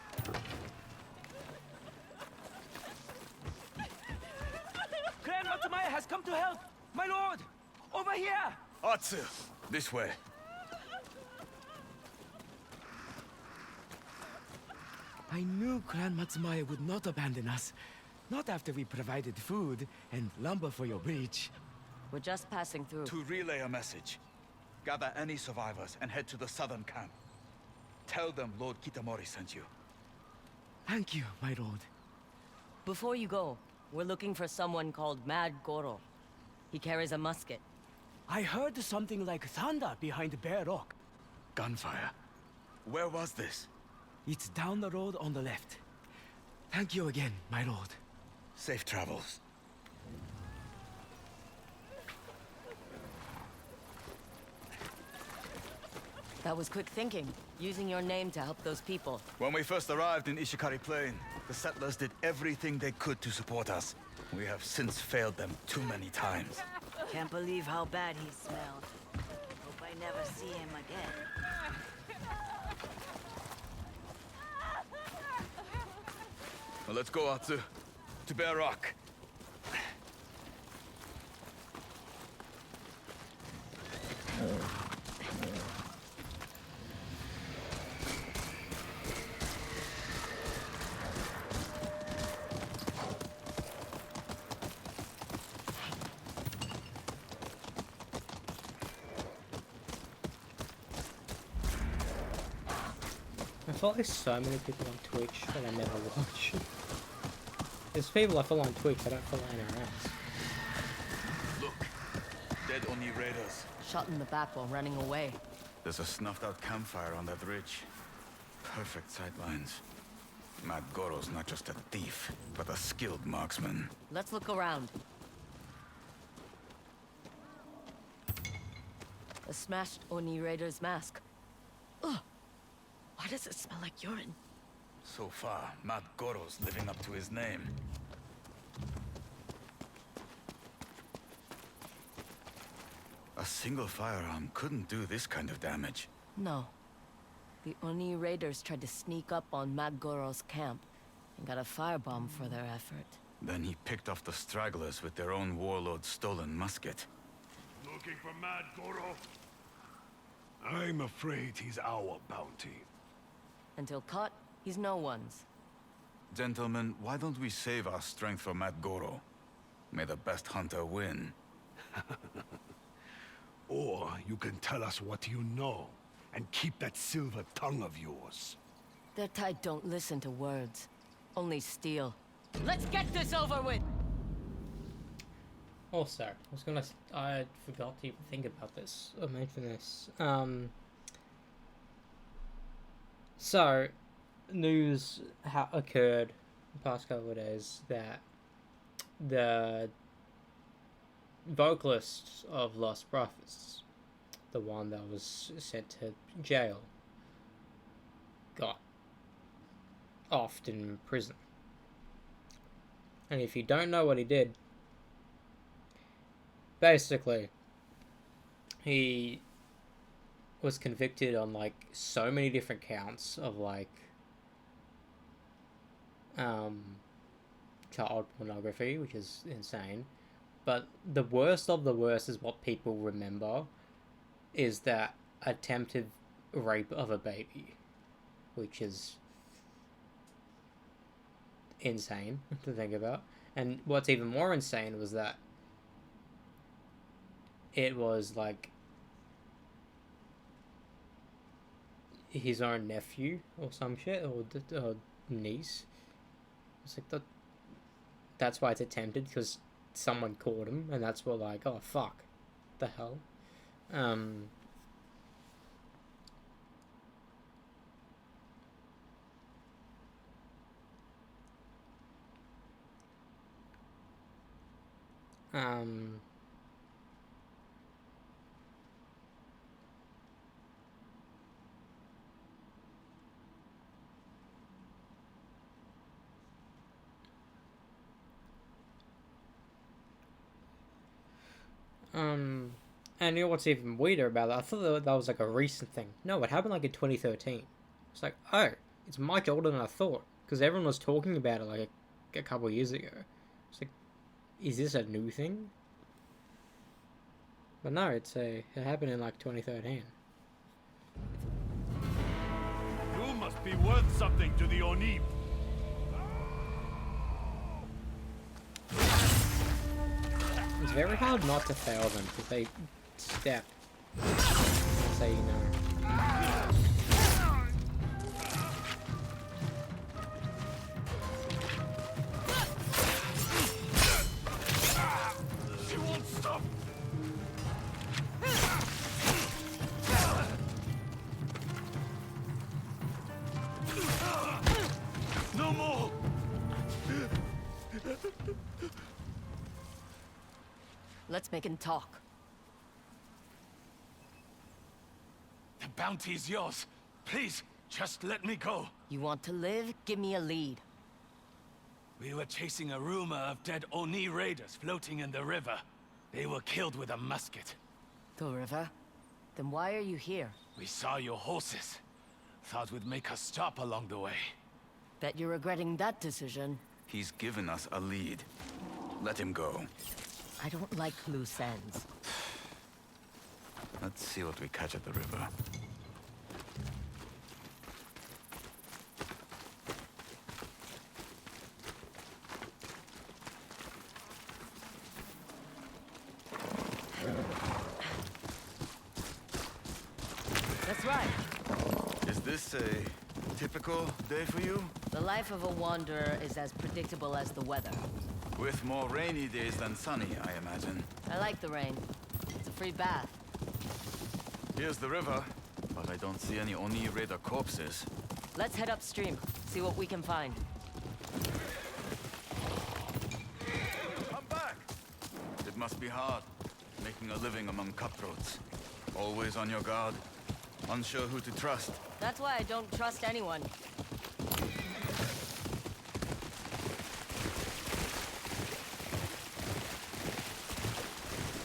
Clan Matsumaya has come to help! My lord! Over here! Atsu! This way. I knew Clan Matsumaya would not abandon us. Not after we provided food and lumber for your bridge. We're just passing through. To relay a message. Gather any survivors and head to the southern camp. Tell them Lord Kitamori sent you. Thank you, my lord. Before you go, we're looking for someone called Mad Goro. He carries a musket. I heard something like thunder behind Bear Rock. Gunfire. Where was this? It's down the road on the left. Thank you again, my lord. Safe travels. That was quick thinking, using your name to help those people. When we first arrived in Ishikari Plain, the settlers did everything they could to support us. We have since failed them too many times. Can't believe how bad he smelled. Hope I never see him again. Well, let's go, Atsu. To Bear Rock. follow so many people on Twitch that I never watch. There's people I follow on Twitch I don't follow anywhere else. Look, dead Oni raiders. Shot in the back while running away. There's a snuffed out campfire on that ridge. Perfect sightlines. Mad Goro's not just a thief, but a skilled marksman. Let's look around. A smashed Oni Raider's mask. Ugh! Why does it smell like urine? So far, Mad Goro's living up to his name. A single firearm couldn't do this kind of damage. No. The Oni Raiders tried to sneak up on Mad Goro's camp and got a firebomb for their effort. Then he picked off the stragglers with their own warlord's stolen musket. Looking for Mad Goro? I'm afraid he's our bounty. Until caught, he's no one's. Gentlemen, why don't we save our strength for Mad Goro? May the best hunter win. Or you can tell us what you know, and keep that silver tongue of yours. Their type don't listen to words, only steal. Let's get this over with! Also, I forgot to even think about this, or mention this. So, news occurred the past couple of days that the vocalist of Lost Prophets, the one that was sent to jail, got offed in prison. And if you don't know what he did, basically, he was convicted on like so many different counts of like child pornography, which is insane. But the worst of the worst is what people remember is that attempted rape of a baby, which is insane to think about. And what's even more insane was that it was like his own nephew or some shit, or niece. It's like that's why it's attempted, because someone caught him, and that's what, like, oh fuck, the hell. And you know what's even weirder about it? I thought that was like a recent thing. No, it happened like in 2013. It's like, oh, it's much older than I thought, because everyone was talking about it like a couple of years ago. It's like, is this a new thing? But no, it happened in like 2013. You must be worth something to the Oni. It's very hard not to fail them, because they step and say no. She won't stop. No more. Let's make him talk. The bounty is yours. Please, just let me go. You want to live? Give me a lead. We were chasing a rumor of dead Oni raiders floating in the river. They were killed with a musket. The river? Then why are you here? We saw your horses. Thought we'd make a stop along the way. Bet you're regretting that decision. He's given us a lead. Let him go. I don't like loose ends. Let's see what we catch at the river. That's right. Is this a Typical day for you? The life of a wanderer is as predictable as the weather. With more rainy days than sunny, I imagine. I like the rain. It's a free bath. Here's the river, but I don't see any Oni Raider corpses. Let's head upstream, see what we can find. Come back! It must be hard, making a living among cutthroats. Always on your guard, unsure who to trust. That's why I don't trust anyone.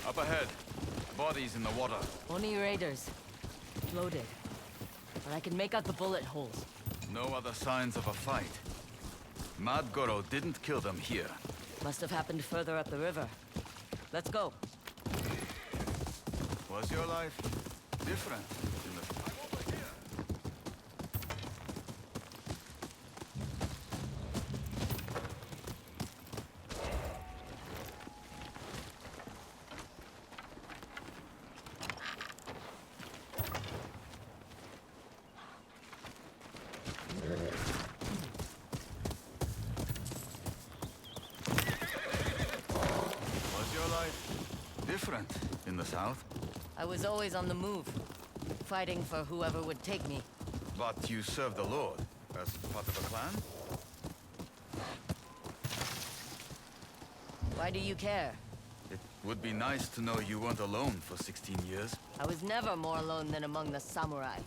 Up ahead, bodies in the water. Oni raiders. Loaded. But I can make out the bullet holes. No other signs of a fight. Mad Goro didn't kill them here. Must have happened further up the river. Let's go. Was your life different in the... Was your life different in the south? I was always on the move, fighting for whoever would take me. But you served the Lord as part of a clan? Why do you care? It would be nice to know you weren't alone for 16 years. I was never more alone than among the samurai.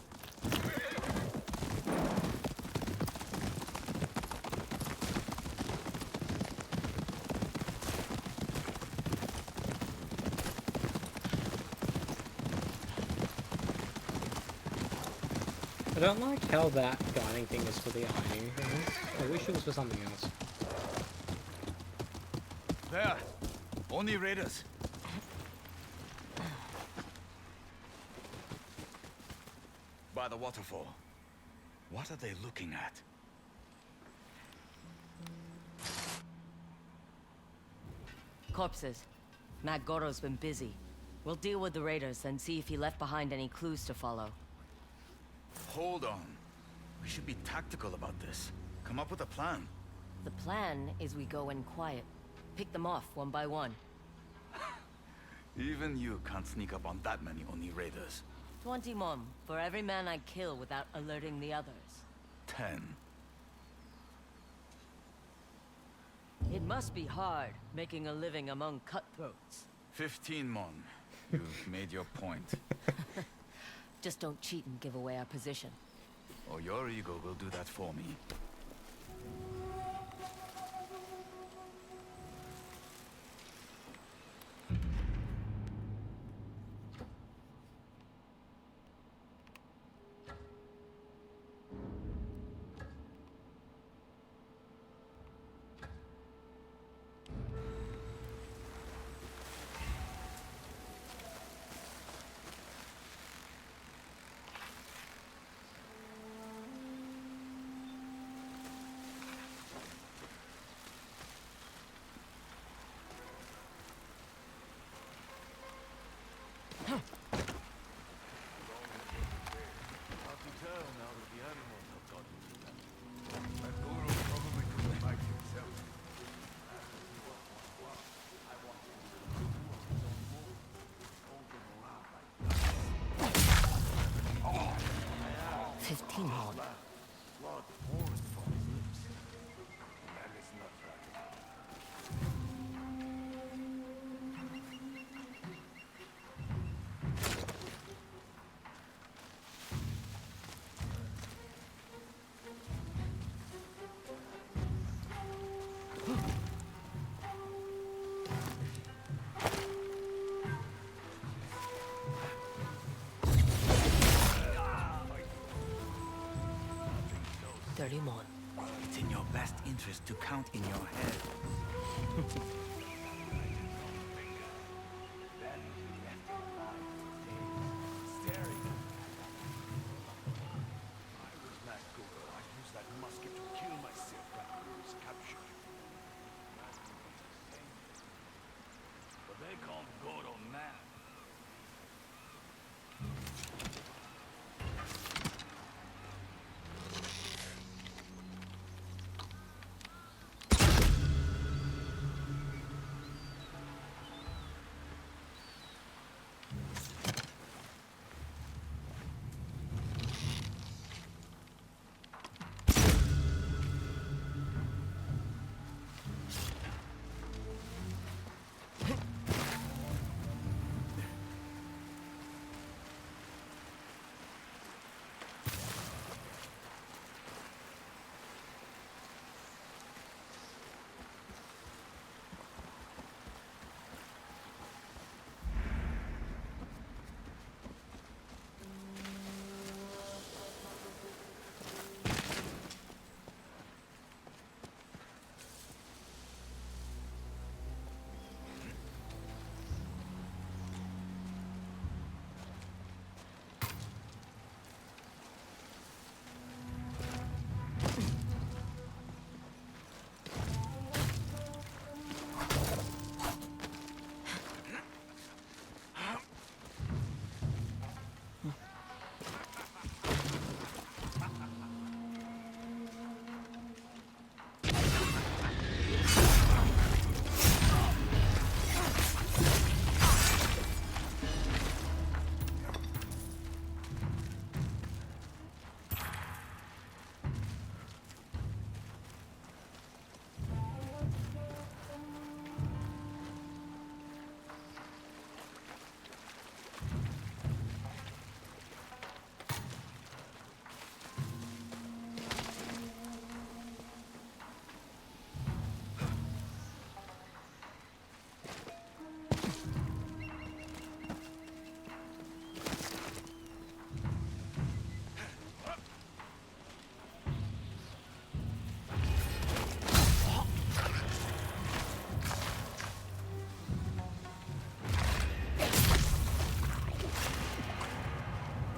I don't like how that guiding thing is for the ironing things. I wish it was for something else. There! Oni raiders! By the waterfall. What are they looking at? Corpses. Matt Goro's been busy. We'll deal with the raiders and see if he left behind any clues to follow. Hold on. We should be tactical about this. Come up with a plan. The plan is we go in quiet. Pick them off one by one. Even you can't sneak up on that many Oni raiders. 20 mon for every man I kill without alerting the others. 10. It must be hard making a living among cutthroats. 15 mon. You've made your point. Just don't cheat and give away our position. Or your ego will do that for me. It's in your best interest to count in your head.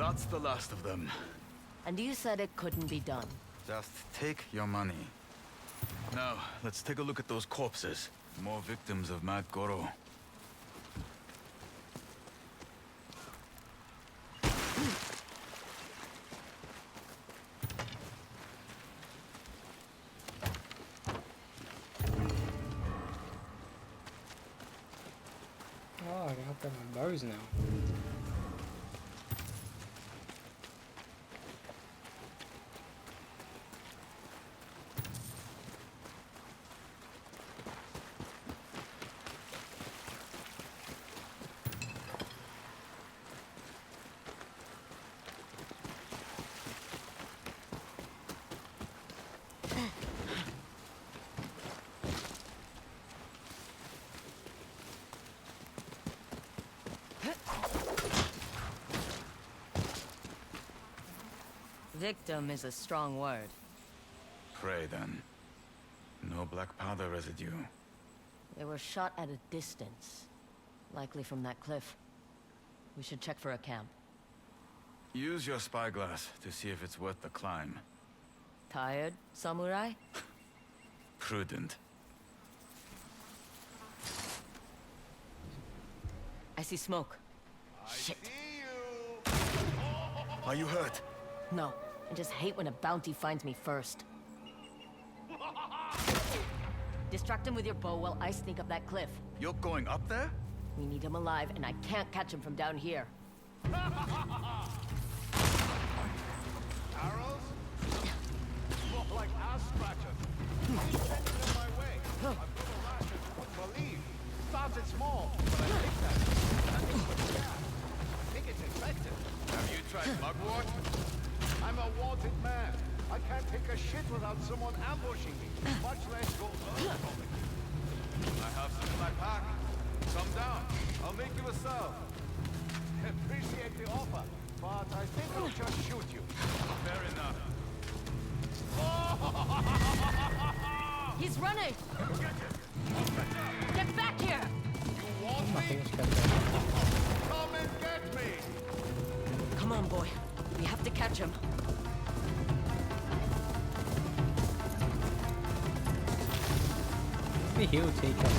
That's the last of them. And you said it couldn't be done. Just take your money. Now, let's take a look at those corpses. More victims of Mad Goro. Oh, I can hook up my bows now. Victim is a strong word. Pray then. No black powder residue. They were shot at a distance. Likely from that cliff. We should check for a camp. Use your spyglass to see if it's worth the climb. Tired, samurai? Prudent. I see smoke. Shit. Are you hurt? No. I just hate when a bounty finds me first. Distract him with your bow while I sneak up that cliff. You're going up there? We need him alive, and I can't catch him from down here. Arrows? More like ass scratchers. Keep sending them my way. I've got a ration. Believe. Started small, but I think that. Nothing but gas. I think it's infected. Have you tried mugwort? I'm a wanted man. I can't take a shit without someone ambushing me, much less go earthbombing. I have some in my pack. Come down. I'll make you a serve. Appreciate the offer, but I think I'll just shoot you. Fair enough. He's running! Get back here! You want me? Come and get me! Come on, boy. We have to catch him. Maybe he'll take us.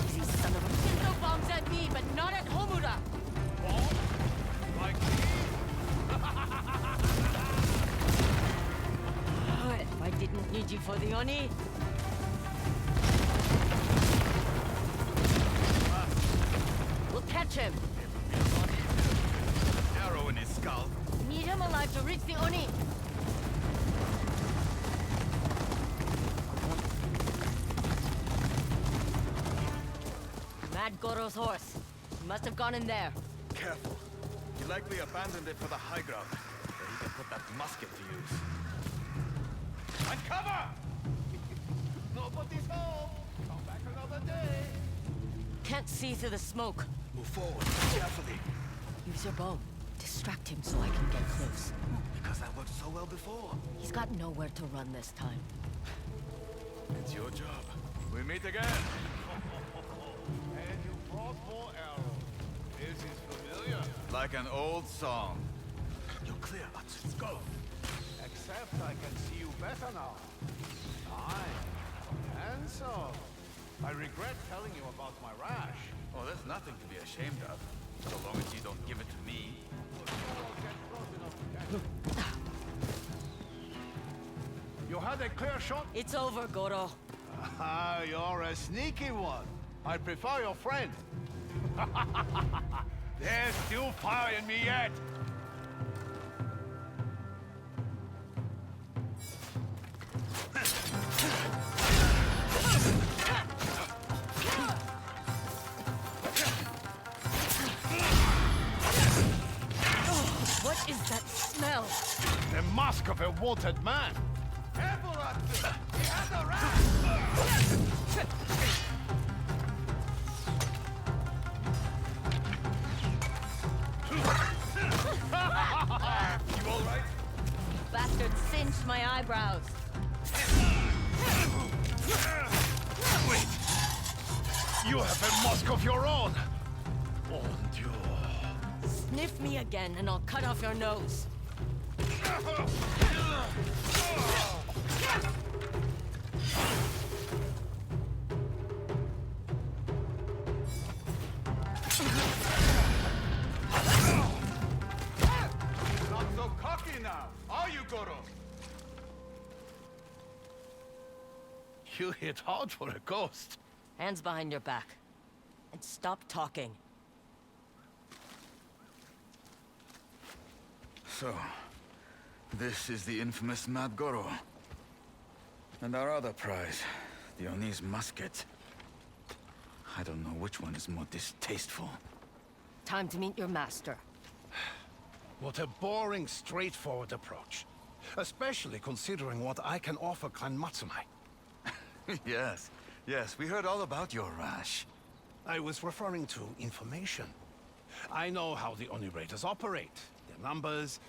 Easy son of a... Throw bombs at me, but not at Homura! Bomb? Like me? If I didn't need you for the Oni... We'll catch him! Arrow in his skull. Need him alive to reach the Oni! Mad Goro's horse. He must have gone in there. Careful. He likely abandoned it for the high ground, where he can put that musket to use. Uncover! Nobody's home. Come back another day. Can't see through the smoke. Move forward, carefully. Use your bow. Distract him so I can get close. Because that worked so well before. He's got nowhere to run this time. It's your job. We meet again. And you brought more arrows. This is familiar. Like an old song. You're clear, let's go. Except I can see you better now. Fine. Handsome. I regret telling you about my rash. Oh, there's nothing to be ashamed of. So long as you don't give it to me. You had a clear shot? It's over, Goro. Ah, you're a sneaky one. I prefer your friend. There's still fire in me yet. What is that smell? The mask of a wanted man. Careful, Ratsu! He has a rat! You all right? Bastard singed my eyebrows. Wait! You have a mask of your own! Oh, Dieu. Sniff me again and I'll cut off your nose. Not so cocky now, are you, Goro? You hit hard for a ghost. Hands behind your back. And stop talking. So, this is the infamous Mad Goro. And our other prize, the Oni's musket. I don't know which one is more distasteful. Time to meet your master. What a boring, straightforward approach. Especially considering what I can offer Clan Matsumai. Yes, we heard all about your rash. I was referring to information. I know how the Oni Raiders operate. Their numbers,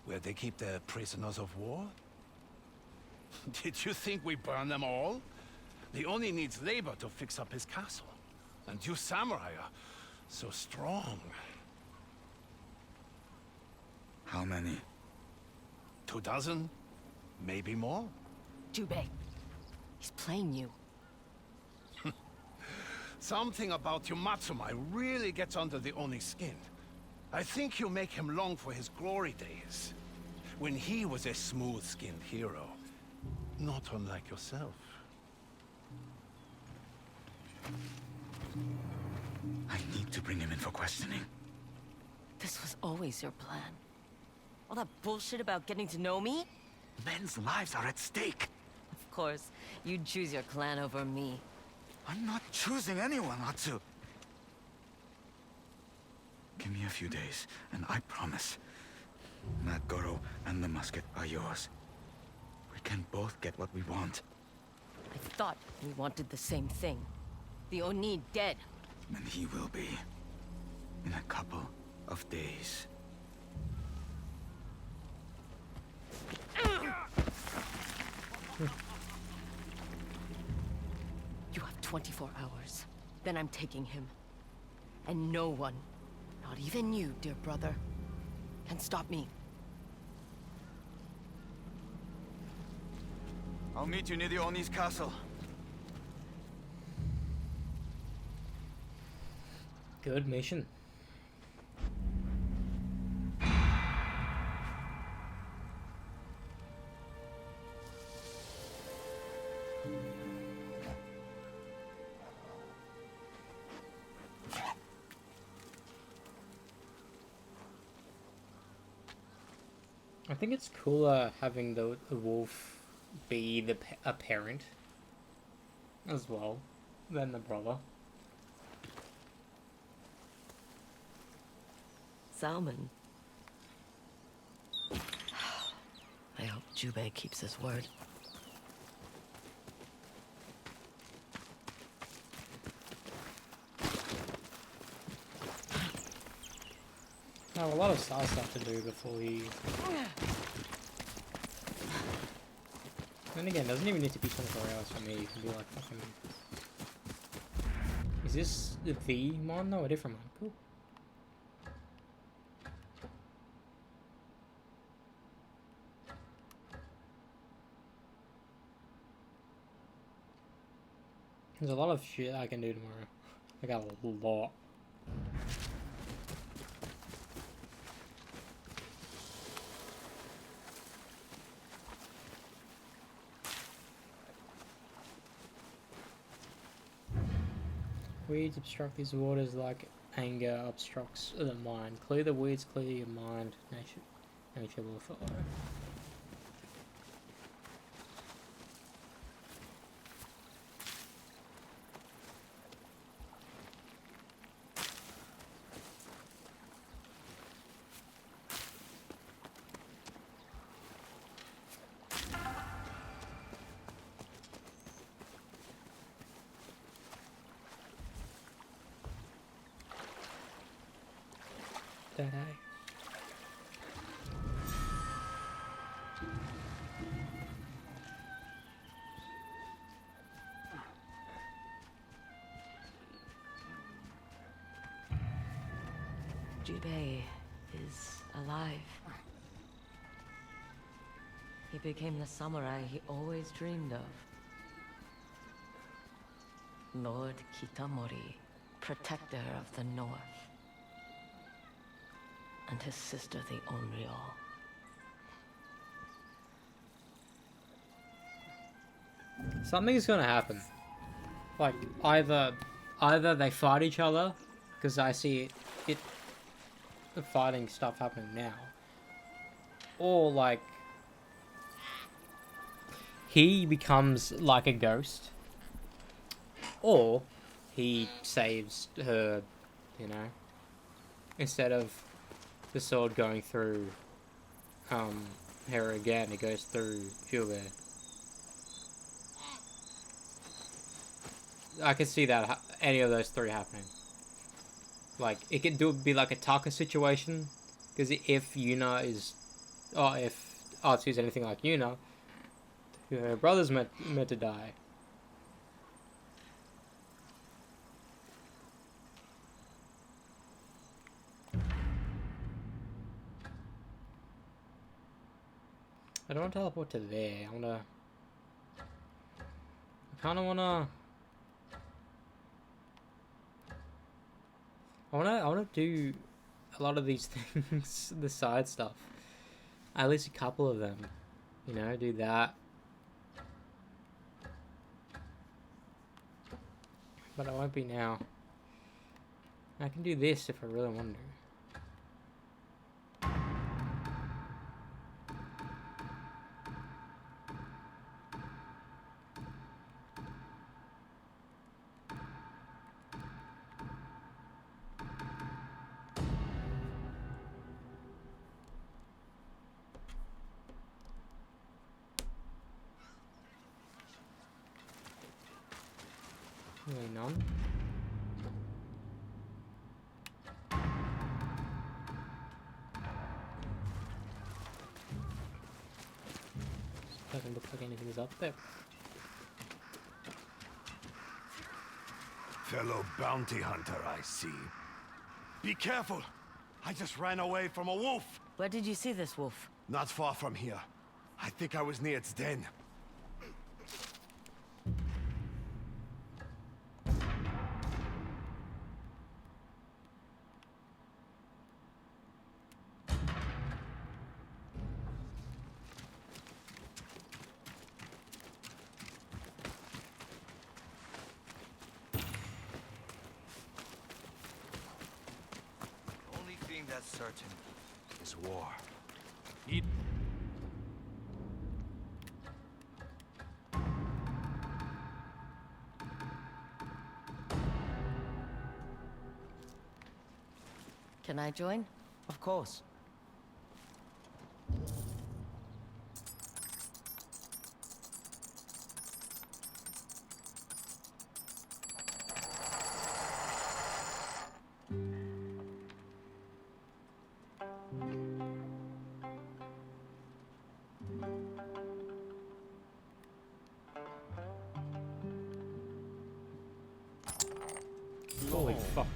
where they keep their prisoners of war. Did you think we burn them all? The Oni needs labor to fix up his castle. And you samurai are so strong. How many? 24, maybe more. Jubei, he's playing you. Something about you Matsumai really gets under the Oni's skin. I think you make him long for his glory days, when he was a smooth-skinned hero, not unlike yourself. I need to bring him in for questioning. This was always your plan. All that bullshit about getting to know me? Men's lives are at stake. Of course, you'd choose your clan over me. I'm not choosing anyone, Atsu. Give me a few days, and I promise, Mad Goro and the musket are yours. We can both get what we want. I thought we wanted the same thing. The Oni dead. And he will be. In a couple of days. You have 24 hours. Then I'm taking him. And no one, not even you, dear brother, can stop me. I'll meet you near the Oni's castle. Good mission. I think it's cooler having the wolf be a parent as well than the brother. Salmon. I hope Jubei keeps his word. I have a lot of side stuff to do before he... Then again, doesn't even need to be 24 hours for me. You can be like fucking... Is this the one? No, a different one. Cool. There's a lot of shit I can do tomorrow. I got a lot. Weeds obstruct these waters like anger obstructs the mind. Clear the weeds, clear your mind. Nature will follow. That Yotei is alive. He became the samurai he always dreamed of. Lord Kitamori, protector of the North. And his sister, the Onryo. Something's gonna happen. Like, either they fight each other, because I see the fighting stuff happening now. Or, like, he becomes like a ghost. Or he saves her, you know. Instead of the sword going through her again, it goes through Jube. I can see that any of those three happening. Like, it could be like a Taka situation, because if Yuna is, or if Atsu is anything like Yuna, her brother's meant to die. I don't want to teleport to there. I kind of wanna. I wanna do a lot of these things, the side stuff. At least a couple of them. You know, do that. But I won't be now. I can do this if I really want to. Really none. Doesn't look like anything's up there. Fellow bounty hunter, I see. Be careful! I just ran away from a wolf! Where did you see this wolf? Not far from here. I think I was near its den. That's certain is war. Can I join? Of course. Holy fuck.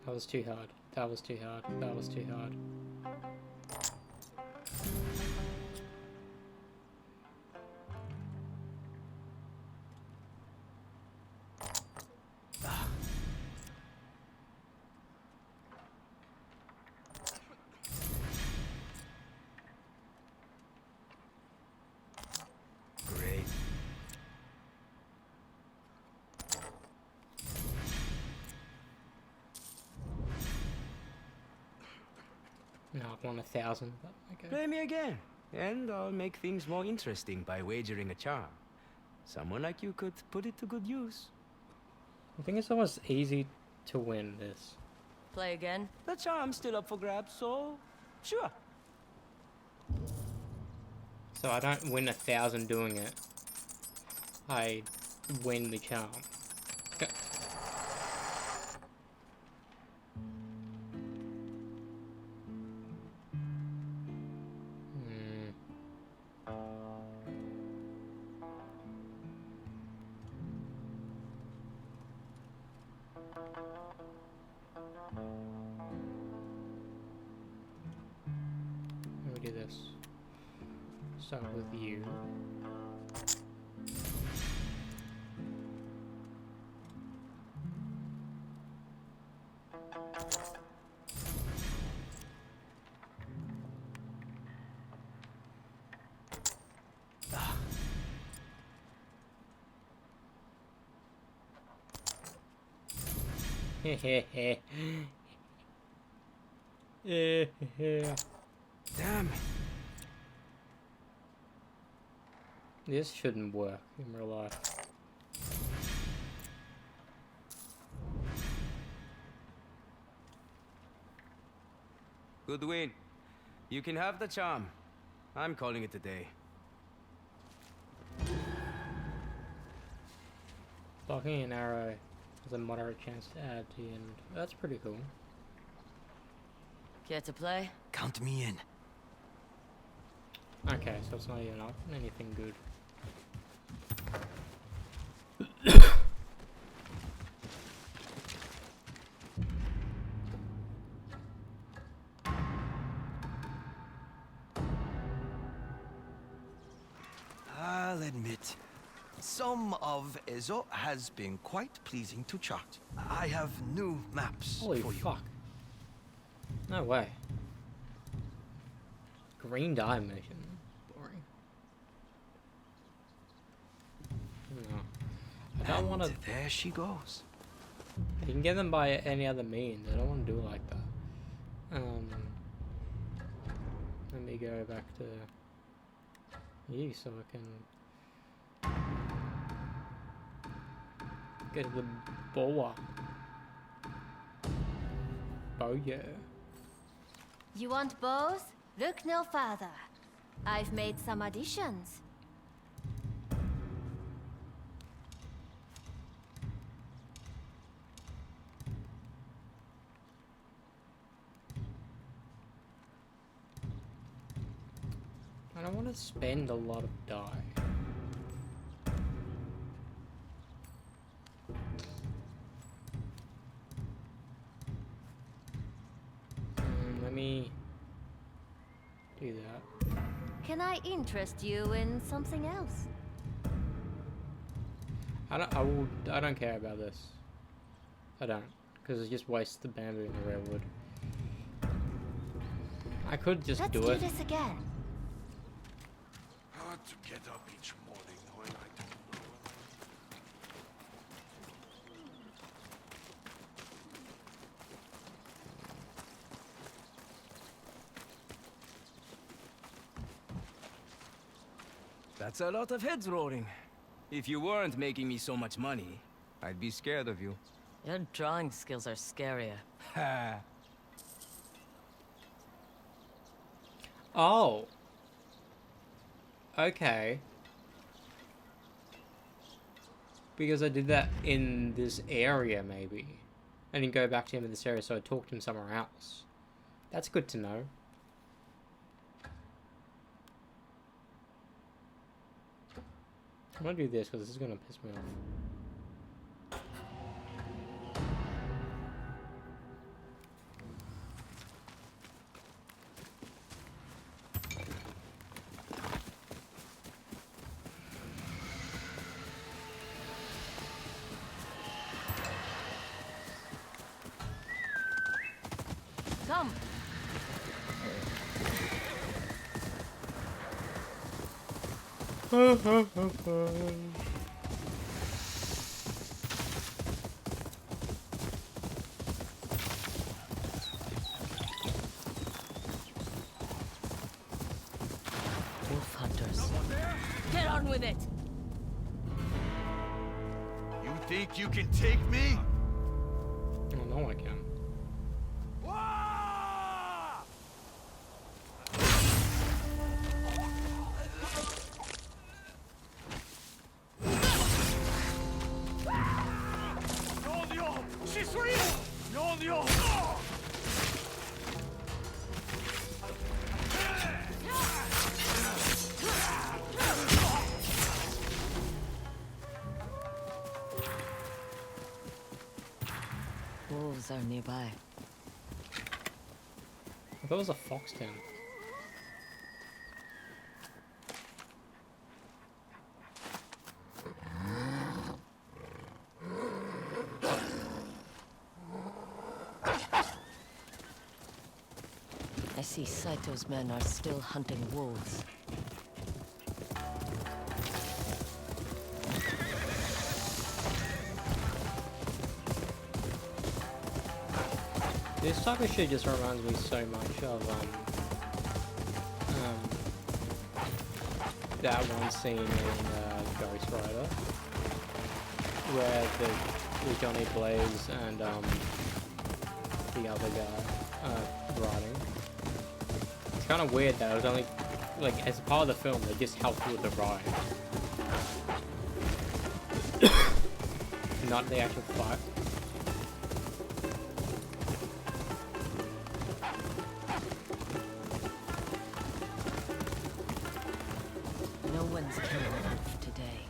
That was too hard. That was too hard. That was too hard. Great. Not 1,000, but okay. Play me again, and I'll make things more interesting by wagering a charm. Someone like you could put it to good use. I think it's almost easy to win this. Play again? The charm's still up for grabs, so sure. So I don't win 1,000 doing it. I win the charm. Okay. Start with you. Damn. This shouldn't work in real life. Good win. You can have the charm. I'm calling it a day. Blocking an arrow has a moderate chance to add to the end. That's pretty cool. Care to play? Count me in. Okay, so it's not even anything good. I'll admit, some of Ezo has been quite pleasing to chart. I have new maps Holy for you. fuck. No way. Green dye mission. Boring. No. I don't want to. There she goes. You can get them by any other means. I don't want to do it like that. Let me go back to you so I can get the boa. Oh yeah. You want bows? Look no further. I've made some additions. I don't want to spend a lot of dye. Let me do that. Can I interest you in something else? I don't care about this. I don't, because it just wastes the bamboo and the redwood. I could just Let's do it. this again. Hard to get up each morning when I don't know That's a lot of heads rolling. If you weren't making me so much money, I'd be scared of you. Your drawing skills are scarier. Ha! Oh. Okay. Because I did that in this area, maybe. I didn't go back to him in this area, so I talked to him somewhere else. That's good to know. I'm gonna do this, because this is gonna piss me off. Come. Wolf hunters. Get on with it. You think you can take me? I know I can. Wolves are nearby. I thought it was a fox den. see Saito's men are still hunting wolves. This type of shit just reminds me so much of that one scene in Ghost Rider where the Johnny Blaze and the other guy riding. It's kind of weird that it was only like as part of the film they just helped with the ride, not the actual fight. No one's killing Wolf today.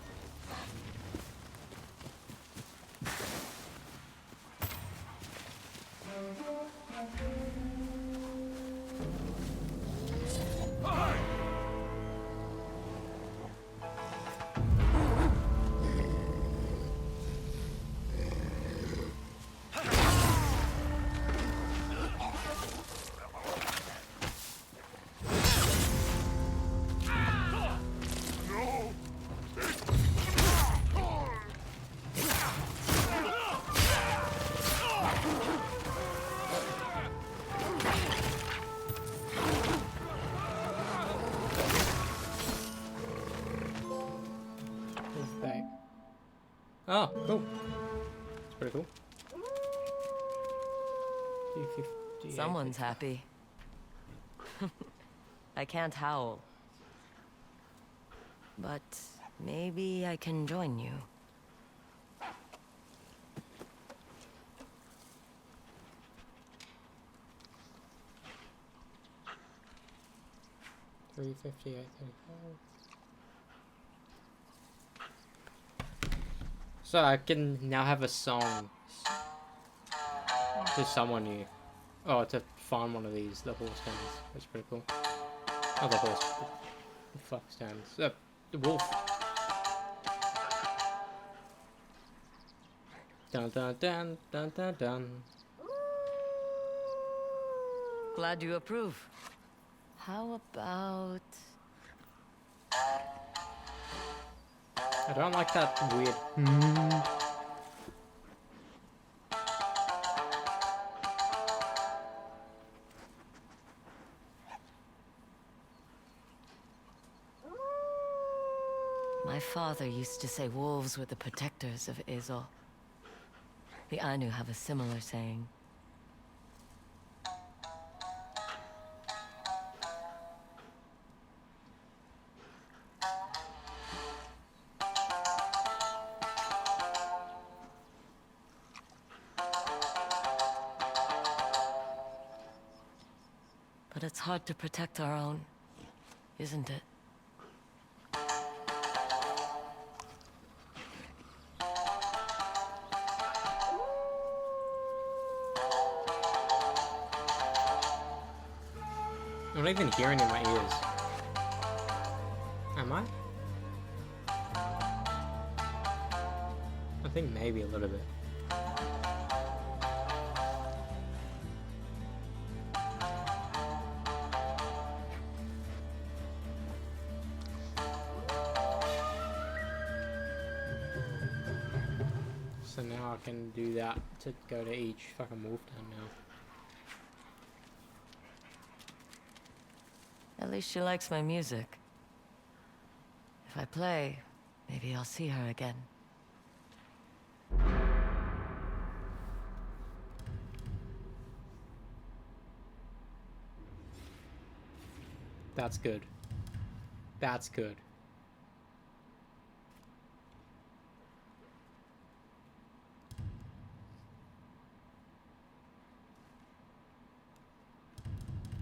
Oh, cool. It's pretty cool. 258. Someone's happy. I can't howl. But maybe I can join you. So I can now have a song to summon you. Oh, to find one of these, the horse stands. That's pretty cool. Oh, the horse. The fuck stands. The wolf. Dun dun dun dun dun dun. Glad you approve. How about... I don't like that weird. My father used to say wolves were the protectors of Ezo. The Ainu have a similar saying. But it's hard to protect our own, isn't it? I'm not even hearing in my ears. Am I? I think maybe a little bit. So now I can do that to go to each fucking wolf town now. At least she likes my music. If I play, maybe I'll see her again. That's good. That's good.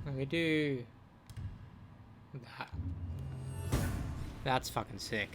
Let me do that. That's fucking sick.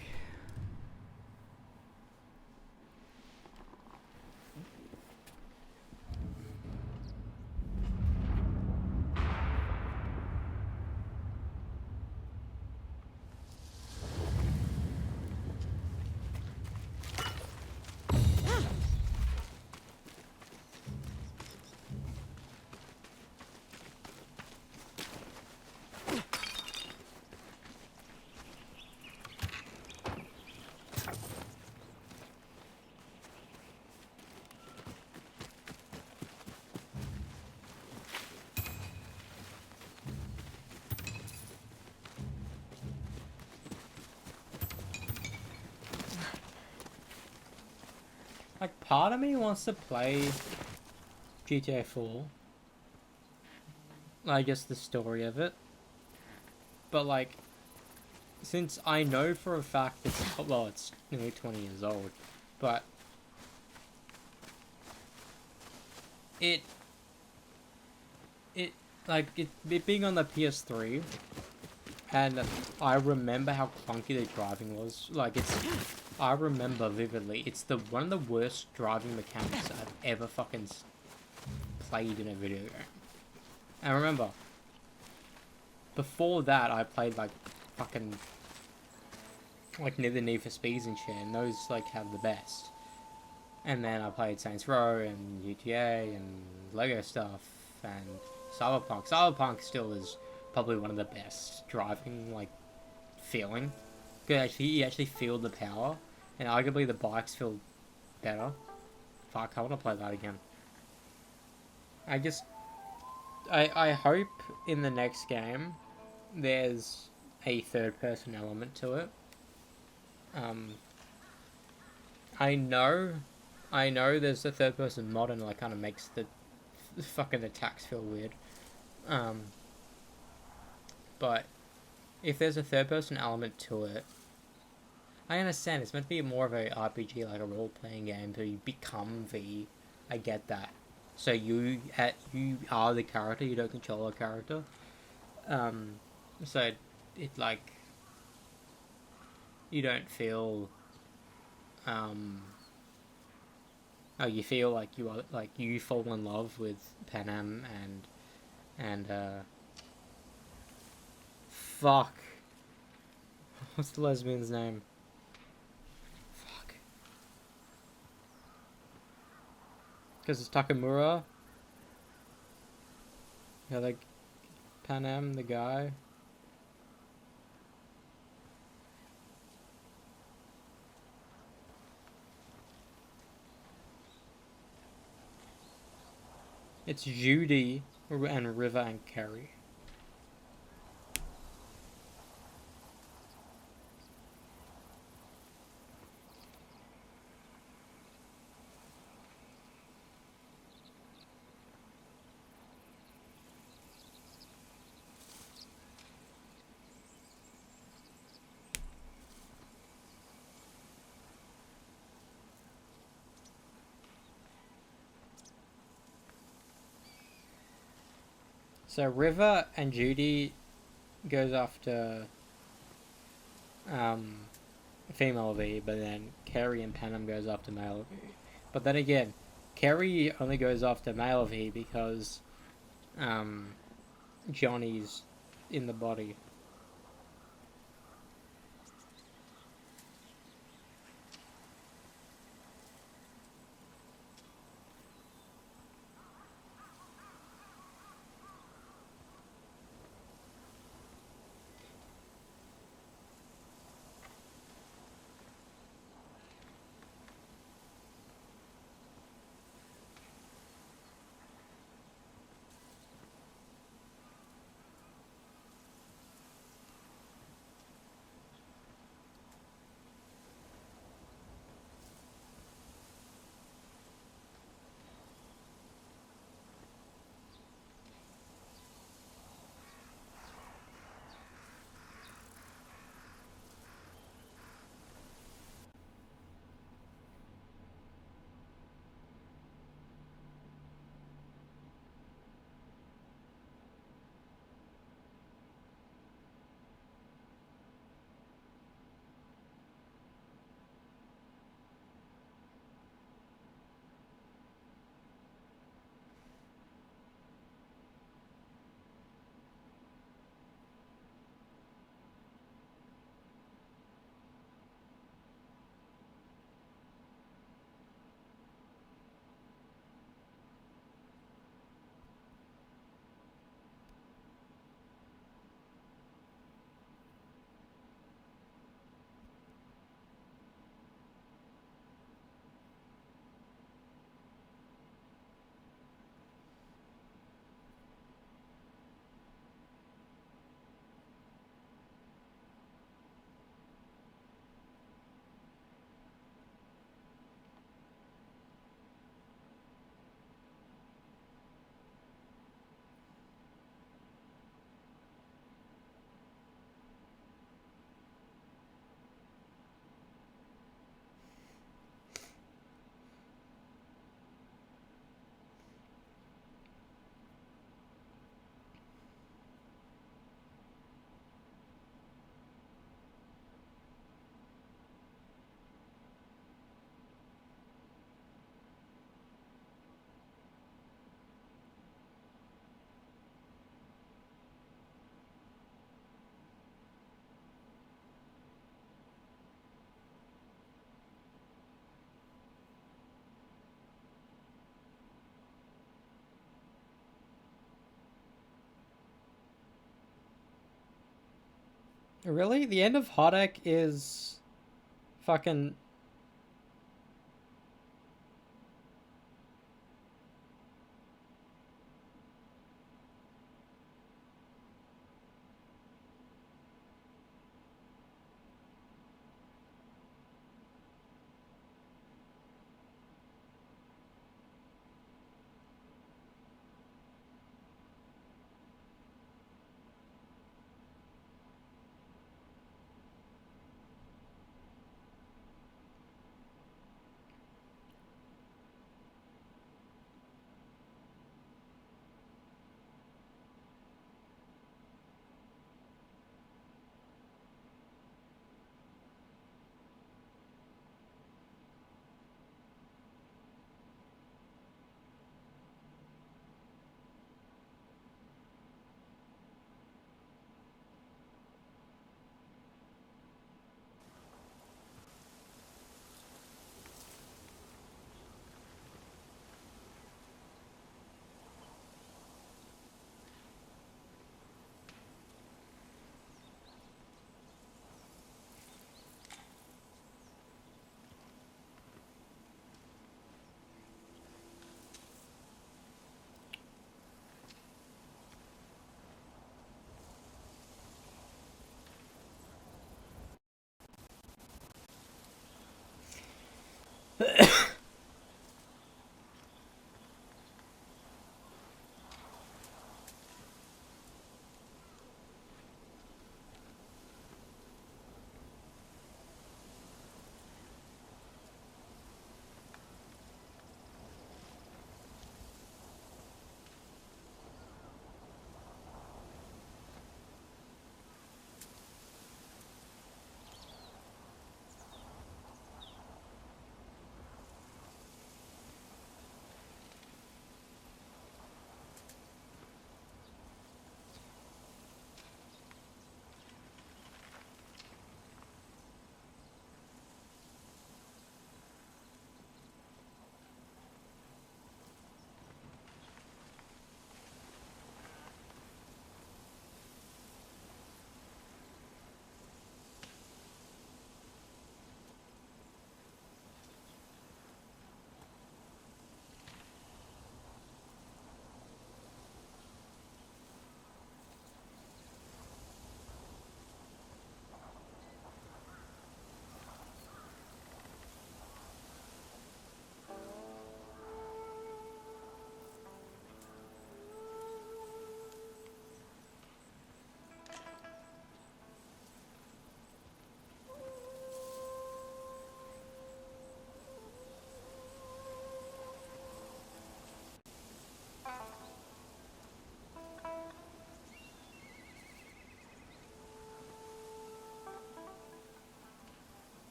part of me wants to play GTA 4. I guess the story of it. But like, since I know for a fact it's nearly 20 years old, but it being on the PS3, and I remember how clunky the driving was. Like, I remember vividly. It's one of the worst driving mechanics I've ever fucking played in a video game. And remember, before that, I played like fucking the Need for Speeds and shit, and those like have the best. And then I played Saints Row and GTA and Lego stuff and Cyberpunk. Cyberpunk still is probably one of the best driving like feeling. You actually feel the power, and arguably the bikes feel better. Fuck, I want to play that again. I hope in the next game there's a third person element to it. I know there's a third person mod and like kind of makes the fucking attacks feel weird. But if there's a third person element to it, I understand it's meant to be more of a RPG, like a role playing game, so you become V. I get that. So you are the character, you don't control a character. So it like you don't feel you feel like you are like you fall in love with Panem and fuck, what's the lesbian's name? Fuck, because it's Takamura. Yeah, like Panem, the guy. It's Judy and River and Carrie. So River and Judy goes after female V, but then Carrie and Panem goes after male V. But then again, Carrie only goes after male V because Johnny's in the body. Really? The end of Hodek is fucking...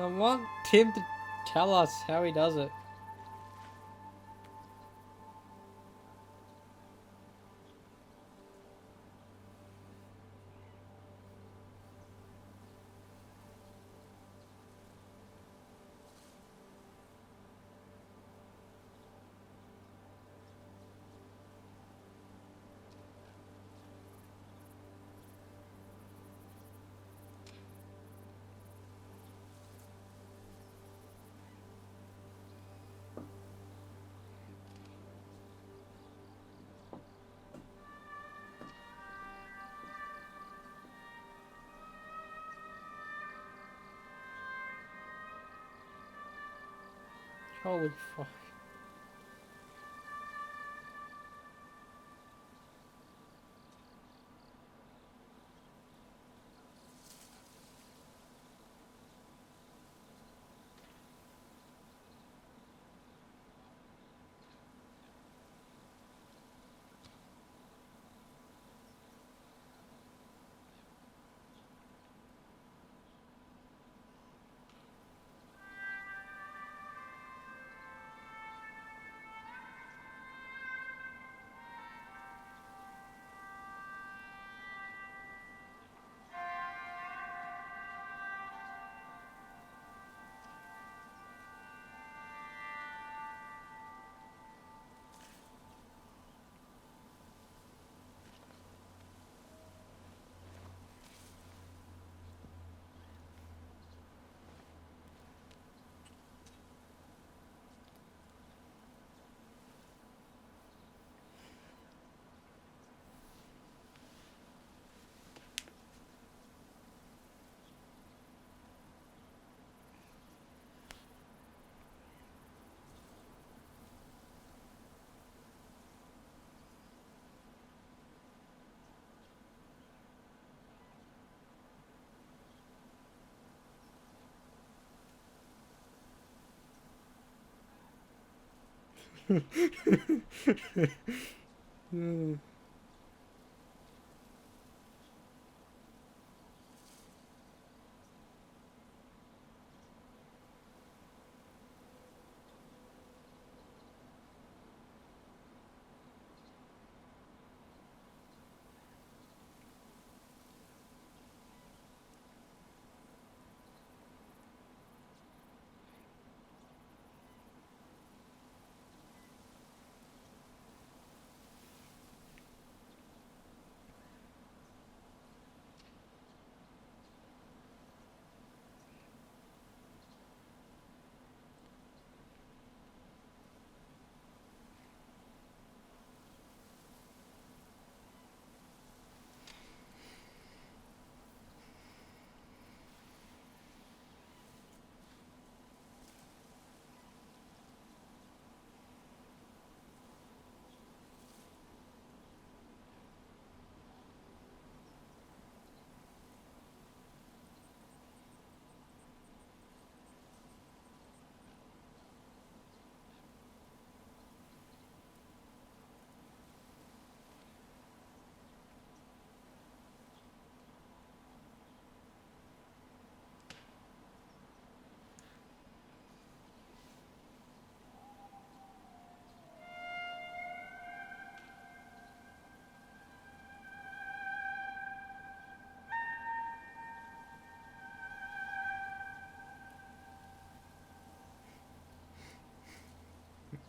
I want Tim to tell us how he does it. Holy fuck.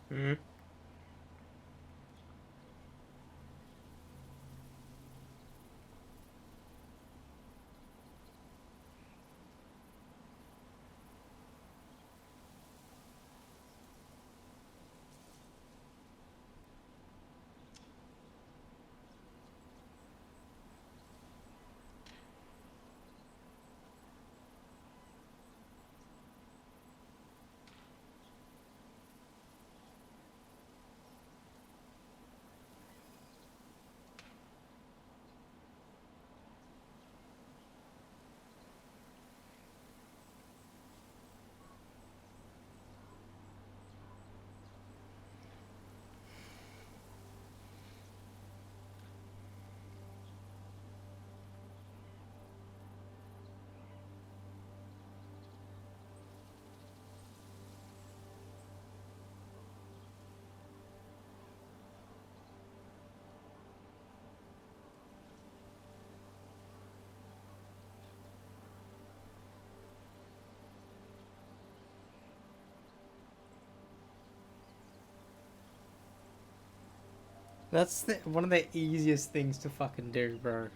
Hmm. That's one of the easiest things to fucking do, bro.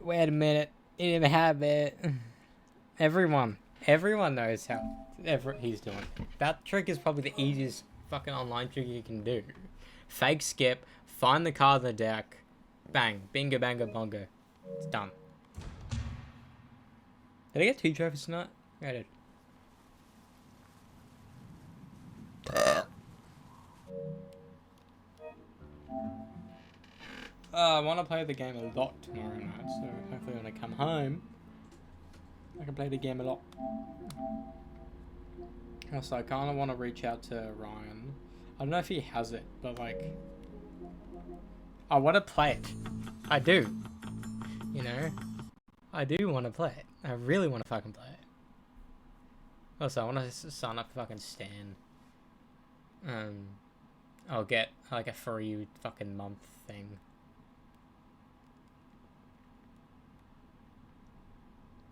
Wait a minute. He didn't even have it. Everyone knows how he's doing. That trick is probably the easiest fucking online trick you can do. Fake skip, find the card in the deck, bang, bingo, bango, bongo. It's done. Did I get 2 trophies tonight? Yeah, I did. I want to play the game a lot tomorrow night, so hopefully when I come home, I can play the game a lot. Also, I kind of want to reach out to Ryan. I don't know if he has it, but like, I want to play it. I do. You know? I do want to play it. I really want to fucking play it. Also, I want to sign up for fucking Stan. I'll get like a free fucking month thing.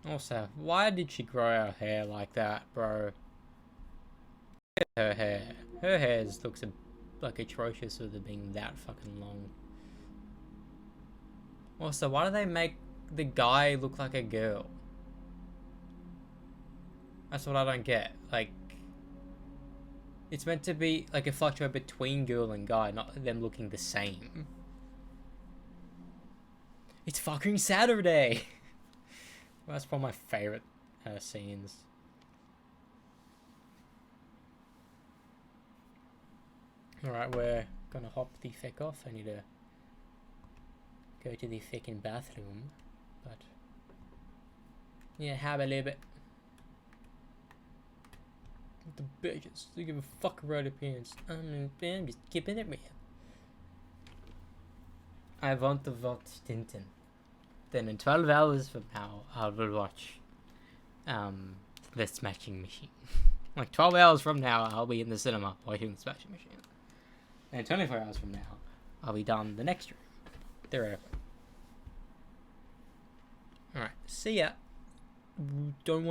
Also, why did she grow her hair like that, bro? Look at her hair. Her hair looks like atrocious with it being that fucking long. Also, why do they make the guy look like a girl? That's what I don't get. Like, it's meant to be like a fluctuate between girl and guy, not them looking the same. It's fucking Saturday! Well, that's probably my favorite scenes. Alright, we're gonna hop the feck off. I need to go to the feckin' bathroom. But yeah, have a little bit. The bitches. They give a fuck about appearance. I'm just keeping it real. I want to watch Tintin. Then in 12 hours from now, I will watch The Smashing Machine. Like 12 hours from now, I'll be in the cinema watching The Smashing Machine. And 24 hours from now, I'll be done the next room. Theoretically. Alright, see ya. Don't want